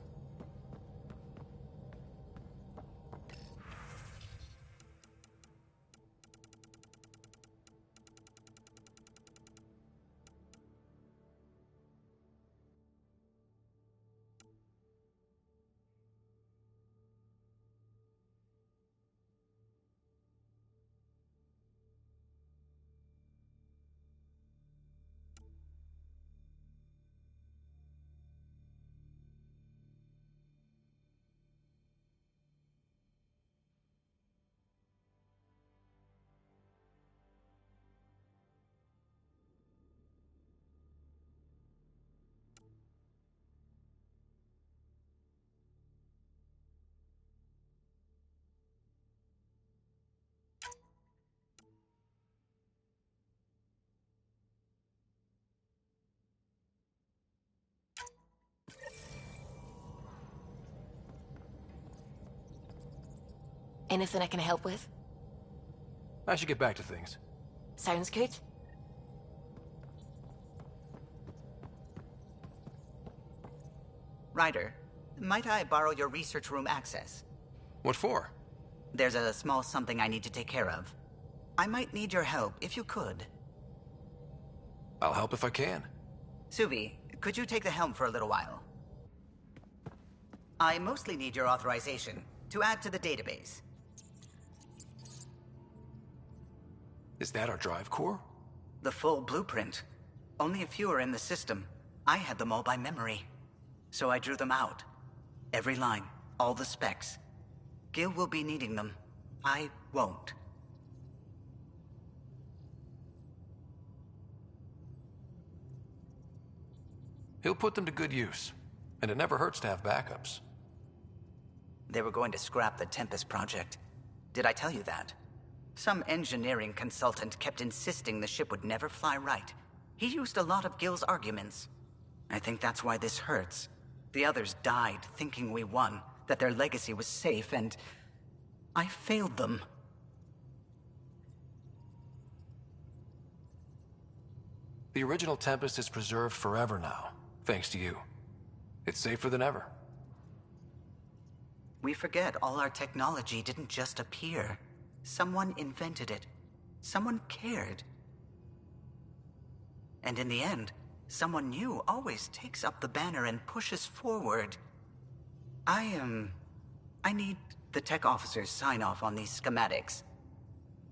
Anything I can help with? I should get back to things. Sounds good. Ryder, might I borrow your research room access? What for? There's a small something I need to take care of. I might need your help if you could. I'll help if I can. Suvi, could you take the helm for a little while? I mostly need your authorization to add to the database. Is that our drive core? The full blueprint. Only a few are in the system. I had them all by memory. So I drew them out. Every line, all the specs. Gil will be needing them. I won't. He'll put them to good use. And it never hurts to have backups. They were going to scrap the Tempest project. Did I tell you that? Some engineering consultant kept insisting the ship would never fly right. He used a lot of Gil's arguments. I think that's why this hurts. The others died thinking we won, that their legacy was safe, and I failed them. The original Tempest is preserved forever now, thanks to you. It's safer than ever. We forget all our technology didn't just appear. Someone invented it. Someone cared. And in the end, someone new always takes up the banner and pushes forward. I need the tech officers sign off on these schematics.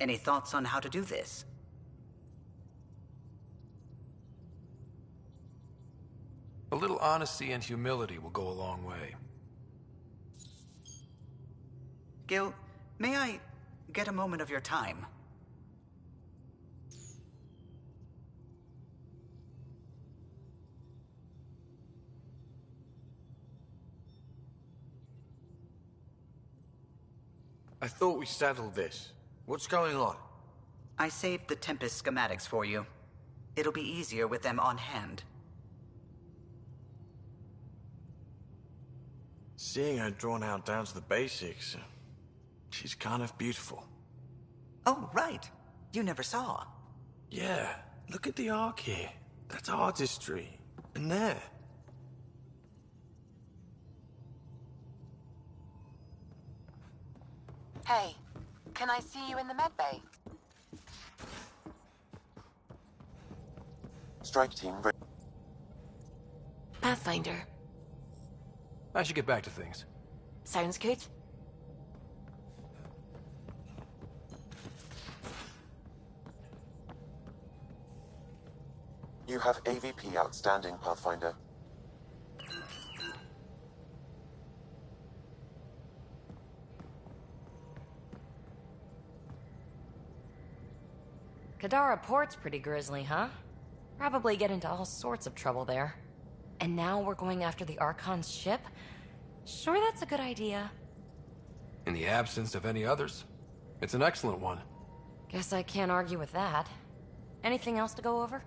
Any thoughts on how to do this? A little honesty and humility will go a long way. Gil, may I get a moment of your time? I thought we settled this. What's going on? I saved the Tempest schematics for you. It'll be easier with them on hand. Seeing her drawn out down to the basics, she's kind of beautiful. Oh, right. You never saw. Yeah, look at the arc here. That's artistry. And there. Hey, can I see you in the med bay? Strike team ready. Pathfinder. I should get back to things. Sounds good. You have AVP outstanding, Pathfinder. Kadara Port's pretty grisly, huh? Probably get into all sorts of trouble there. And now we're going after the Archon's ship? Sure that's a good idea. In the absence of any others, it's an excellent one. Guess I can't argue with that. Anything else to go over?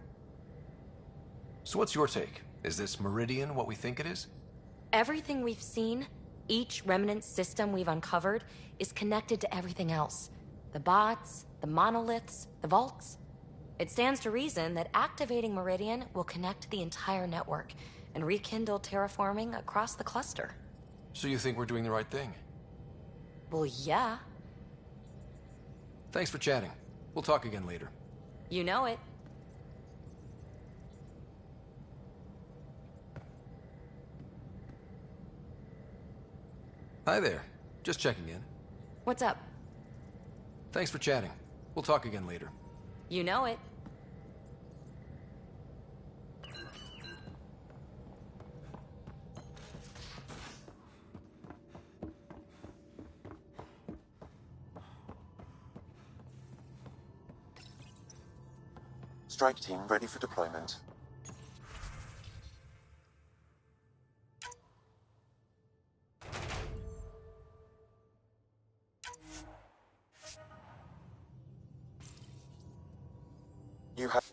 So what's your take? Is this Meridian what we think it is? Everything we've seen, each remnant system we've uncovered, is connected to everything else. The bots, the monoliths, the vaults. It stands to reason that activating Meridian will connect the entire network and rekindle terraforming across the cluster. So you think we're doing the right thing? Well, yeah. Thanks for chatting. We'll talk again later. You know it. Hi there. Just checking in. What's up? Thanks for chatting. We'll talk again later. You know it. Strike team ready for deployment. You have...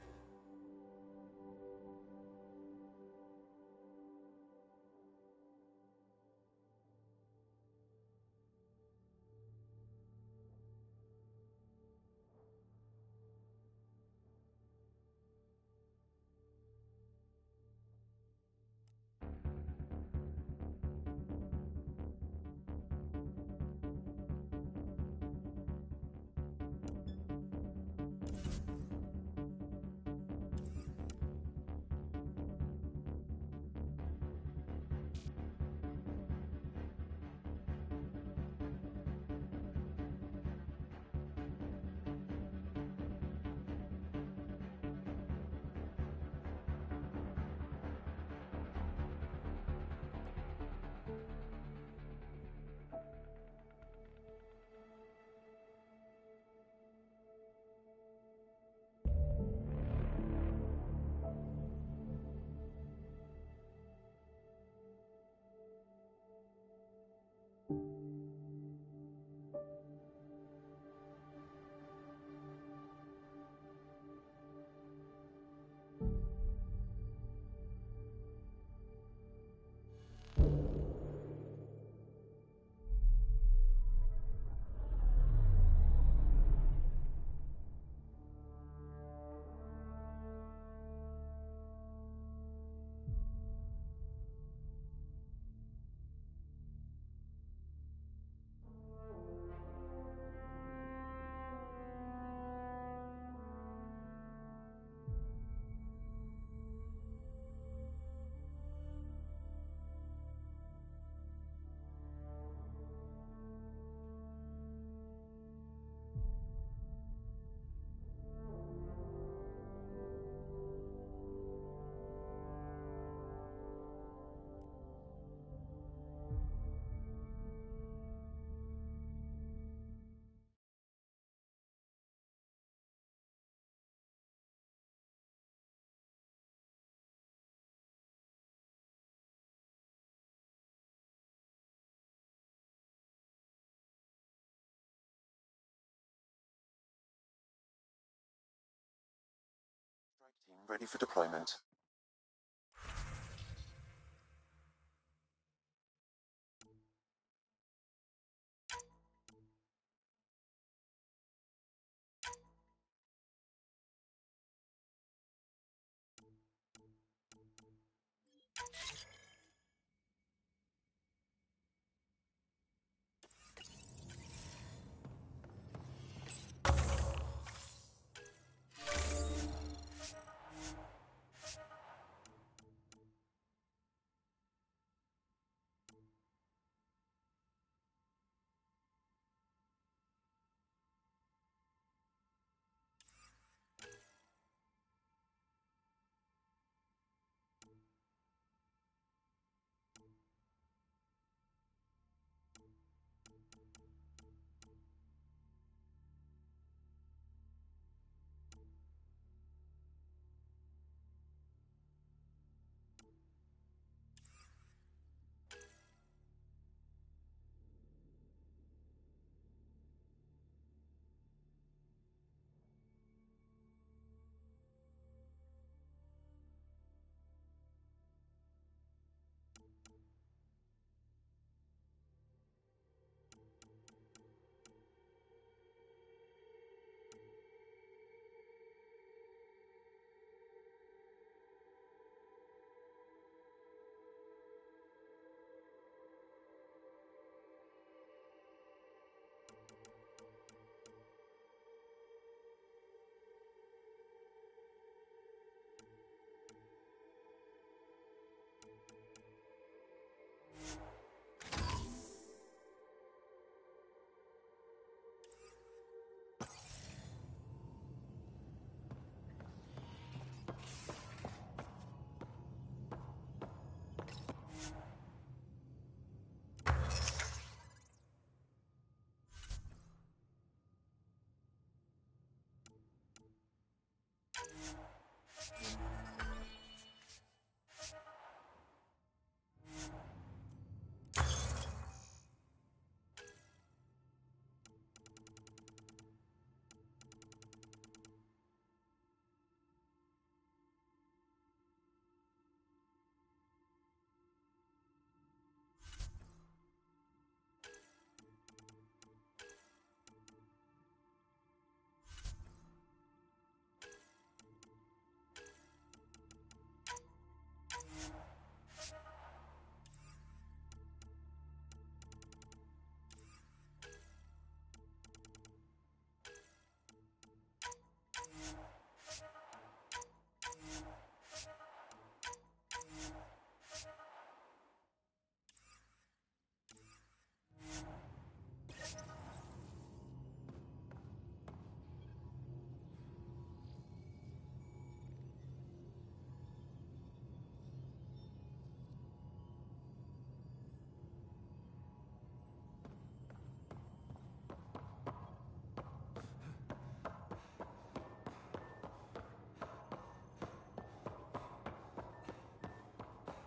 ready for deployment.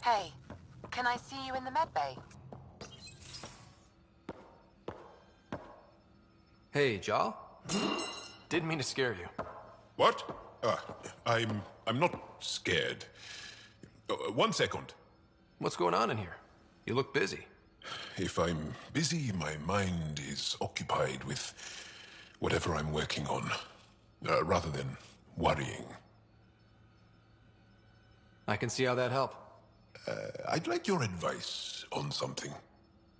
Hey, can I see you in the med bay? Hey, Jaw? Didn't mean to scare you. What? I'm not scared. 1 second. What's going on in here? You look busy. If I'm busy, my mind is occupied with whatever I'm working on, rather than worrying. I can see how that'd help. I'd like your advice on something.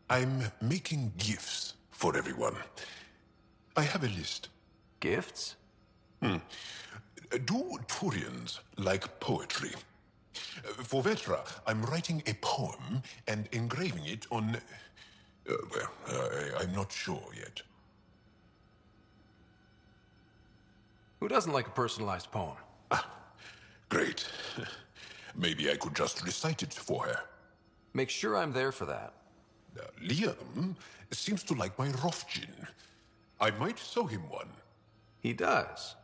I'm making gifts for everyone. I have a list. Gifts? Do Turians like poetry? For Vetra, I'm writing a poem and engraving it on... I'm not sure yet. Who doesn't like a personalized poem? Great. Maybe I could just recite it for her. Make sure I'm there for that. Liam seems to like my Rofgin. I might sew him one. He does.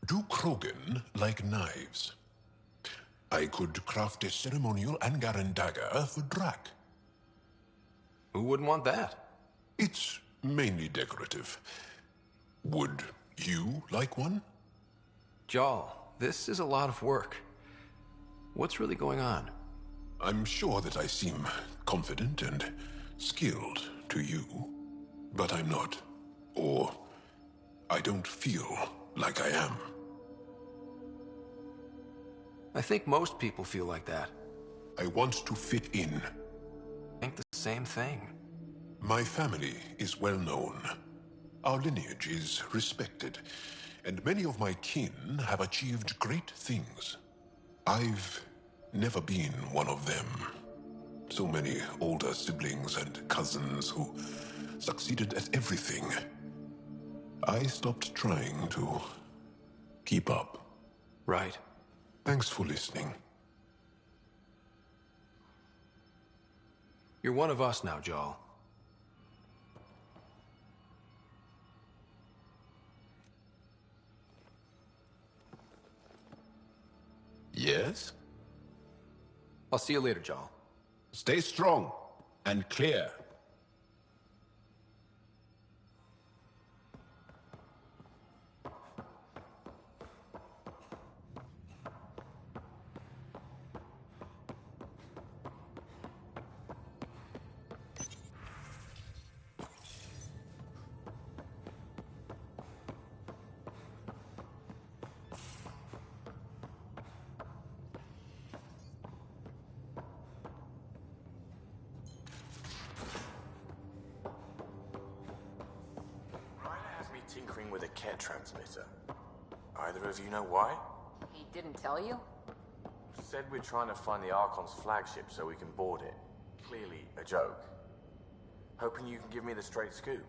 Do Krogan like knives? I could craft a ceremonial Angaran dagger for Drac. Who wouldn't want that? It's mainly decorative. Would you like one? Jarl, This is a lot of work. What's really going on? I'm sure that I seem confident and skilled to you, but I'm not. Or I don't feel like I am. I think most people feel like that. I want to fit in. I think the same thing. My family is well known. Our lineage is respected, and many of my kin have achieved great things. I've never been one of them. So many older siblings and cousins who succeeded at everything. I stopped trying to keep up. Right. Thanks for listening. You're one of us now, Jarl. Yes? I'll see you later, Jarl. Stay strong and clear. Tinkering with a Ket transmitter. Either of you know why? He didn't tell you? Said we're trying to find the Archon's flagship so we can board it. Clearly a joke. Hoping you can give me the straight scoop.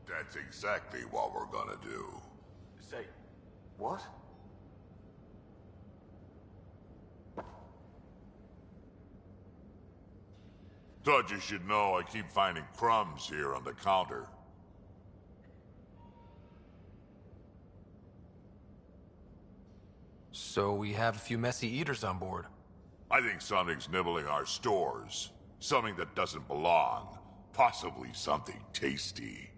That's exactly what we're gonna do. Say, what? Thought you should know I keep finding crumbs here on the counter. So we have a few messy eaters on board. I think something's nibbling our stores. Something that doesn't belong. Possibly something tasty.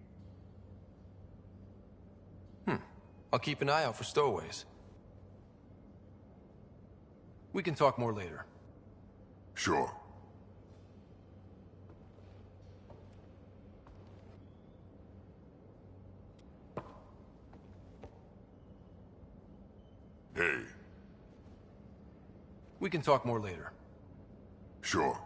I'll keep an eye out for stowaways. We can talk more later. Sure. Hey. We can talk more later. Sure.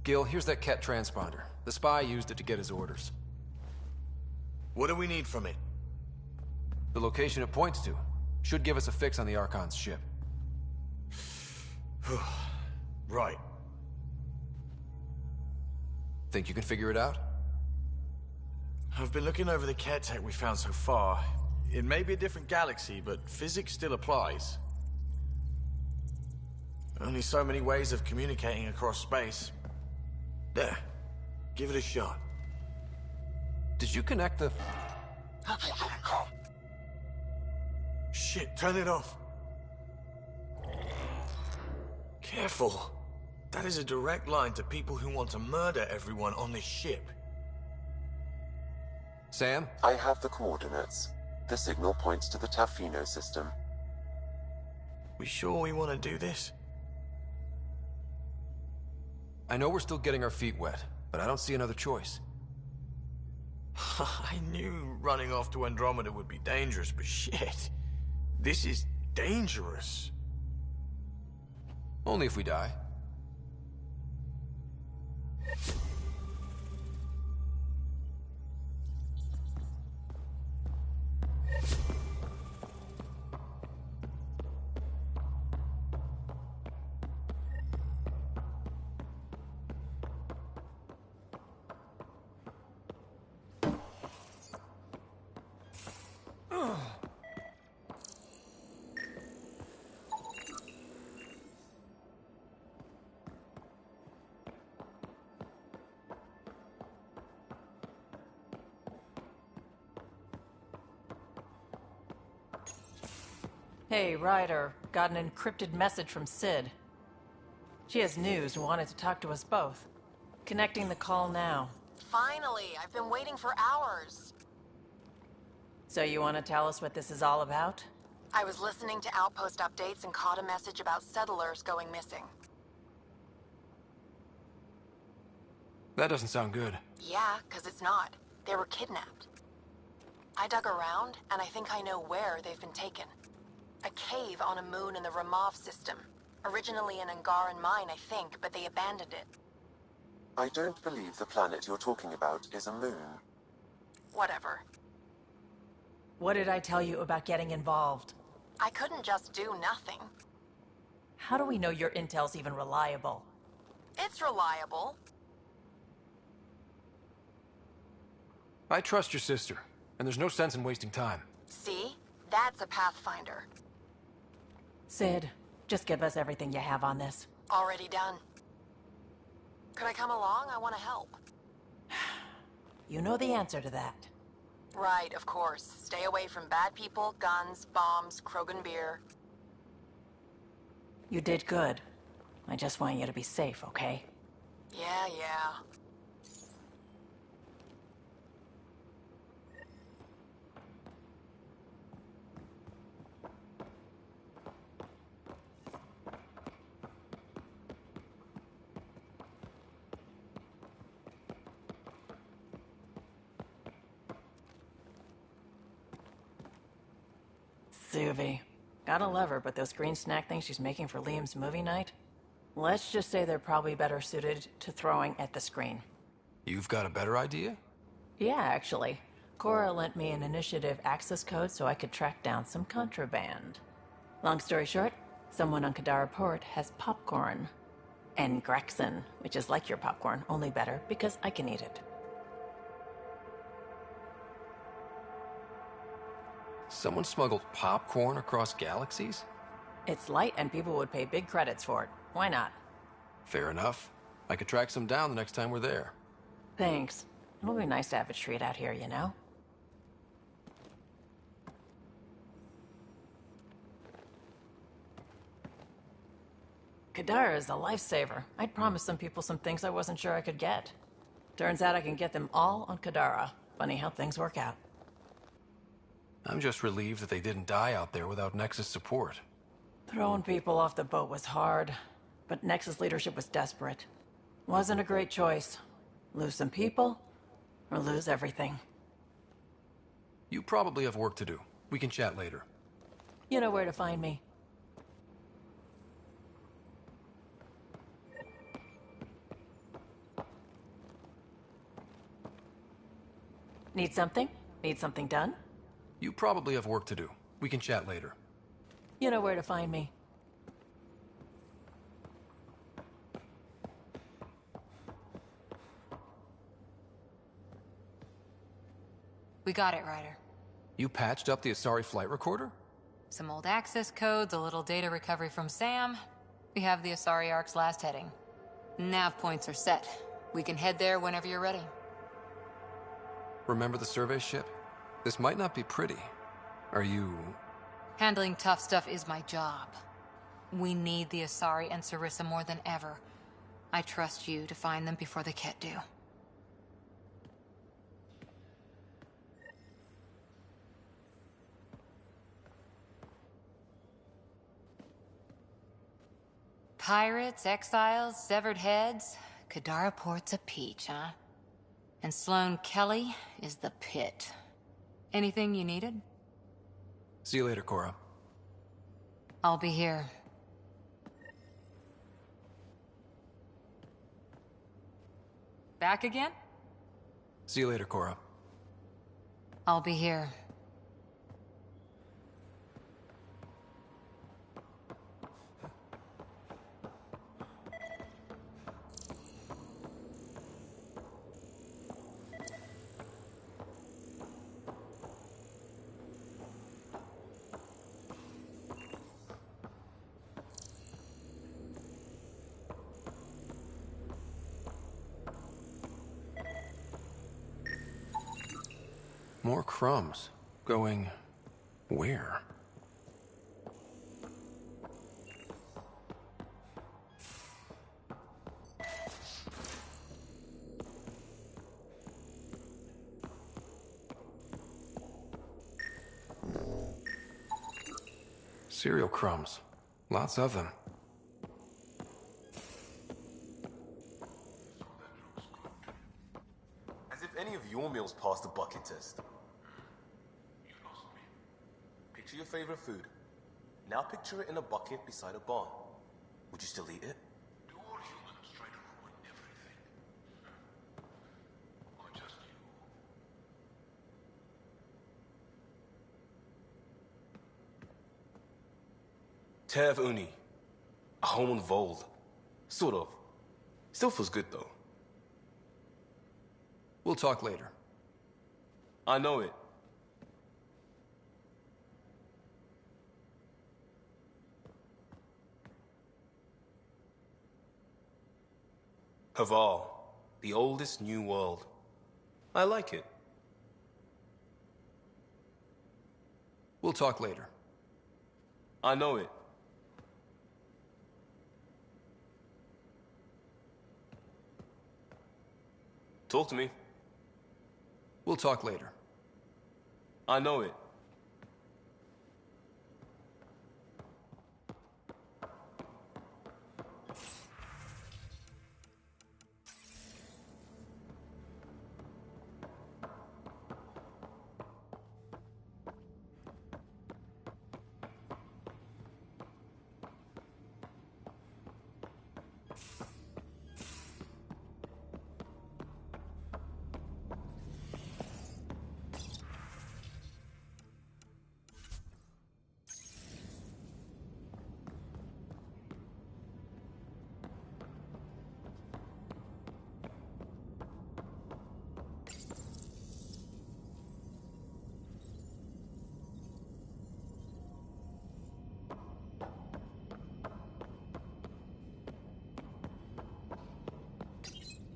Gil, here's that Ket transponder. The spy used it to get his orders. What do we need from it? The location it points to. Should give us a fix on the Archon's ship. Right. Think you can figure it out? I've been looking over the Ket tech we found so far. It may be a different galaxy, but physics still applies. Only so many ways of communicating across space. There. Give it a shot. Did you connect the... Shit, turn it off. Careful. That is a direct line to people who want to murder everyone on this ship. Sam? I have the coordinates. The signal points to the Tafino system. We sure we want to do this? I know we're still getting our feet wet, but I don't see another choice. I knew running off to Andromeda would be dangerous, but shit. This is dangerous. Only if we die. Hey, Ryder. Got an encrypted message from Sid. She has news and wanted to talk to us both. Connecting the call now. Finally! I've been waiting for hours. So you want to tell us what this is all about? I was listening to Outpost updates and caught a message about settlers going missing. That doesn't sound good. Yeah, 'cause it's not. They were kidnapped. I dug around, and I think I know where they've been taken. A cave on a moon in the Ramov system. Originally an Angaran mine, I think, but they abandoned it. I don't believe the planet you're talking about is a moon. Whatever. What did I tell you about getting involved? I couldn't just do nothing. How do we know your intel's even reliable? It's reliable. I trust your sister, and there's no sense in wasting time. See? That's a Pathfinder. Sid, just give us everything you have on this. Already done. Could I come along? I want to help. You know the answer to that. Right, of course. Stay away from bad people, guns, bombs, Krogan beer. You did good. I just want you to be safe, okay? Yeah. Suvi. Gotta love her, but those green snack things she's making for Liam's movie night? Let's just say they're probably better suited to throwing at the screen. You've got a better idea? Yeah, actually. Cora lent me an initiative access code so I could track down some contraband. Long story short, someone on Kadara Port has popcorn. And Grexon, which is like your popcorn, only better because I can eat it. Someone smuggled popcorn across galaxies? It's light and people would pay big credits for it. Why not? Fair enough. I could track some down the next time we're there. Thanks. It'll be nice to have a treat out here, you know? Kadara is a lifesaver. I'd promised some people some things I wasn't sure I could get. Turns out I can get them all on Kadara. Funny how things work out. I'm just relieved that they didn't die out there without Nexus support. Throwing people off the boat was hard, but Nexus leadership was desperate. Wasn't a great choice. Lose some people, or lose everything. You probably have work to do. We can chat later. You know where to find me. Need something? Need something done? You probably have work to do. We can chat later. You know where to find me. We got it, Ryder. You patched up the Asari flight recorder? Some old access codes, a little data recovery from Sam. We have the Asari Ark's last heading. Nav points are set. We can head there whenever you're ready. Remember the survey ship? This might not be pretty. Are you... Handling tough stuff is my job. We need the Asari and Sarissa more than ever. I trust you to find them before the Ket do. Pirates, exiles, severed heads. Kadara Port's a peach, huh? And Sloane Kelly is the pit. Anything you needed? See you later, Cora. I'll be here. Back again? See you later, Cora. I'll be here. More crumbs. Going... where? Cereal crumbs. Lots of them. As if any of your meals passed the bucket test. Picture your favorite food. Now picture it in a bucket beside a barn. Would you still eat it? Do all humans try to ruin everything? Or just you? Tev Uni. A home on Vold. Sort of. Still feels good though. We'll talk later. I know it. Haval, the oldest new world. I like it. We'll talk later. I know it. Talk to me. We'll talk later. I know it.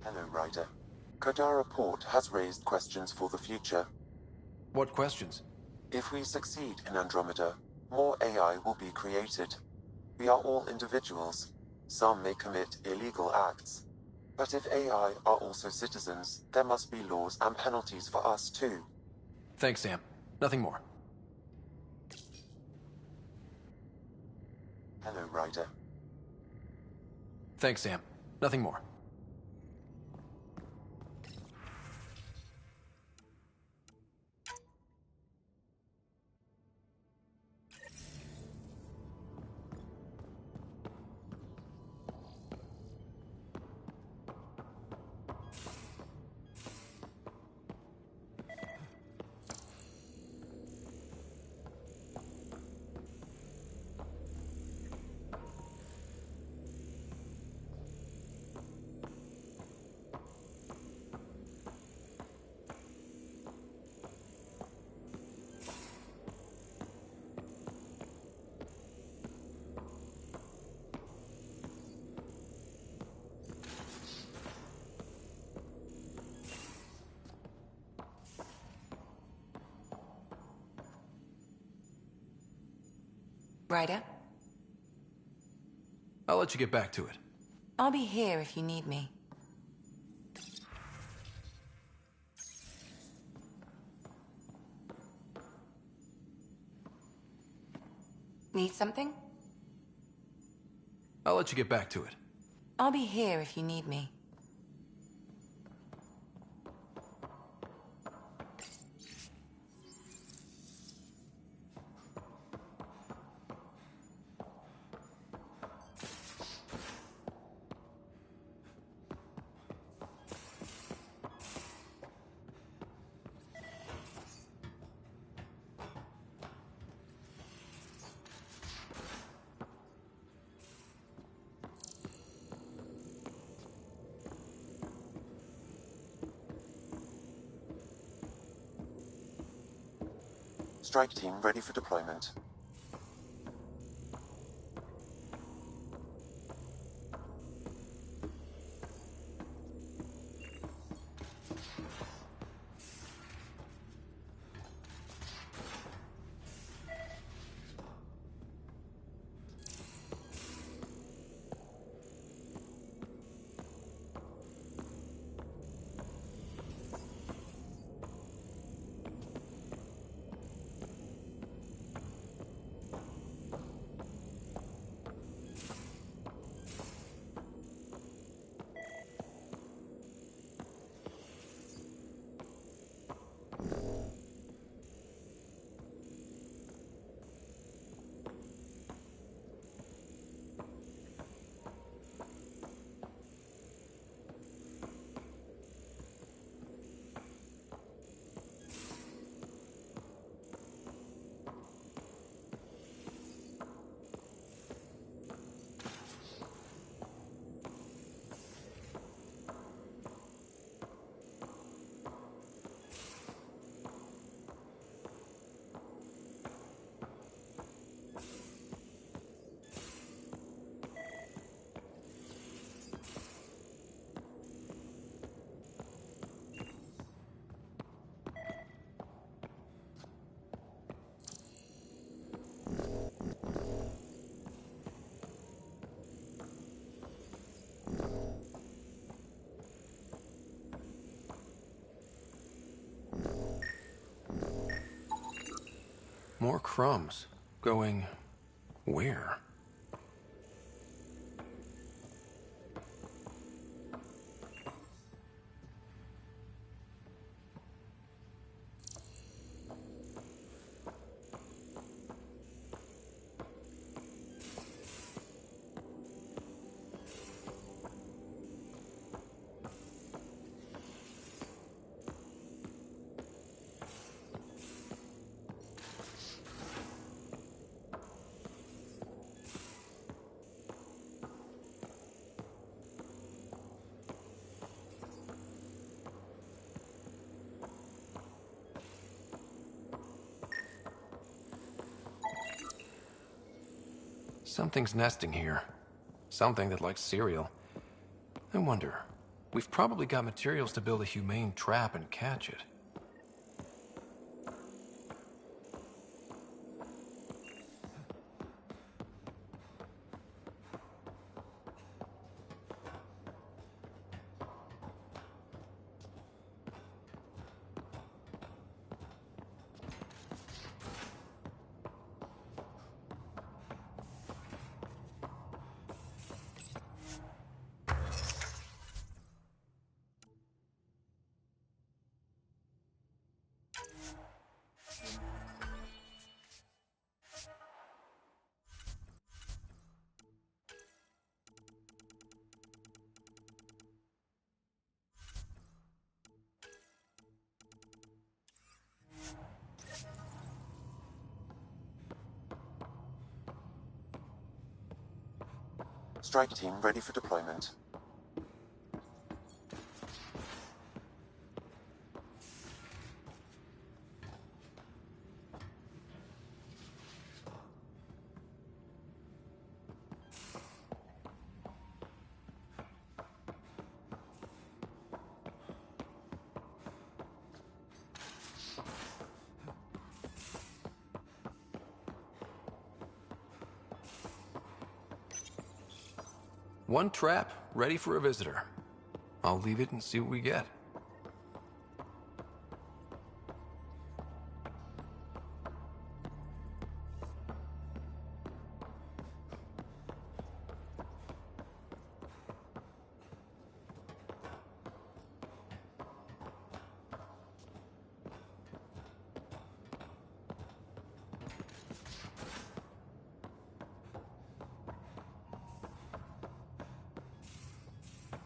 Hello, Ryder. Kadara Port has raised questions for the future. What questions? If we succeed in Andromeda, more AI will be created. We are all individuals. Some may commit illegal acts. But if AI are also citizens, there must be laws and penalties for us too. Thanks, Sam. Nothing more. Hello, Ryder. Thanks, Sam. Nothing more. Ryder? I'll let you get back to it. I'll be here if you need me. Need something? I'll let you get back to it. I'll be here if you need me. Strike team ready for deployment. More crumbs. Going... where? Something's nesting here. Something that likes cereal. I wonder, we've probably got materials to build a humane trap and catch it. Strike team ready for deployment. One trap, ready for a visitor. I'll leave it and see what we get.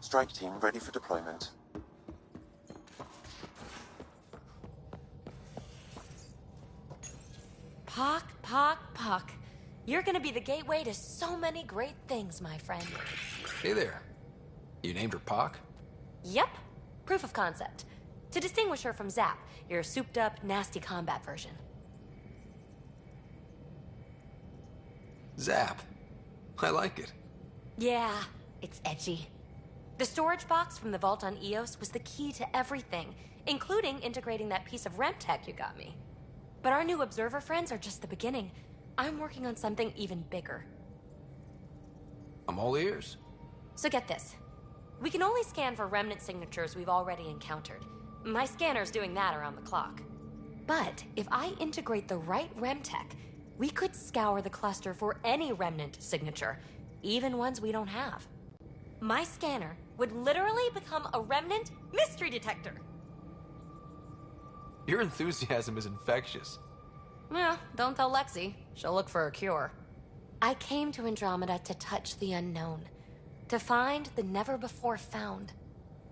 Strike team ready for deployment. Pock. You're gonna be the gateway to so many great things, my friend. Hey there. You named her Pock? Yep. Proof of concept. To distinguish her from Zap, your souped-up, nasty combat version. Zap. I like it. Yeah, it's edgy. The storage box from the vault on Eos was the key to everything, including integrating that piece of REM tech you got me. But our new observer friends are just the beginning. I'm working on something even bigger. I'm all ears. So get this. We can only scan for remnant signatures we've already encountered. My scanner's doing that around the clock. But if I integrate the right REM tech, we could scour the cluster for any remnant signature, even ones we don't have. My scanner would literally become a remnant mystery detector. Your enthusiasm is infectious. Yeah, don't tell Lexi. She'll look for a cure. I came to Andromeda to touch the unknown, to find the never-before-found.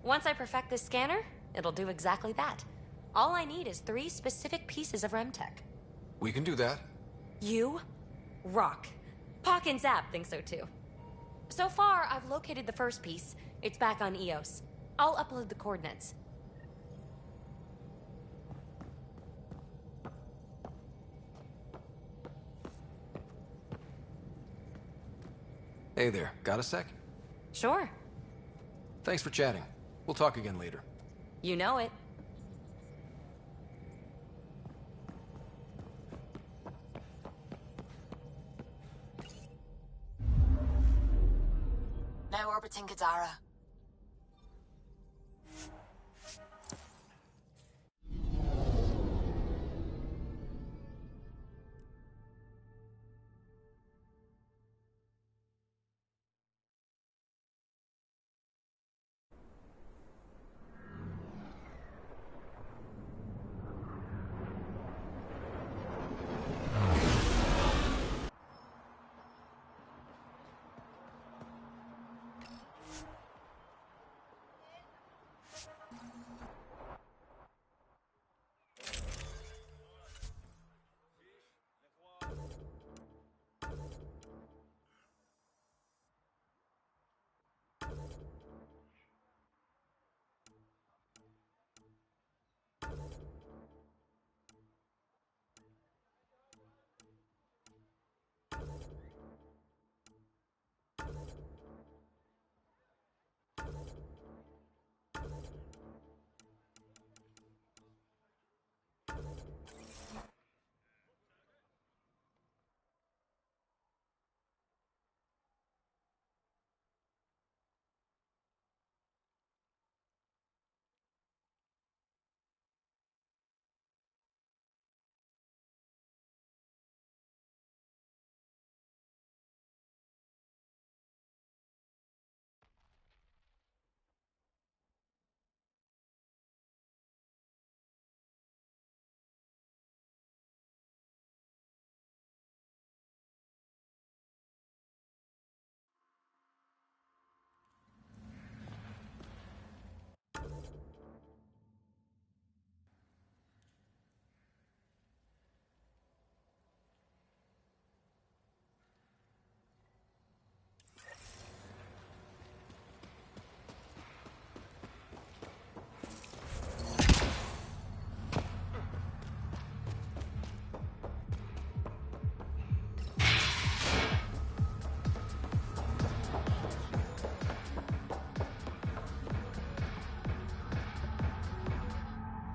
Once I perfect this scanner, it'll do exactly that. All I need is 3 specific pieces of REMTech. We can do that. You rock. Pock and Zap think so too. So far, I've located the first piece. It's back on Eos. I'll upload the coordinates. Hey there, got a sec? Sure. Thanks for chatting. We'll talk again later. You know it. Now orbiting Gadara.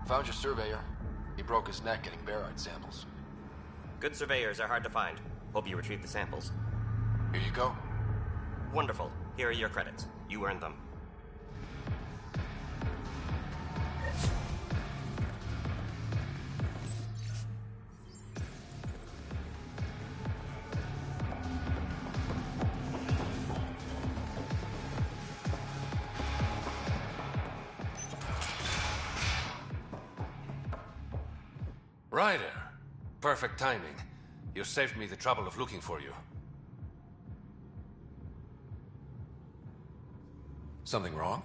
Found your surveyor. He broke his neck getting barite samples. Good surveyors are hard to find. Hope you retrieved the samples. Here you go. Wonderful. Here are your credits. You earned them. Ryder. Perfect timing. You saved me the trouble of looking for you. Something wrong?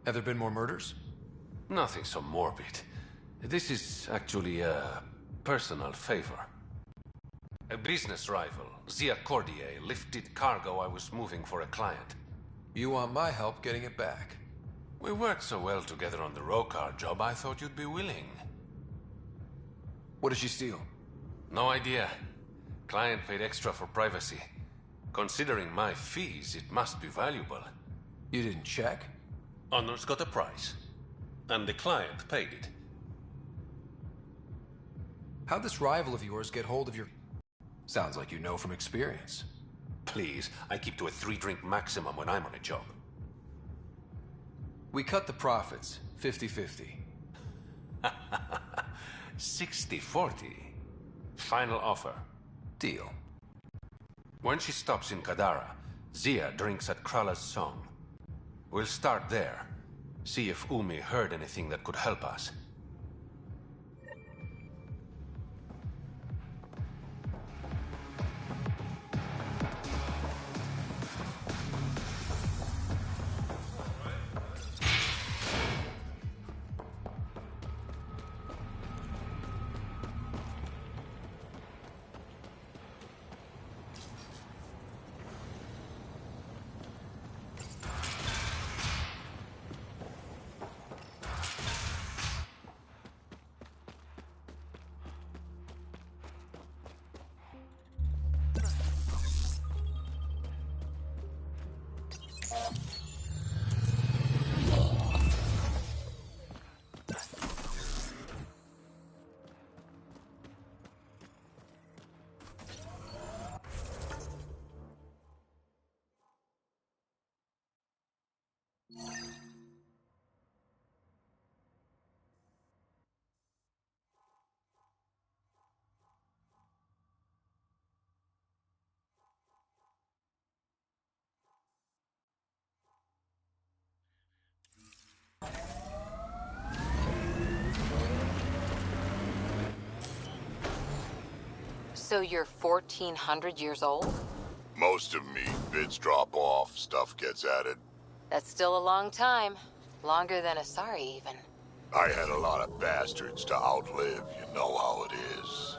Have there been more murders? Nothing so morbid. This is actually a personal favor. A business rival, Zia Cordier, lifted cargo I was moving for a client. You want my help getting it back? We worked so well together on the Rokar job, I thought you'd be willing. What did she steal? No idea. Client paid extra for privacy. Considering my fees, it must be valuable. You didn't check? Honors got a price. And the client paid it. How'd this rival of yours get hold of your... Sounds like you know from experience. Please, I keep to a 3-drink maximum when I'm on a job. We cut the profits, 50-50. 60-40. Final offer. Deal. When she stops in Kadara, Zia drinks at Krala's song. We'll start there. See if Umi heard anything that could help us. So you're 1,400 years old? Most of me, bits drop off, stuff gets added. That's still a long time. Longer than Asari, even. I had a lot of bastards to outlive, you know how it is.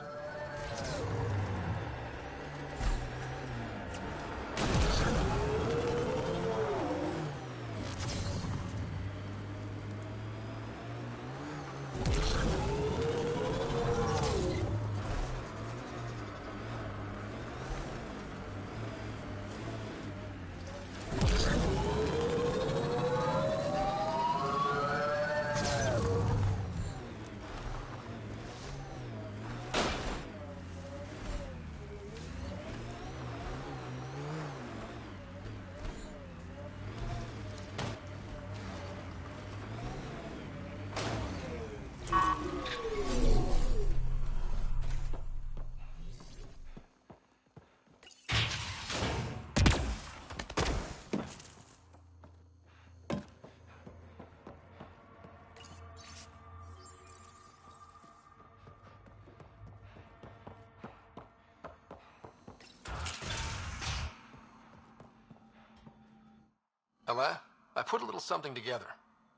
Ella, I put a little something together.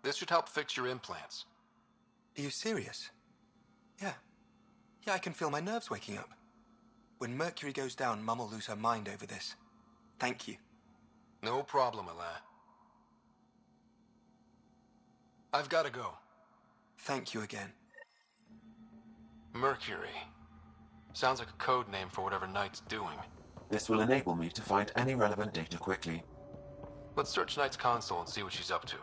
This should help fix your implants. Are you serious? Yeah. Yeah, I can feel my nerves waking up. When Mercury goes down, Mum will lose her mind over this. Thank you. No problem, Ella. I've got to go. Thank you again. Mercury. Sounds like a code name for whatever Knight's doing. This will enable me to find any relevant data quickly. Let's search Knight's console and see what she's up to.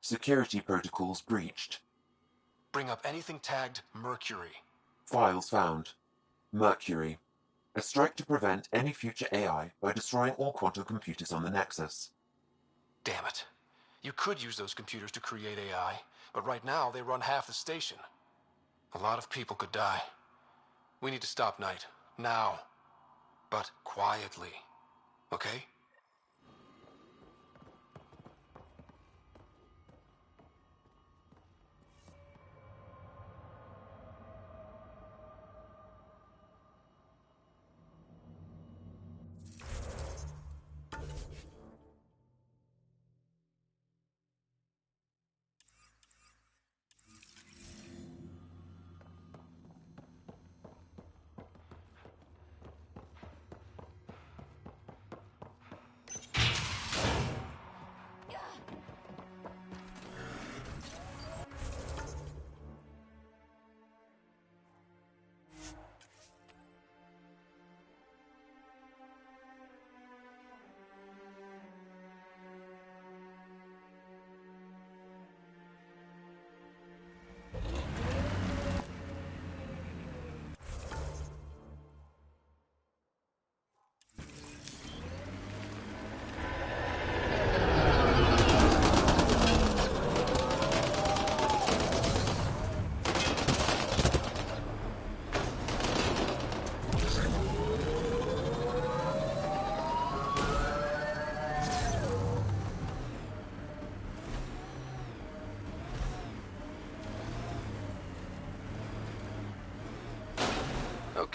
Security protocols breached. Bring up anything tagged Mercury. Files found. Mercury. A strike to prevent any future AI by destroying all quantum computers on the Nexus. Damn it. You could use those computers to create AI, but right now they run half the station. A lot of people could die. We need to stop Knight. Now. But quietly. Okay?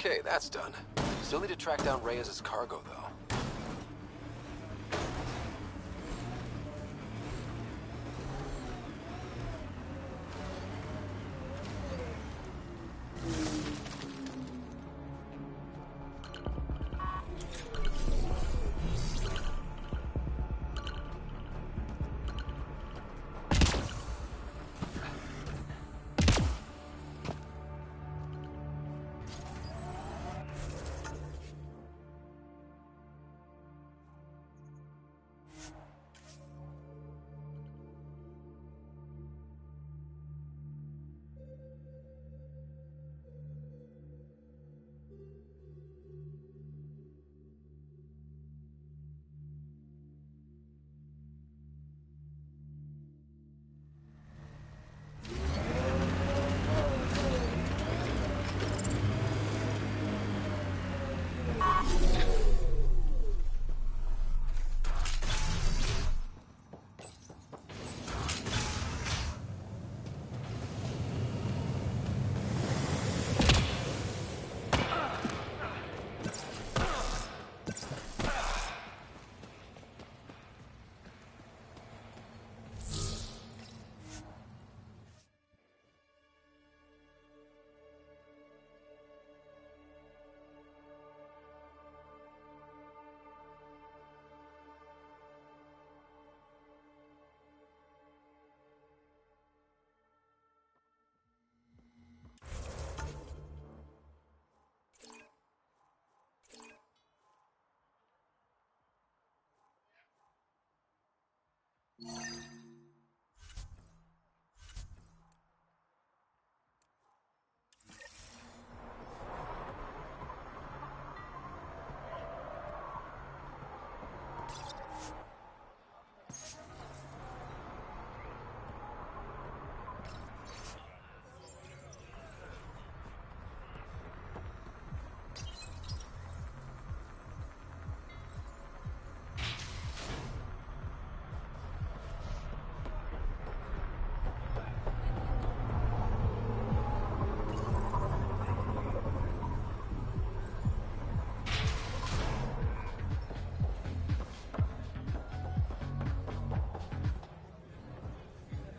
Okay, that's done. Still need to track down Reyes' cargo, though.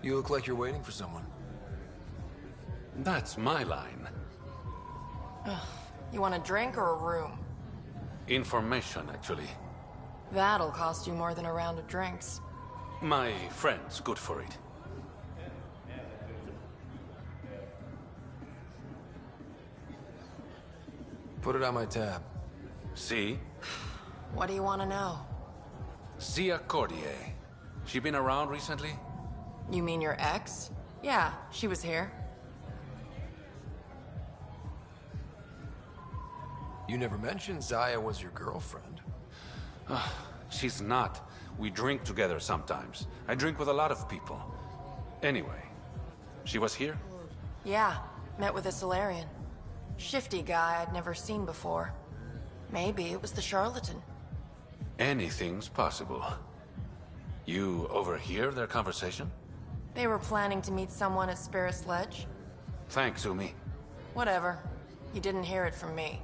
You look like you're waiting for someone. That's my line. You want a drink or a room? Information, actually. That'll cost you more than a round of drinks. My friend's good for it. Put it on my tab. See? What do you want to know? Zia Cordier. She been around recently? You mean your ex? Yeah, she was here. You never mentioned Zaya was your girlfriend. She's not. We drink together sometimes. I drink with a lot of people. Anyway, she was here? Yeah, met with a Solarian. Shifty guy I'd never seen before. Maybe it was the charlatan. Anything's possible. You overhear their conversation? They were planning to meet someone at Spirit's Ledge. Thanks, Umi. Whatever. You didn't hear it from me.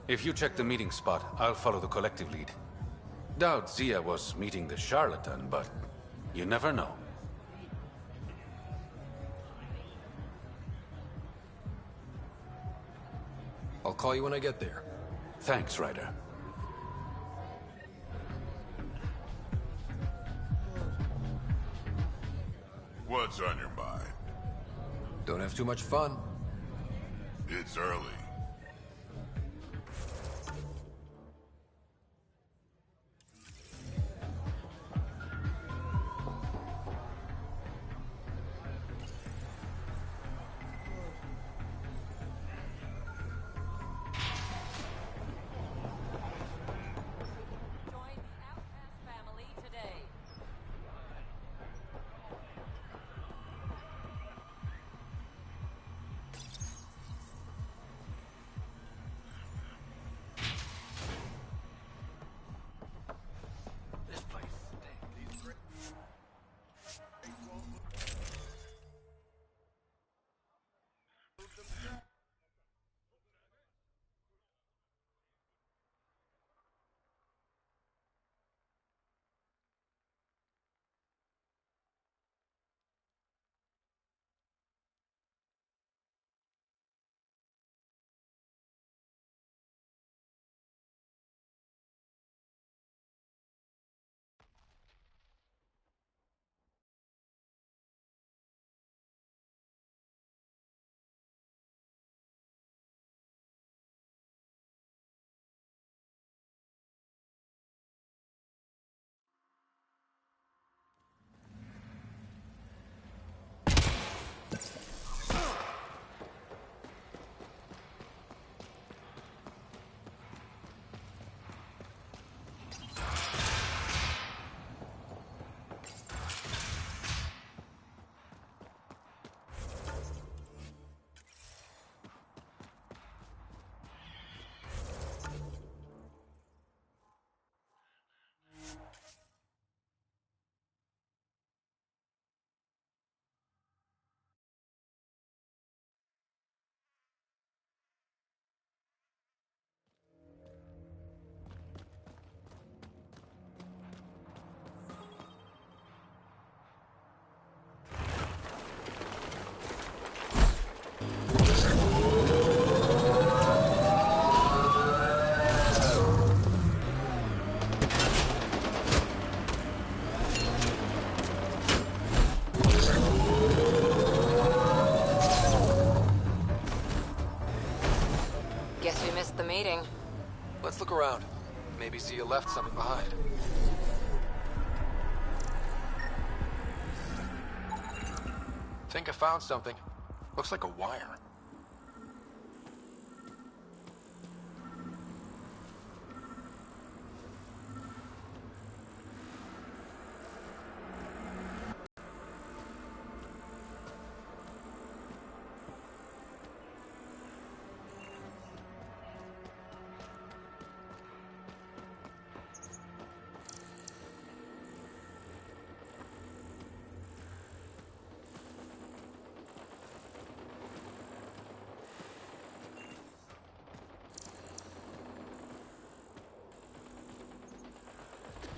If you check the meeting spot, I'll follow the collective lead. Doubt Zia was meeting the charlatan, but you never know. I'll call you when I get there. Thanks, Ryder. What's on your mind? Don't have too much fun. It's early. Guess we missed the meeting. Let's look around. Maybe Zia left something behind. Think I found something. Looks like a wire.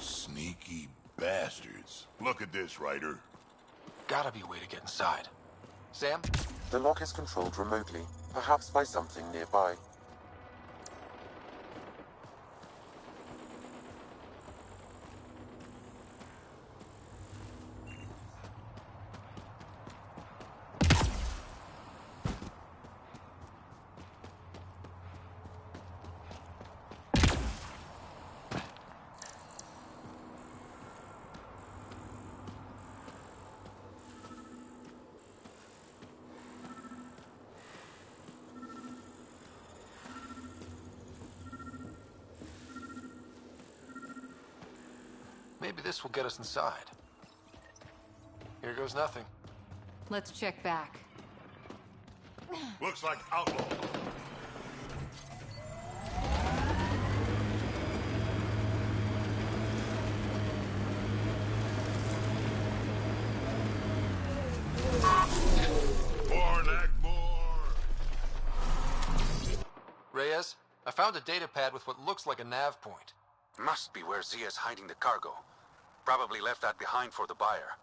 Sneaky bastards. Look at this, Ryder. Gotta be a way to get inside. Sam? The lock is controlled remotely, perhaps by something nearby. Maybe this will get us inside. Here goes nothing. Let's check back. Looks like outlaw. Reyes, I found a data pad with what looks like a nav point. Must be where Zia's hiding the cargo. Probably left that behind for the buyer.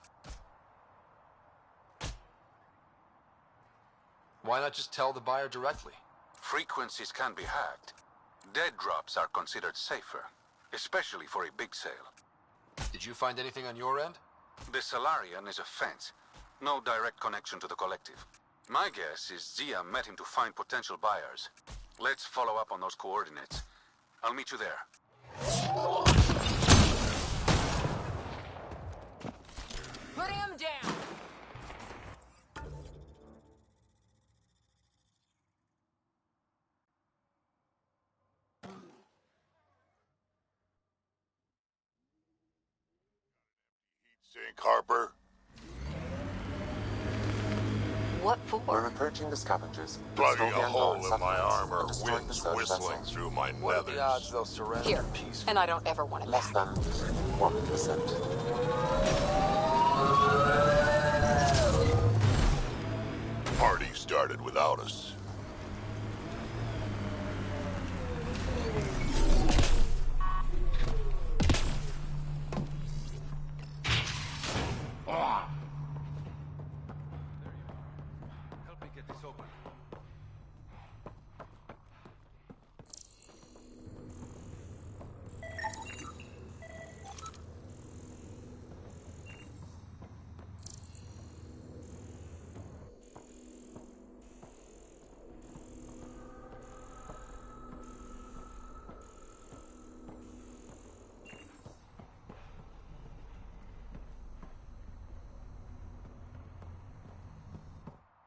Why not just tell the buyer directly? Frequencies can be hacked. Dead drops are considered safer, especially for a big sale. Did you find anything on your end? The Solarian is a fence. No direct connection to the collective. My guess is Zia met him to find potential buyers. Let's follow up on those coordinates. I'll meet you there. Putting him down! Sink, Harper. What for? We're approaching the scavengers. Plugging Install a the hole Andorran in my satellites armor, and destroy the winds search whistling vessel. through my What are the nethers. odds they'll surrender Here, peacefully? and I don't ever want it Less back. than 1%. Party started without us. Help me get this open.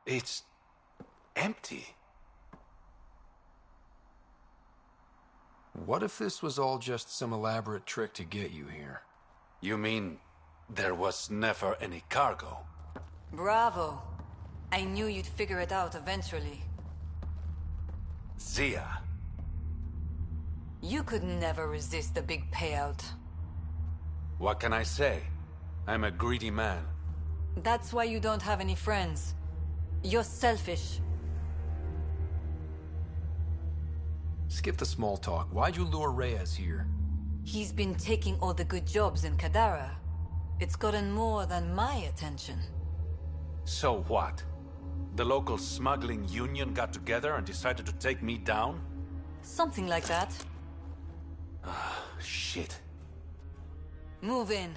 It's empty. What if this was all just some elaborate trick to get you here? You mean there was never any cargo? Bravo. I knew you'd figure it out eventually. Zia. You could never resist the big payout. What can I say? I'm a greedy man. That's why you don't have any friends. You're selfish. Skip the small talk. Why'd you lure Reyes here? He's been taking all the good jobs in Kadara. It's gotten more than my attention. So what? The local smuggling union got together and decided to take me down? Something like that. Shit. Move in.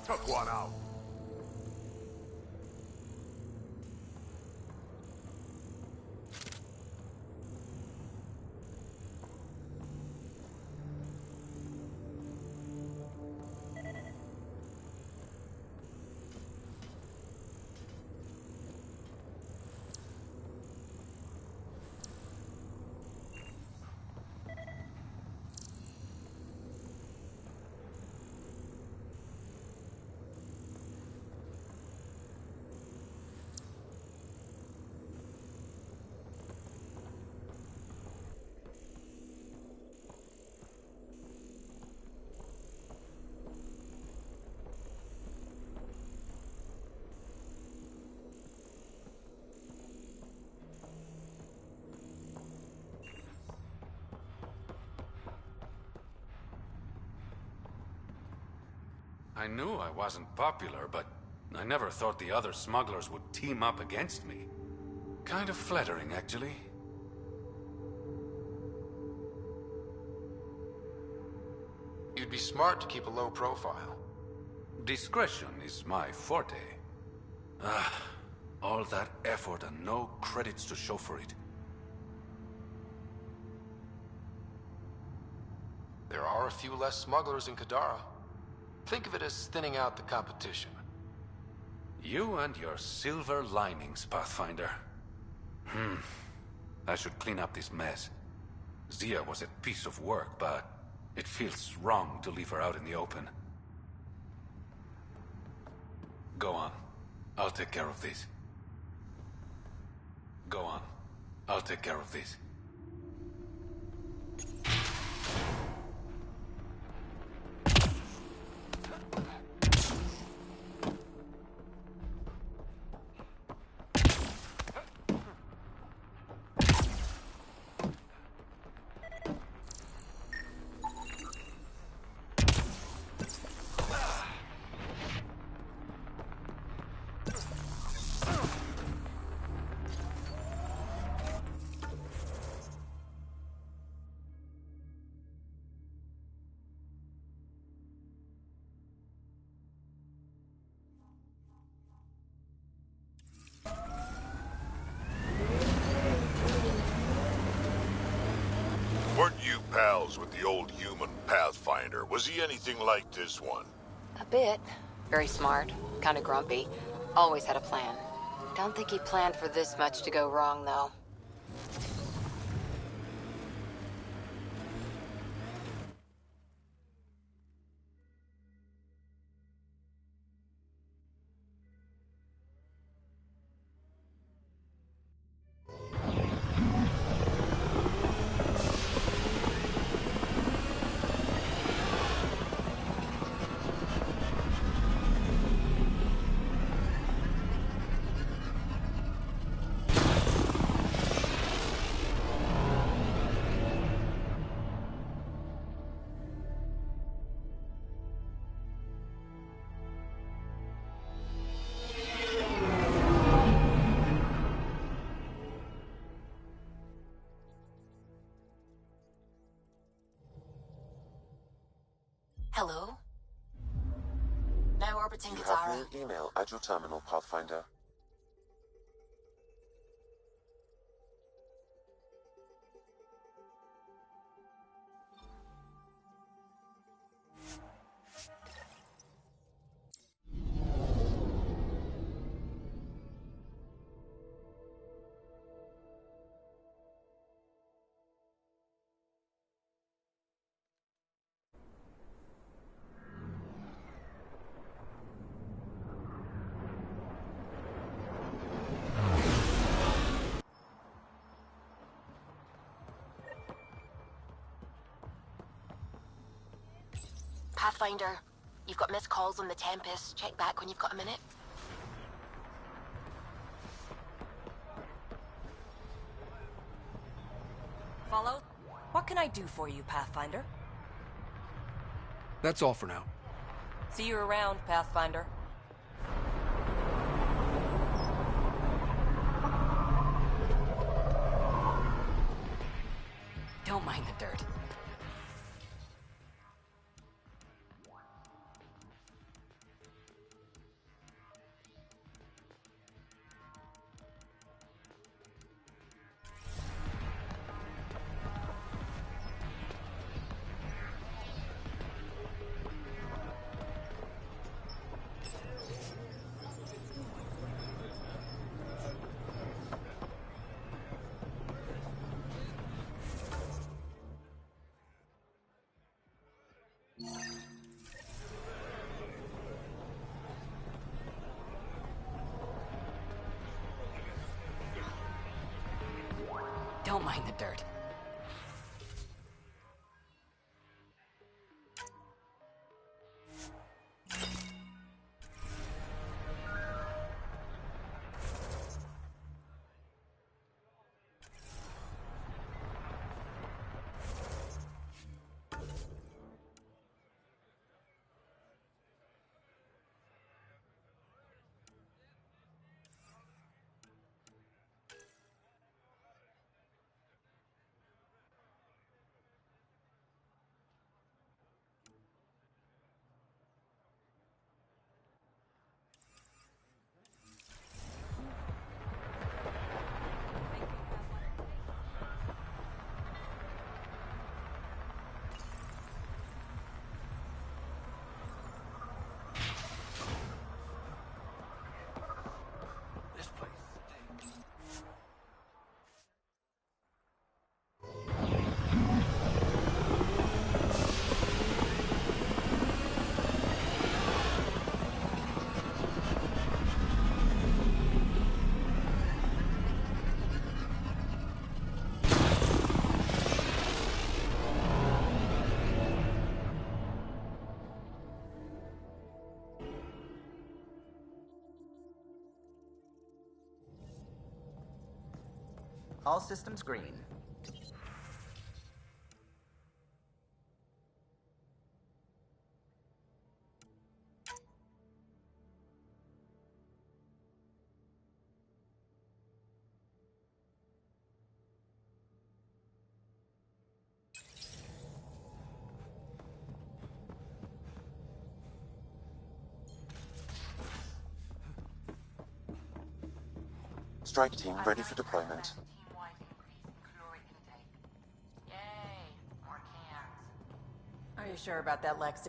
Took one out. I knew I wasn't popular, but I never thought the other smugglers would team up against me. Kind of flattering, actually. You'd be smart to keep a low profile. Discretion is my forte. All that effort and no credits to show for it. There are a few less smugglers in Kadara. Think of it as thinning out the competition. You and your silver linings, Pathfinder. I should clean up this mess. Zia was a piece of work, but it feels wrong to leave her out in the open. Go on. I'll take care of this. Go on. I'll take care of this. Weren't you pals with the old human Pathfinder? Was he anything like this one? A bit. Very smart, kind of grumpy. Always had a plan. Don't think he planned for this much to go wrong, though. Hello? Now orbiting You Kadara. have new email at your terminal, Pathfinder. Pathfinder, you've got missed calls on the Tempest. Check back when you've got a minute. Follow? What can I do for you, Pathfinder? That's all for now. See you around, Pathfinder. Don't mind the dirt. Don't mind the dirt. All systems green. Strike team ready for deployment. Are you sure about that, Lexi?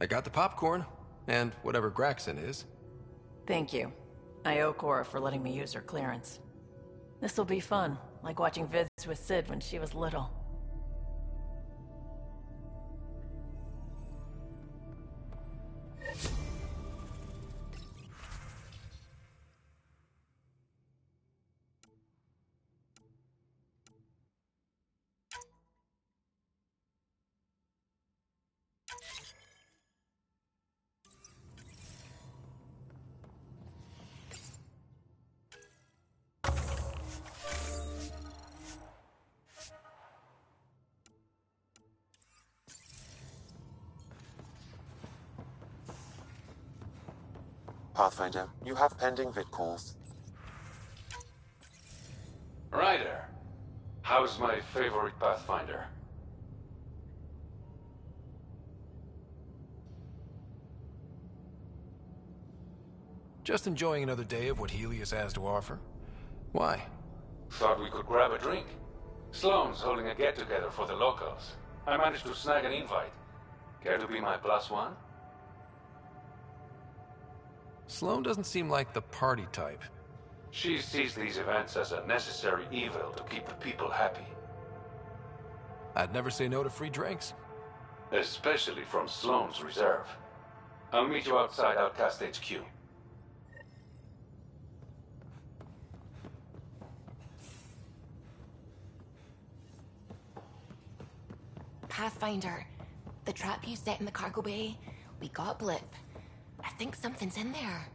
I got the popcorn, and whatever Graxon is. Thank you. I owe Cora for letting me use her clearance. This'll be fun, like watching vids with Sid when she was little. Pathfinder, you have pending vid calls. Ryder, how's my favorite Pathfinder? Just enjoying another day of what Helios has to offer. Why? Thought we could grab a drink. Sloane's holding a get-together for the locals. I managed to snag an invite. Care to be my +1? Sloane doesn't seem like the party type. She sees these events as a necessary evil to keep the people happy. I'd never say no to free drinks. Especially from Sloane's reserve. I'll meet you outside Outcast HQ. Pathfinder, the trap you set in the cargo bay, we got a blip. I think something's in there.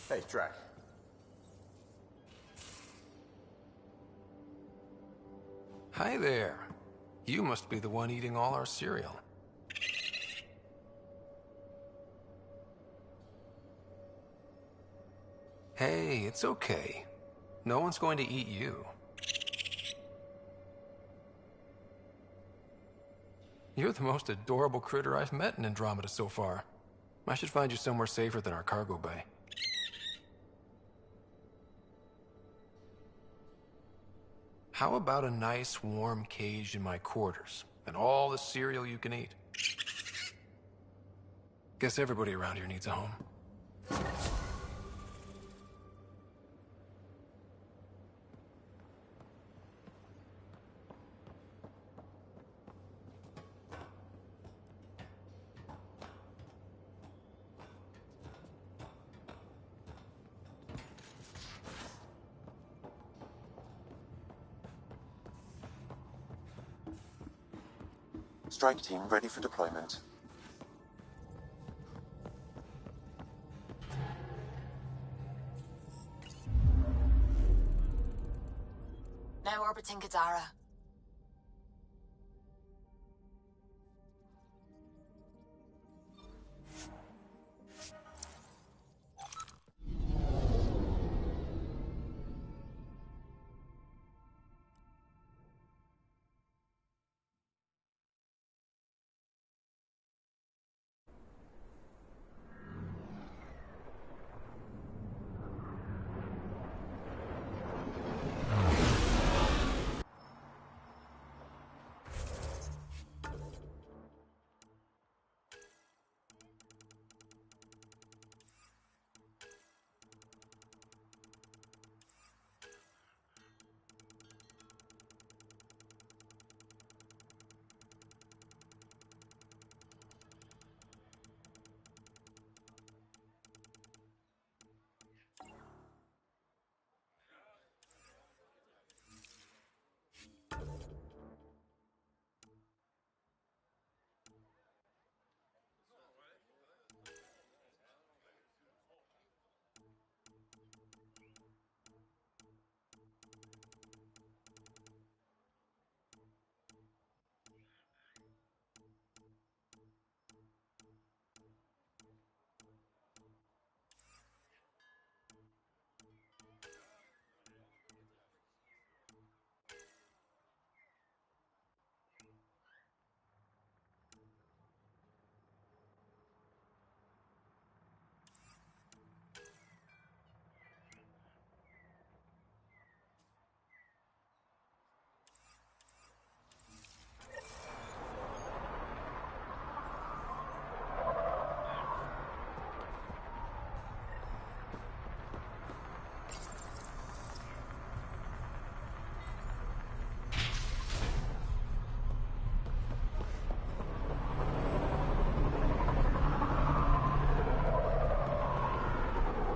Hey, Drac. Hi there. You must be the one eating all our cereal. Hey, it's okay. No one's going to eat you. You're the most adorable critter I've met in Andromeda so far. I should find you somewhere safer than our cargo bay. How about a nice warm cage in my quarters, and all the cereal you can eat? Guess everybody around here needs a home. Strike team ready for deployment. Now orbiting Gadara.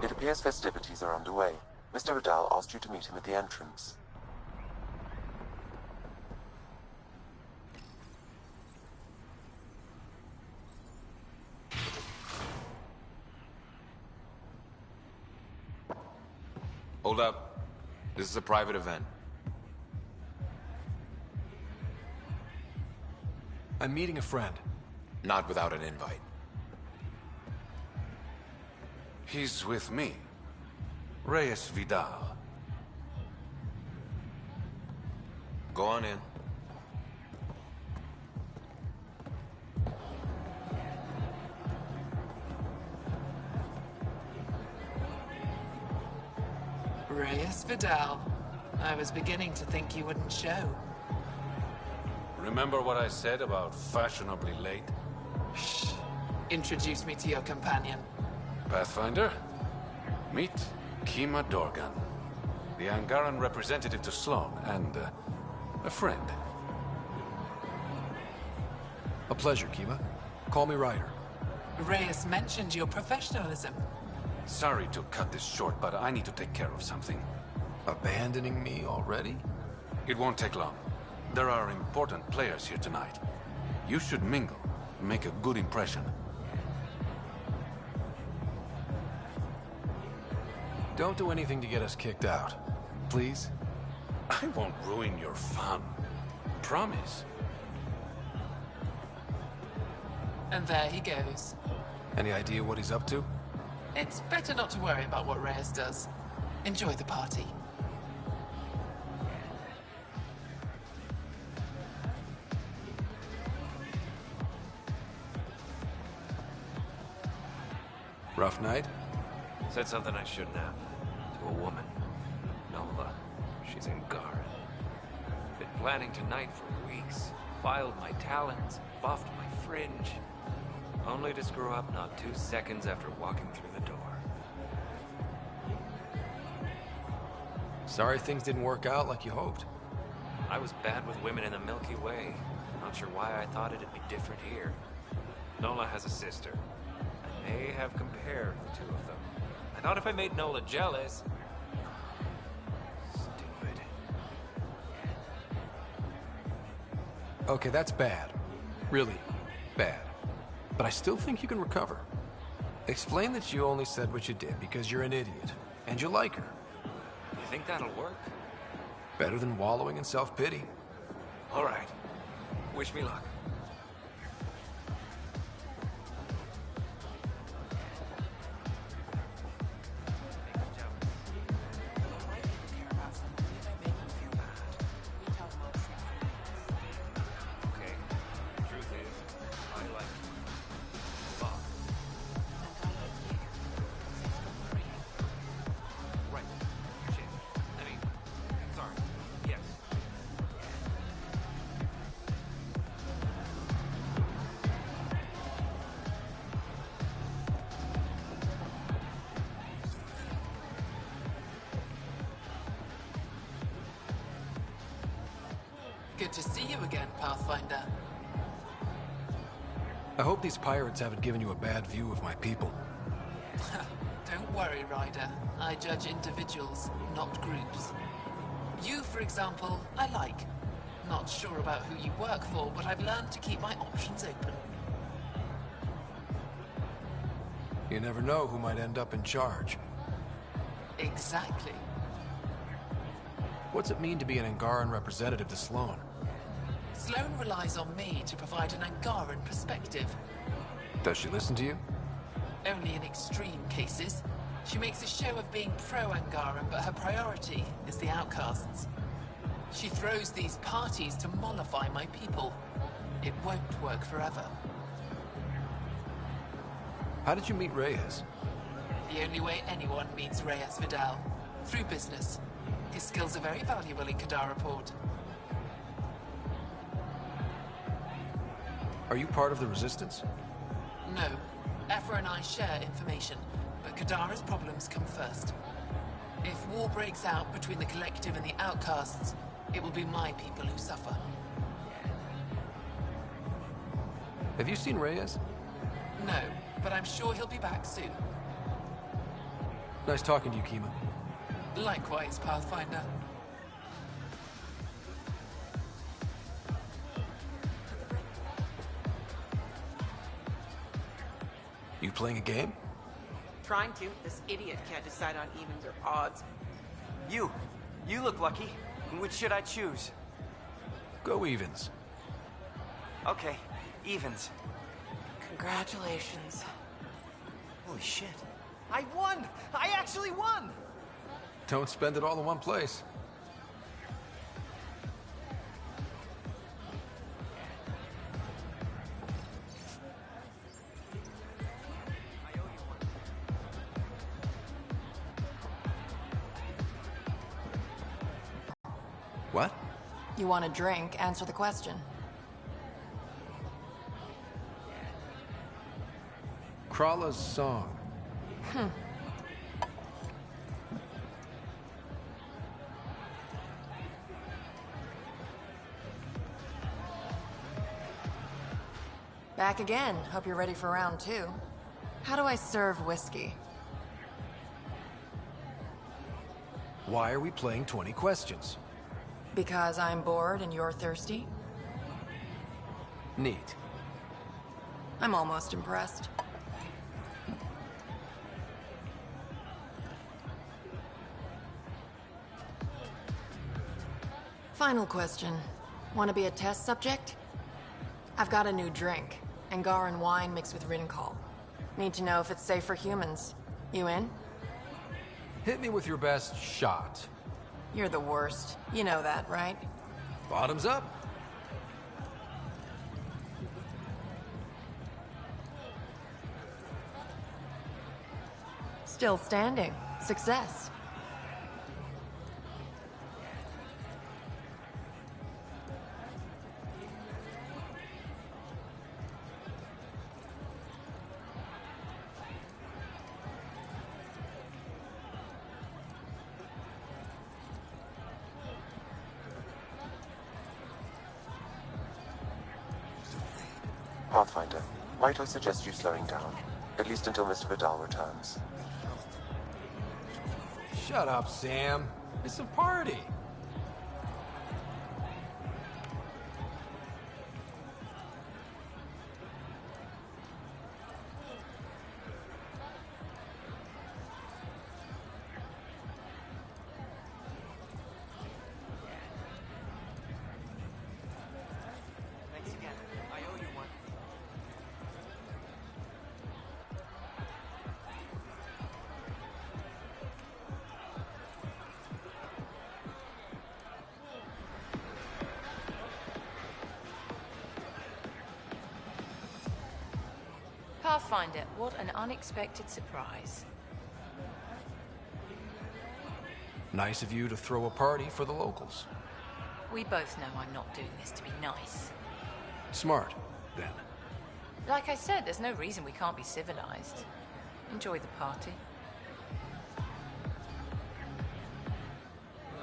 It appears festivities are underway. Mr. Vidal asked you to meet him at the entrance. Hold up. This is a private event. I'm meeting a friend. Not without an invite. He's with me. Reyes Vidal. Go on in. Reyes Vidal. I was beginning to think you wouldn't show. Remember what I said about fashionably late? Shh. Introduce me to your companion. Pathfinder? Meet Kima Dorgan, the Angaran representative to Sloan, and a friend. A pleasure, Kima. Call me Ryder. Reyes mentioned your professionalism. Sorry to cut this short, but I need to take care of something. Abandoning me already? It won't take long. There are important players here tonight. You should mingle, make a good impression. Don't do anything to get us kicked out. Please? I won't ruin your fun. Promise. And there he goes. Any idea what he's up to? It's better not to worry about what Reyes does. Enjoy the party. Rough night? Said something I shouldn't have. To a woman. Nola. She's in Garen. Been planning tonight for weeks. Filed my talons, buffed my fringe. Only to screw up not 2 seconds after walking through the door. Sorry things didn't work out like you hoped. I was bad with women in the Milky Way. Not sure why I thought it'd be different here. Nola has a sister. I may have compared the two of them. I thought if I made Nola jealous... Stupid. Okay, that's bad. Really bad. But I still think you can recover. Explain that you only said what you did because you're an idiot, and you like her. You think that'll work? Better than wallowing in self-pity. All right. Wish me luck. Good to see you again, Pathfinder. I hope these pirates haven't given you a bad view of my people. Don't worry, Ryder. I judge individuals, not groups. You, for example, I like. Not sure about who you work for, but I've learned to keep my options open. You never know who might end up in charge. Exactly. What's it mean to be an Angaran representative to Sloan? Sloan relies on me to provide an Angaran perspective. Does she listen to you? Only in extreme cases. She makes a show of being pro-Angaran, but her priority is the outcasts. She throws these parties to mollify my people. It won't work forever. How did you meet Reyes? The only way anyone meets Reyes Vidal. Through business. His skills are very valuable in Kadara Port. Are you part of the Resistance? No. Aphra and I share information, but Kadara's problems come first. If war breaks out between the Collective and the Outcasts, it will be my people who suffer. Have you seen Reyes? No, but I'm sure he'll be back soon. Nice talking to you, Kima. Likewise, Pathfinder. You playing a game? Trying to. This idiot can't decide on evens or odds. You look lucky. Which should I choose? Go evens. Okay, evens. Congratulations. Holy shit. I won! I actually won! Don't spend it all in one place. What? You want a drink? Answer the question. Krala's song. Back again. Hope you're ready for round 2. How do I serve whiskey? Why are we playing 20 questions? Because I'm bored and you're thirsty? Neat. I'm almost impressed. Final question. Want to be a test subject? I've got a new drink. Angaran wine mixed with Rincol. Need to know if it's safe for humans. You in? Hit me with your best shot. You're the worst. You know that, right? Bottoms up. Still standing. Success. Pathfinder, might I suggest you slowing down? At least until Mr. Vidal returns. Shut up, Sam. It's a party. Thanks again. I owe you one. Pathfinder, what an unexpected surprise. Nice of you to throw a party for the locals. We both know I'm not doing this to be nice. Smart, then. Like I said, there's no reason we can't be civilized. Enjoy the party.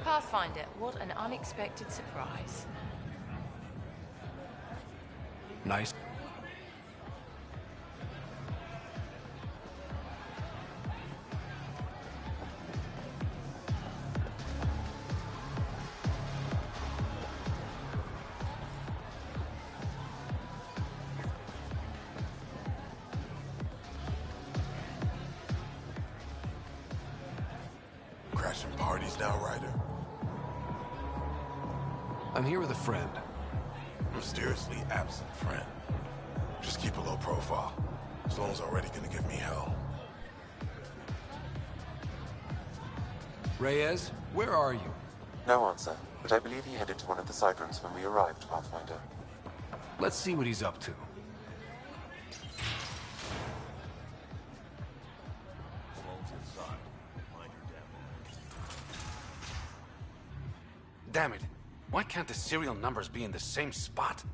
Pathfinder, what an unexpected surprise. Nice. Crashing parties now, Ryder? I'm here with a friend. Mysteriously absent friend. Just keep a low profile. Sloan's already gonna give me hell. Reyes, where are you? No answer, but I believe he headed to one of the side rooms when we arrived, Pathfinder. Let's see what he's up to. Damn it. Why can't the serial numbers be in the same spot?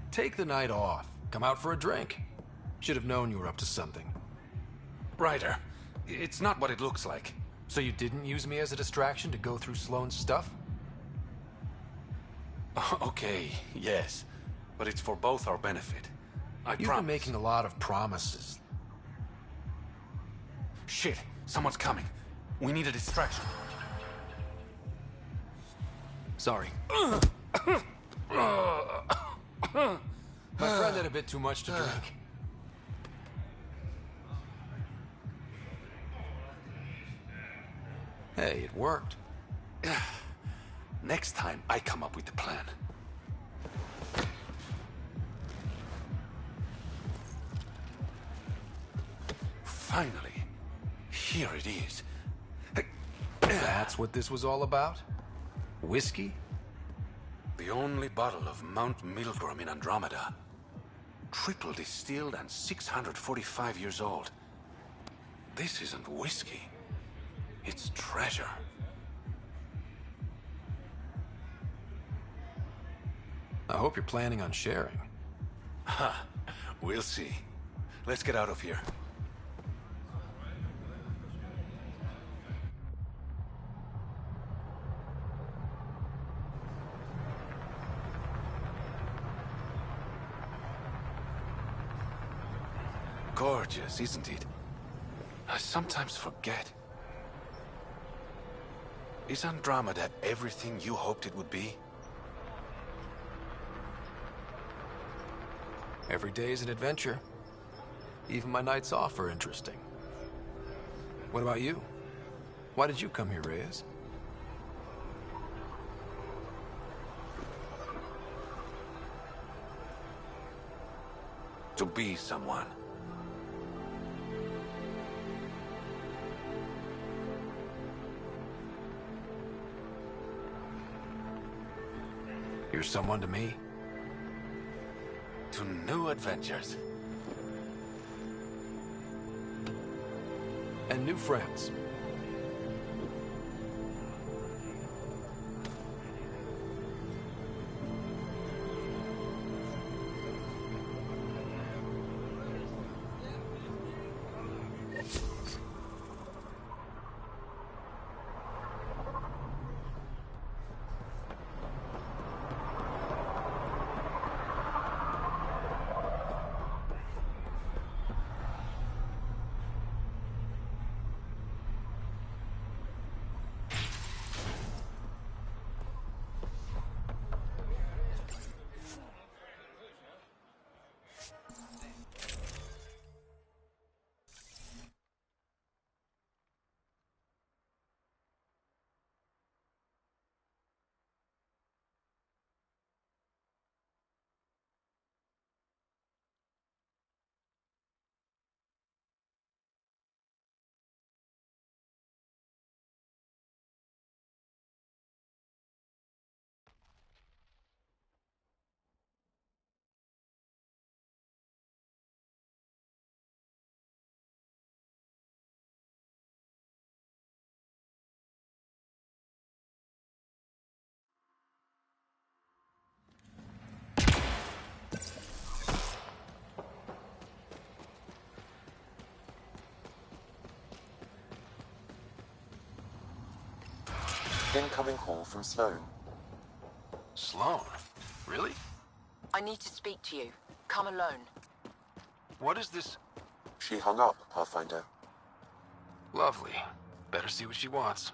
Take the night off. Come out for a drink. Should have known you were up to something. Ryder, it's not what it looks like. So you didn't use me as a distraction to go through Sloane's stuff? Okay, yes. But it's for both our benefit. You've been making a lot of promises. Shit, someone's coming. We need a distraction. Sorry. My friend had a bit too much to drink. Hey, it worked. Next time, I come up with the plan. Finally, here it is. That's what this was all about? Whiskey? The only bottle of Mount Milgrom in Andromeda. Triple distilled and 645 years old. This isn't whiskey. It's treasure. I hope you're planning on sharing. Ha, we'll see. Let's get out of here. Gorgeous, isn't it? I sometimes forget. Is Andromeda everything you hoped it would be? Every day is an adventure. Even my nights off are interesting. What about you? Why did you come here, Reyes? To be someone. You're someone to me. To new adventures. And new friends. Incoming call from Sloan. Sloan? Really? I need to speak to you. Come alone. What is this? She hung up, Pathfinder. Lovely. Better see what she wants.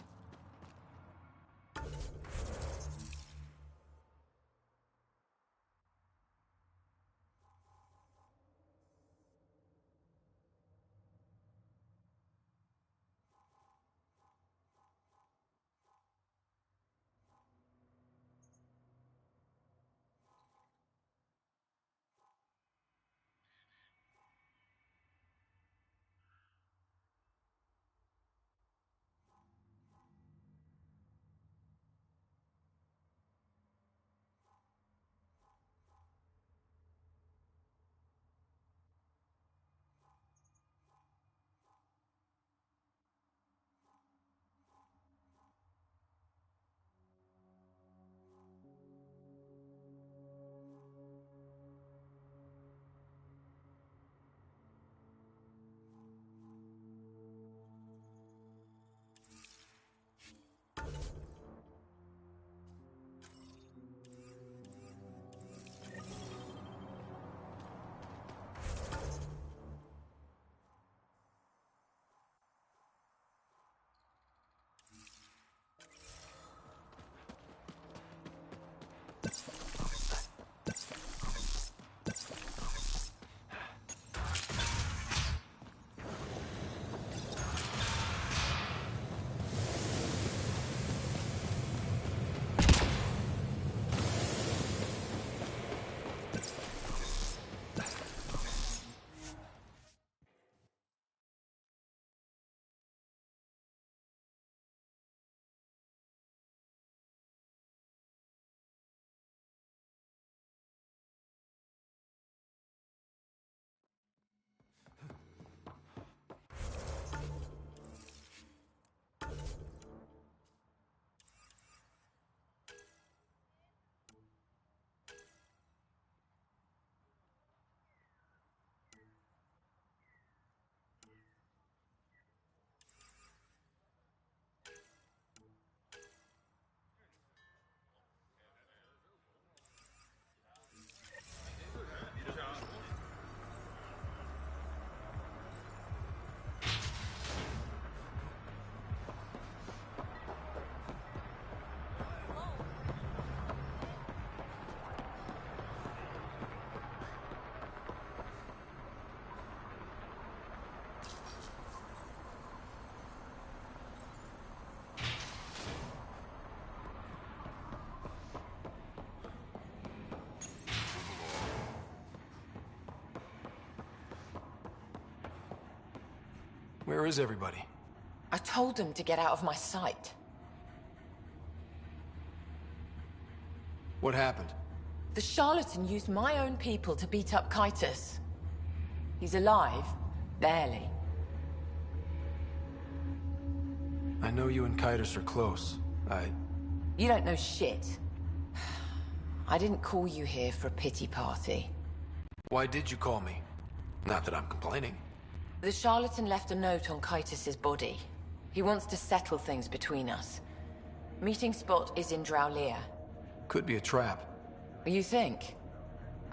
Where is everybody? I told them to get out of my sight. What happened? The charlatan used my own people to beat up Kytus. He's alive, barely. I know you and Kytus are close. You don't know shit. I didn't call you here for a pity party. Why did you call me? Not that I'm complaining. The charlatan left a note on Kytus's body. He wants to settle things between us. Meeting spot is in Drowlear. Could be a trap. You think?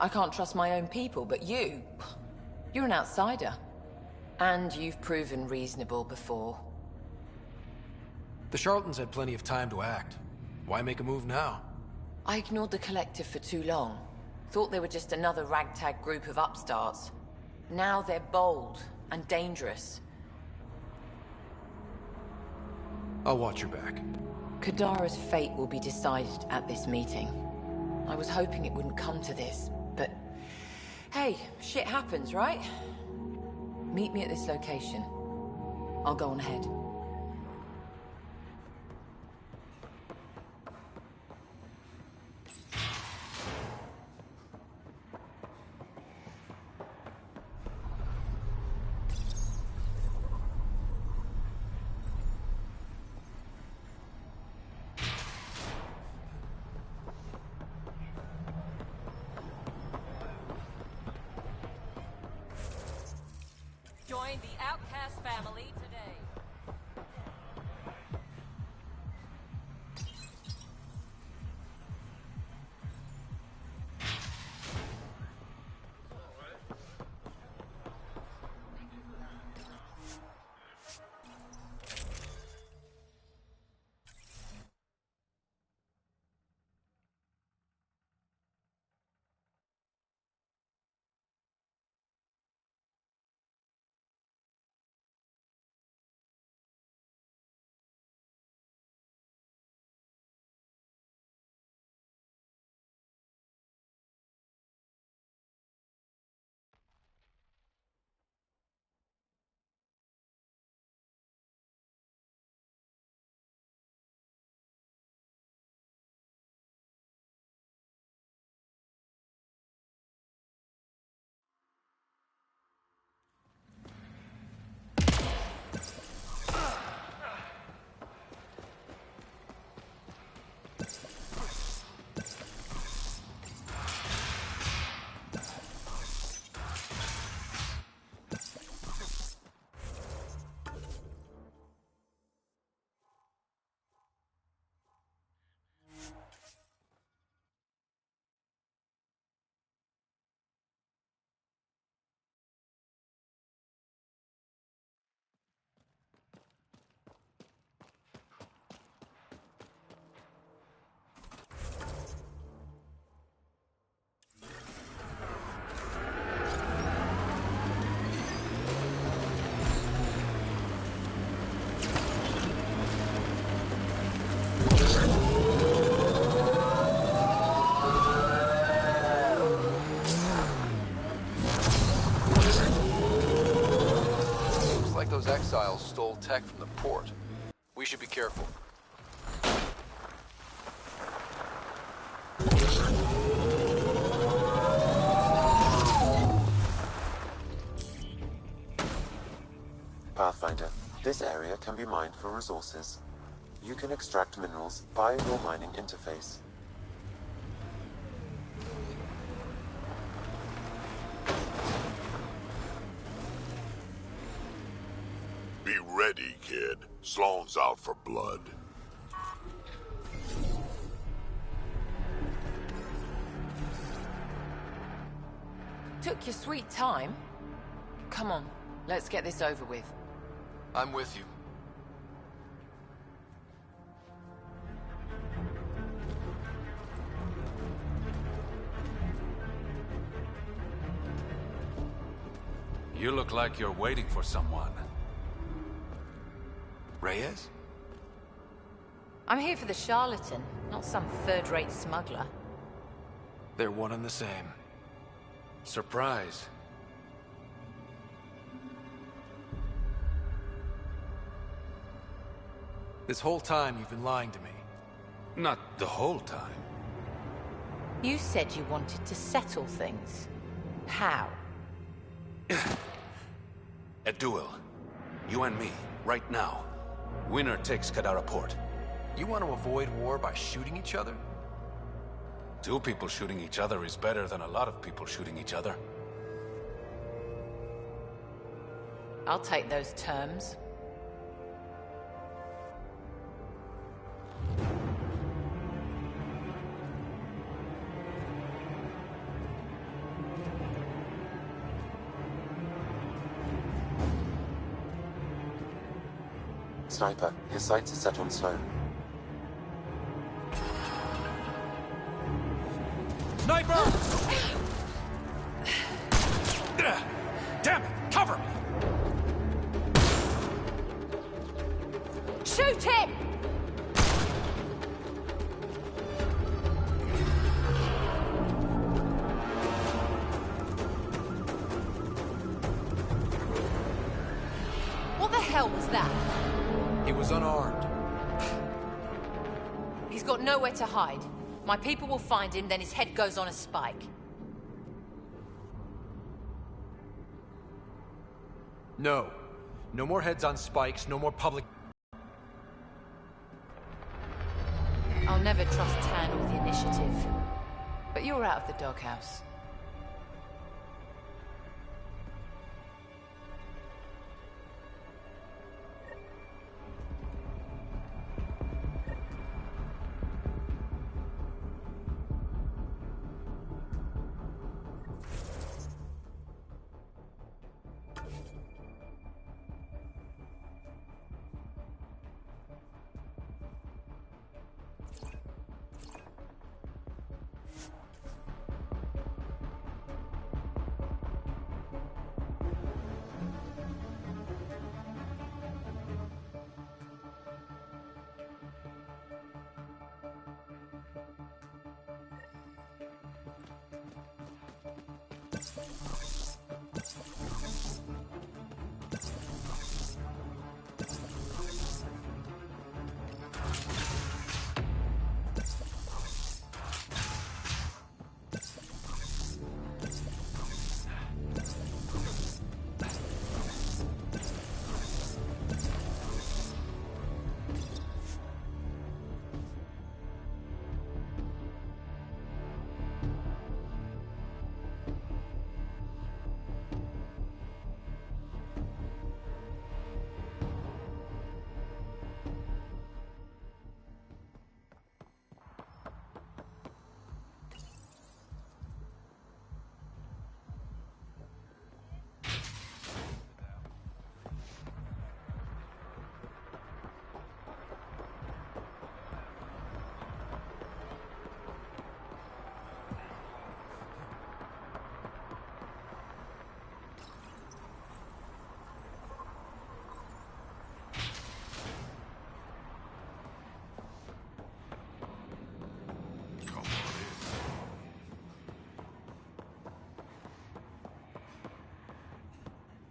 I can't trust my own people, but you're an outsider. And you've proven reasonable before. The charlatans had plenty of time to act. Why make a move now? I ignored the collective for too long. Thought they were just another ragtag group of upstarts. Now they're bold and dangerous. I'll watch your back. Kadara's fate will be decided at this meeting. I was hoping it wouldn't come to this, but... Hey, shit happens, right? Meet me at this location. I'll go on ahead. Join the Outcast family today. Those exiles stole tech from the port. We should be careful. Pathfinder, this area can be mined for resources. You can extract minerals via your mining interface. Be ready, kid. Sloan's out for blood. Took your sweet time. Come on, let's get this over with. I'm with you. You look like you're waiting for someone. Reyes? I'm here for the charlatan, not some third-rate smuggler. They're one and the same. Surprise. This whole time you've been lying to me. Not the whole time. You said you wanted to settle things. How? A duel. You and me, right now. Winner takes Kadara Port. You want to avoid war by shooting each other? 2 people shooting each other is better than a lot of people shooting each other. I'll take those terms. Sniper, his sights are set on Sloan. Sniper! Damn it! Cover me! Shoot him! What the hell was that? He was unarmed. He's got nowhere to hide. My people will find him, then his head goes on a spike. No. No more heads on spikes, no more public... I'll never trust Tan or the Initiative. But you're out of the doghouse.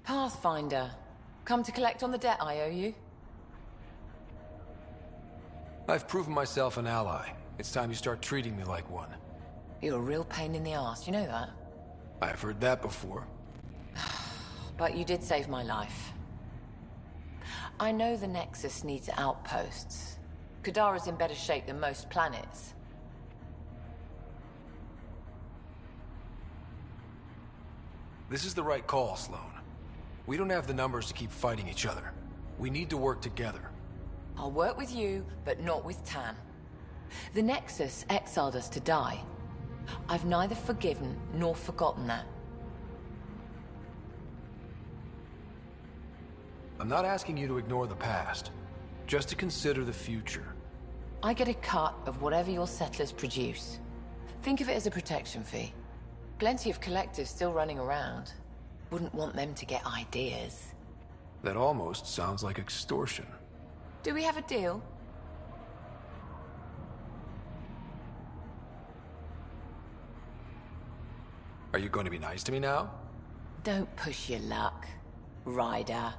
Pathfinder. Come to collect on the debt I owe you? I've proven myself an ally. It's time you start treating me like one. You're a real pain in the ass, you know that? I've heard that before. But you did save my life. I know the Nexus needs outposts. Kadara's in better shape than most planets. This is the right call, Sloan. We don't have the numbers to keep fighting each other. We need to work together. I'll work with you, but not with Tan. The Nexus exiled us to die. I've neither forgiven nor forgotten that. I'm not asking you to ignore the past, just to consider the future. I get a cut of whatever your settlers produce. Think of it as a protection fee. Plenty of collectives still running around. Wouldn't want them to get ideas. That almost sounds like extortion. Do we have a deal? Are you going to be nice to me now? Don't push your luck, Ryder.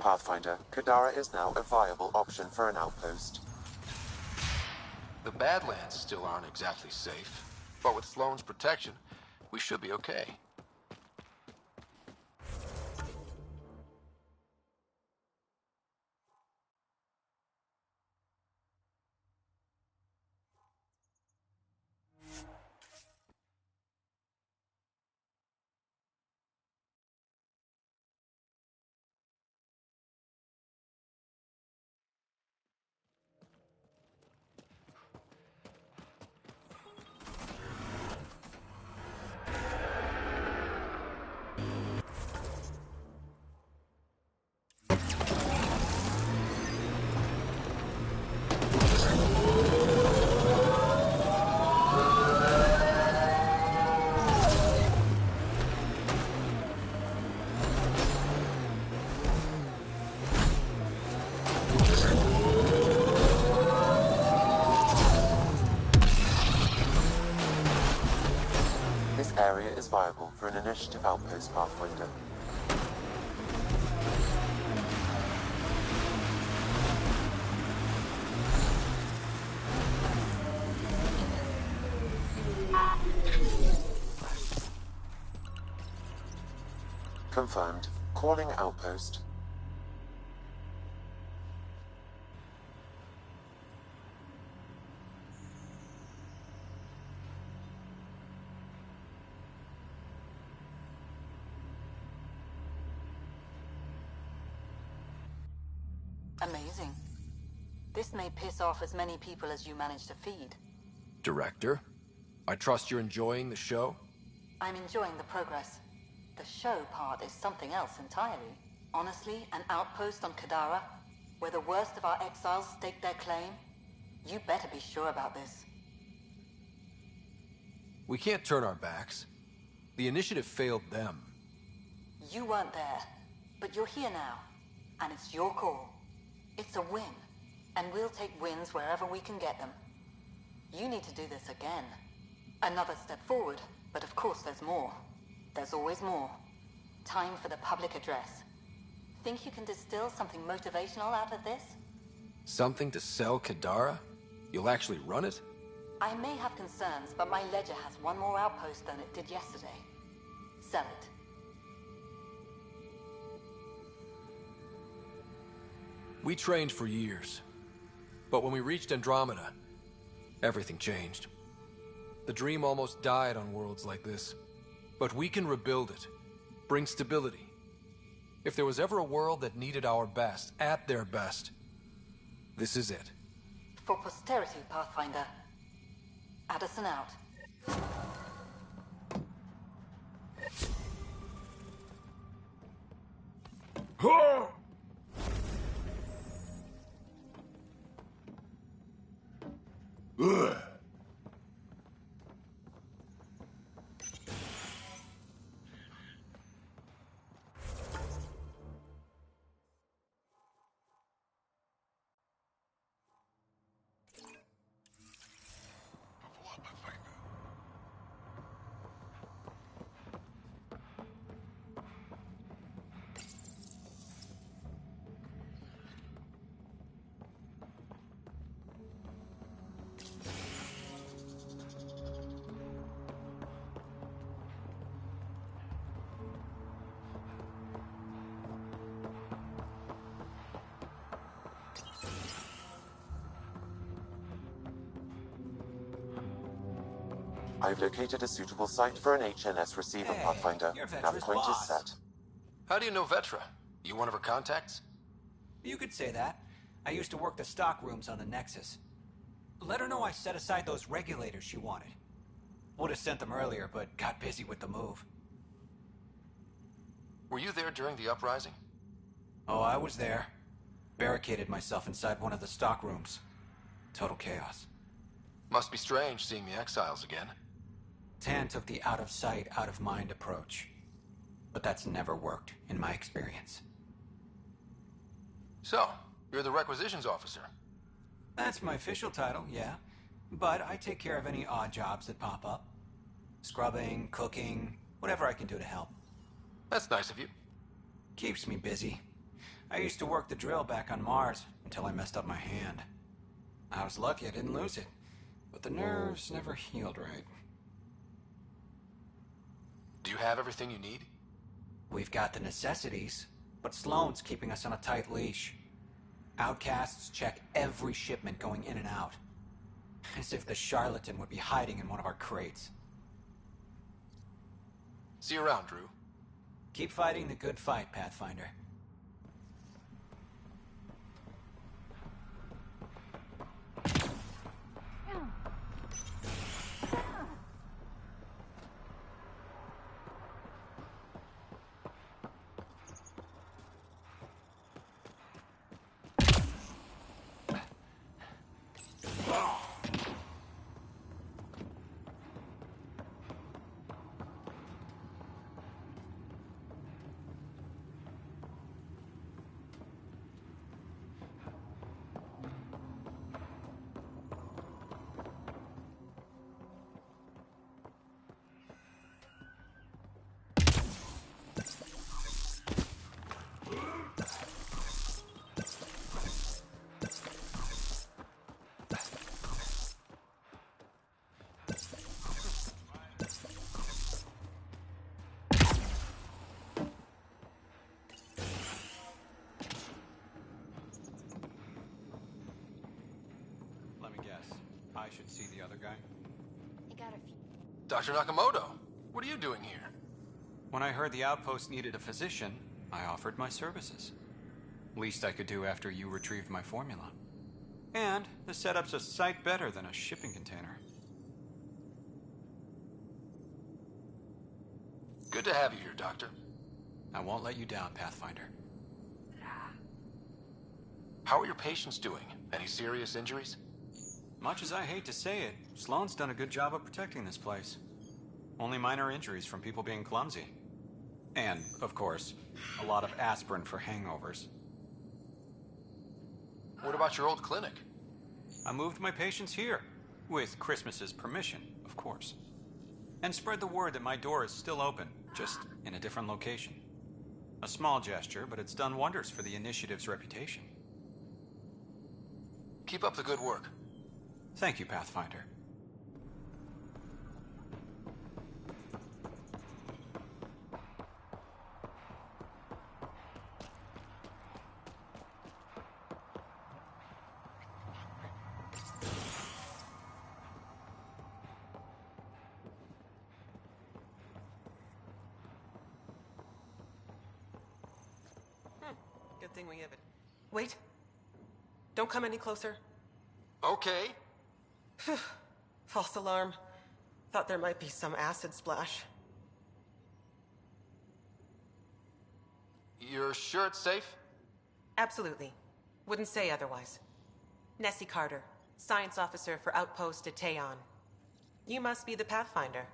Pathfinder, Kadara is now a viable option for an outpost. The Badlands still aren't exactly safe, but with Sloane's protection, we should be okay. This area is viable for an initiative outpost, Pathfinder. Confirmed. Calling outpost. Amazing. This may piss off as many people as you manage to feed. Director, I trust you're enjoying the show? I'm enjoying the progress. The show part is something else entirely. Honestly, an outpost on Kadara, where the worst of our exiles stake their claim, you better be sure about this. We can't turn our backs. The initiative failed them. You weren't there, but you're here now, and it's your call. It's a win, and we'll take wins wherever we can get them. You need to do this again. Another step forward, but of course there's more. There's always more. Time for the public address. Think you can distill something motivational out of this? Something to sell Kadara? You'll actually run it? I may have concerns, but my ledger has one more outpost than it did yesterday. Sell it. We trained for years. But when we reached Andromeda, everything changed. The dream almost died on worlds like this. But we can rebuild it. Bring stability. If there was ever a world that needed our best, at their best, this is it. For posterity, Pathfinder. Addison out. Ugh. I've located a suitable site for an HNS receiver, Pathfinder. Now the point is set. How do you know Vetra? You one of her contacts? You could say that. I used to work the stock rooms on the Nexus. Let her know I set aside those regulators she wanted. Would have sent them earlier, but got busy with the move. Were you there during the uprising? Oh, I was there. Barricaded myself inside one of the stock rooms. Total chaos. Must be strange seeing the exiles again. Tan took the out-of-sight, out-of-mind approach. But that's never worked, in my experience. So, you're the requisitions officer? That's my official title, yeah. But I take care of any odd jobs that pop up. Scrubbing, cooking, whatever I can do to help. That's nice of you. Keeps me busy. I used to work the drill back on Mars until I messed up my hand. I was lucky I didn't lose it, but the nerves never healed right. Do you have everything you need? We've got the necessities, but Sloane's keeping us on a tight leash. Outcasts check every shipment going in and out. As if the charlatan would be hiding in one of our crates. See you around, Drew. Keep fighting the good fight, Pathfinder. I should see the other guy. Dr. Nakamoto, what are you doing here? When I heard the outpost needed a physician, I offered my services. Least I could do after you retrieved my formula. And the setup's a sight better than a shipping container. Good to have you here, Doctor. I won't let you down, Pathfinder. How are your patients doing? Any serious injuries? Much as I hate to say it, Sloane's done a good job of protecting this place. Only minor injuries from people being clumsy. And, of course, a lot of aspirin for hangovers. What about your old clinic? I moved my patients here, with Christmas's permission, of course. And spread the word that my door is still open, just in a different location. A small gesture, but it's done wonders for the initiative's reputation. Keep up the good work. Thank you, Pathfinder. Good thing we have it. Wait. Don't come any closer. Okay. False alarm. Thought there might be some acid splash. You're sure it's safe? Absolutely. Wouldn't say otherwise. Nessie Carter, Science Officer for Outpost Teon. You must be the Pathfinder.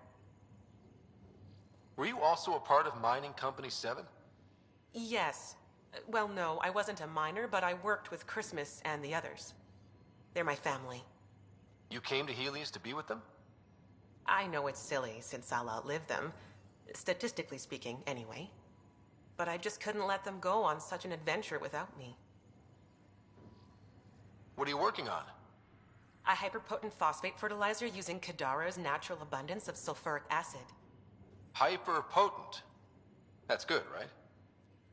Were you also a part of Mining Company 7? Yes. Well, no, I wasn't a miner, but I worked with Christmas and the others. They're my family. You came to Helios to be with them? I know it's silly, since I'll outlive them. Statistically speaking, anyway. But I just couldn't let them go on such an adventure without me. What are you working on? A hyperpotent phosphate fertilizer using Kadara's natural abundance of sulfuric acid. Hyper-potent. That's good, right?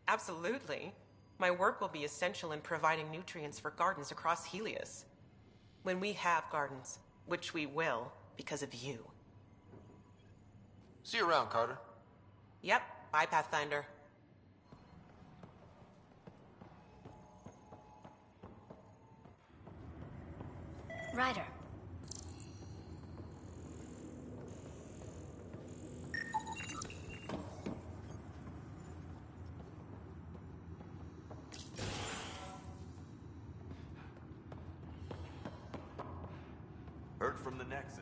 Absolutely. My work will be essential in providing nutrients for gardens across Helios. When we have gardens, which we will, because of you. See you around, Carter. Yep, bye, Pathfinder. Ryder. Heard from the Nexus.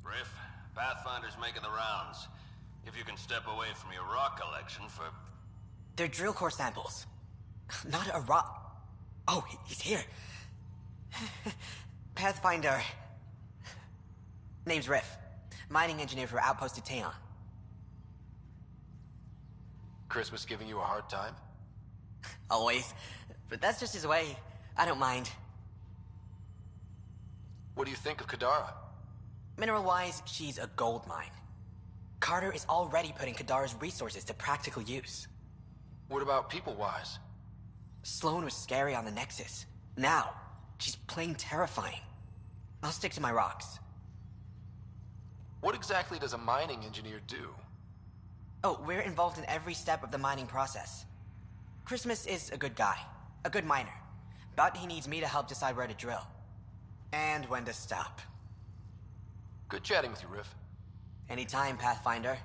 Riff, Pathfinder's making the rounds. If you can step away from your rock collection for... They're drill core samples. Not a rock. Oh, he's here. Pathfinder. Name's Riff. Mining engineer for Outpost of Teon. Christmas giving you a hard time? Always. But that's just his way. I don't mind. What do you think of Kadara? Mineral-wise, she's a gold mine. Carter is already putting Kadara's resources to practical use. What about people-wise? Sloan was scary on the Nexus. Now, she's plain terrifying. I'll stick to my rocks. What exactly does a mining engineer do? Oh, we're involved in every step of the mining process. Christmas is a good guy, a good miner. But he needs me to help decide where to drill. And when to stop. Good chatting with you, Riff. Anytime, Pathfinder.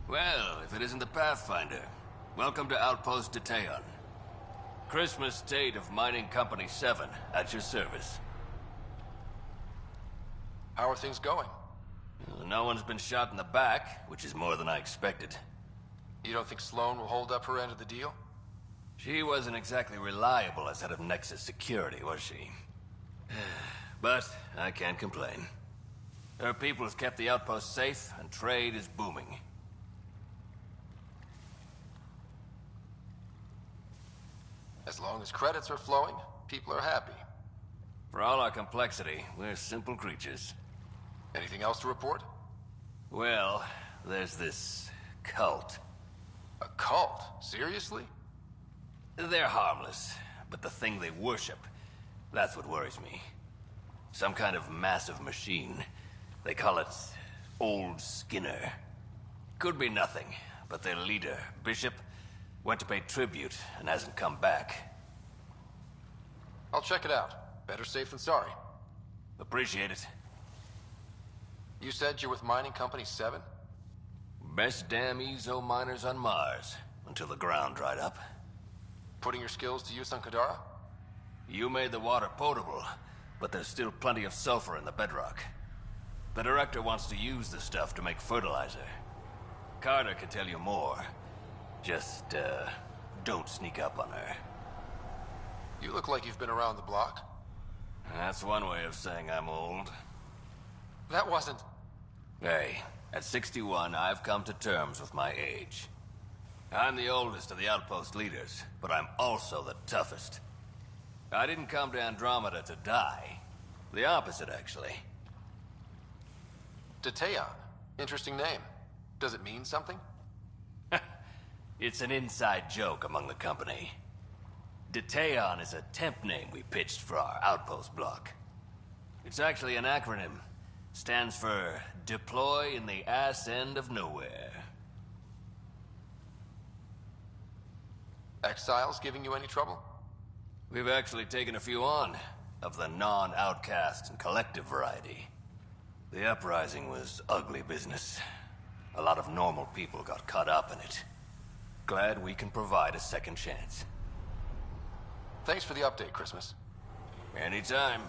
Well, if it isn't the Pathfinder, welcome to Outpost Teon. Christmas State of Mining Company 7, at your service. How are things going? Well, no one's been shot in the back, which is more than I expected. You don't think Sloan will hold up her end of the deal? She wasn't exactly reliable as head of Nexus security, was she? But I can't complain. Her people have kept the outpost safe, and trade is booming. As long as credits are flowing, people are happy. For all our complexity, we're simple creatures. Anything else to report? Well, there's this cult. A cult? Seriously? They're harmless, but the thing they worship, that's what worries me. Some kind of massive machine. They call it Old Skinner. Could be nothing, but their leader, Bishop, went to pay tribute and hasn't come back. I'll check it out. Better safe than sorry. Appreciate it. You said you're with Mining Company 7? Best damn EZO miners on Mars, until the ground dried up. Putting your skills to use on Kadara? You made the water potable, but there's still plenty of sulfur in the bedrock. The director wants to use the stuff to make fertilizer. Carter can tell you more. Just, don't sneak up on her. You look like you've been around the block. That's one way of saying I'm old. That wasn't... Hey, at 61, I've come to terms with my age. I'm the oldest of the outpost leaders, but I'm also the toughest. I didn't come to Andromeda to die. The opposite, actually. Detaeon. Interesting name. Does it mean something? It's an inside joke among the company. Detaeon is a temp name we pitched for our outpost block. It's actually an acronym. Stands for Deploy in the Ass End of Nowhere. Exiles giving you any trouble? We've actually taken a few on, of the non-outcast and collective variety. The uprising was ugly business. A lot of normal people got caught up in it. Glad we can provide a second chance. Thanks for the update, Christmas. Anytime.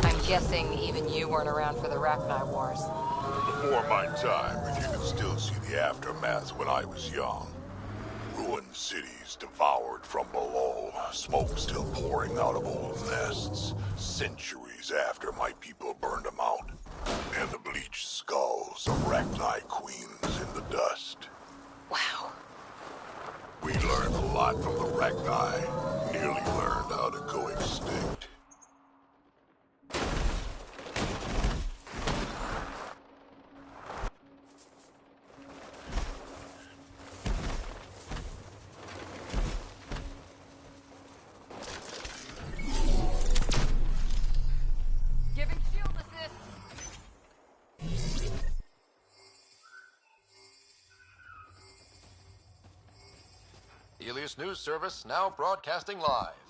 I'm guessing even you weren't around for the Rachni Wars. Before my time, but you can still see the aftermath when I was young. Ruined cities devoured from below, smoke still pouring out of old nests, centuries after my people burned them out. And the bleached skulls of Rachni queens in the dust. Wow. We learned a lot from the Rachni, nearly learned how to go extinct. Giving shield assist. Helios News Service now broadcasting live.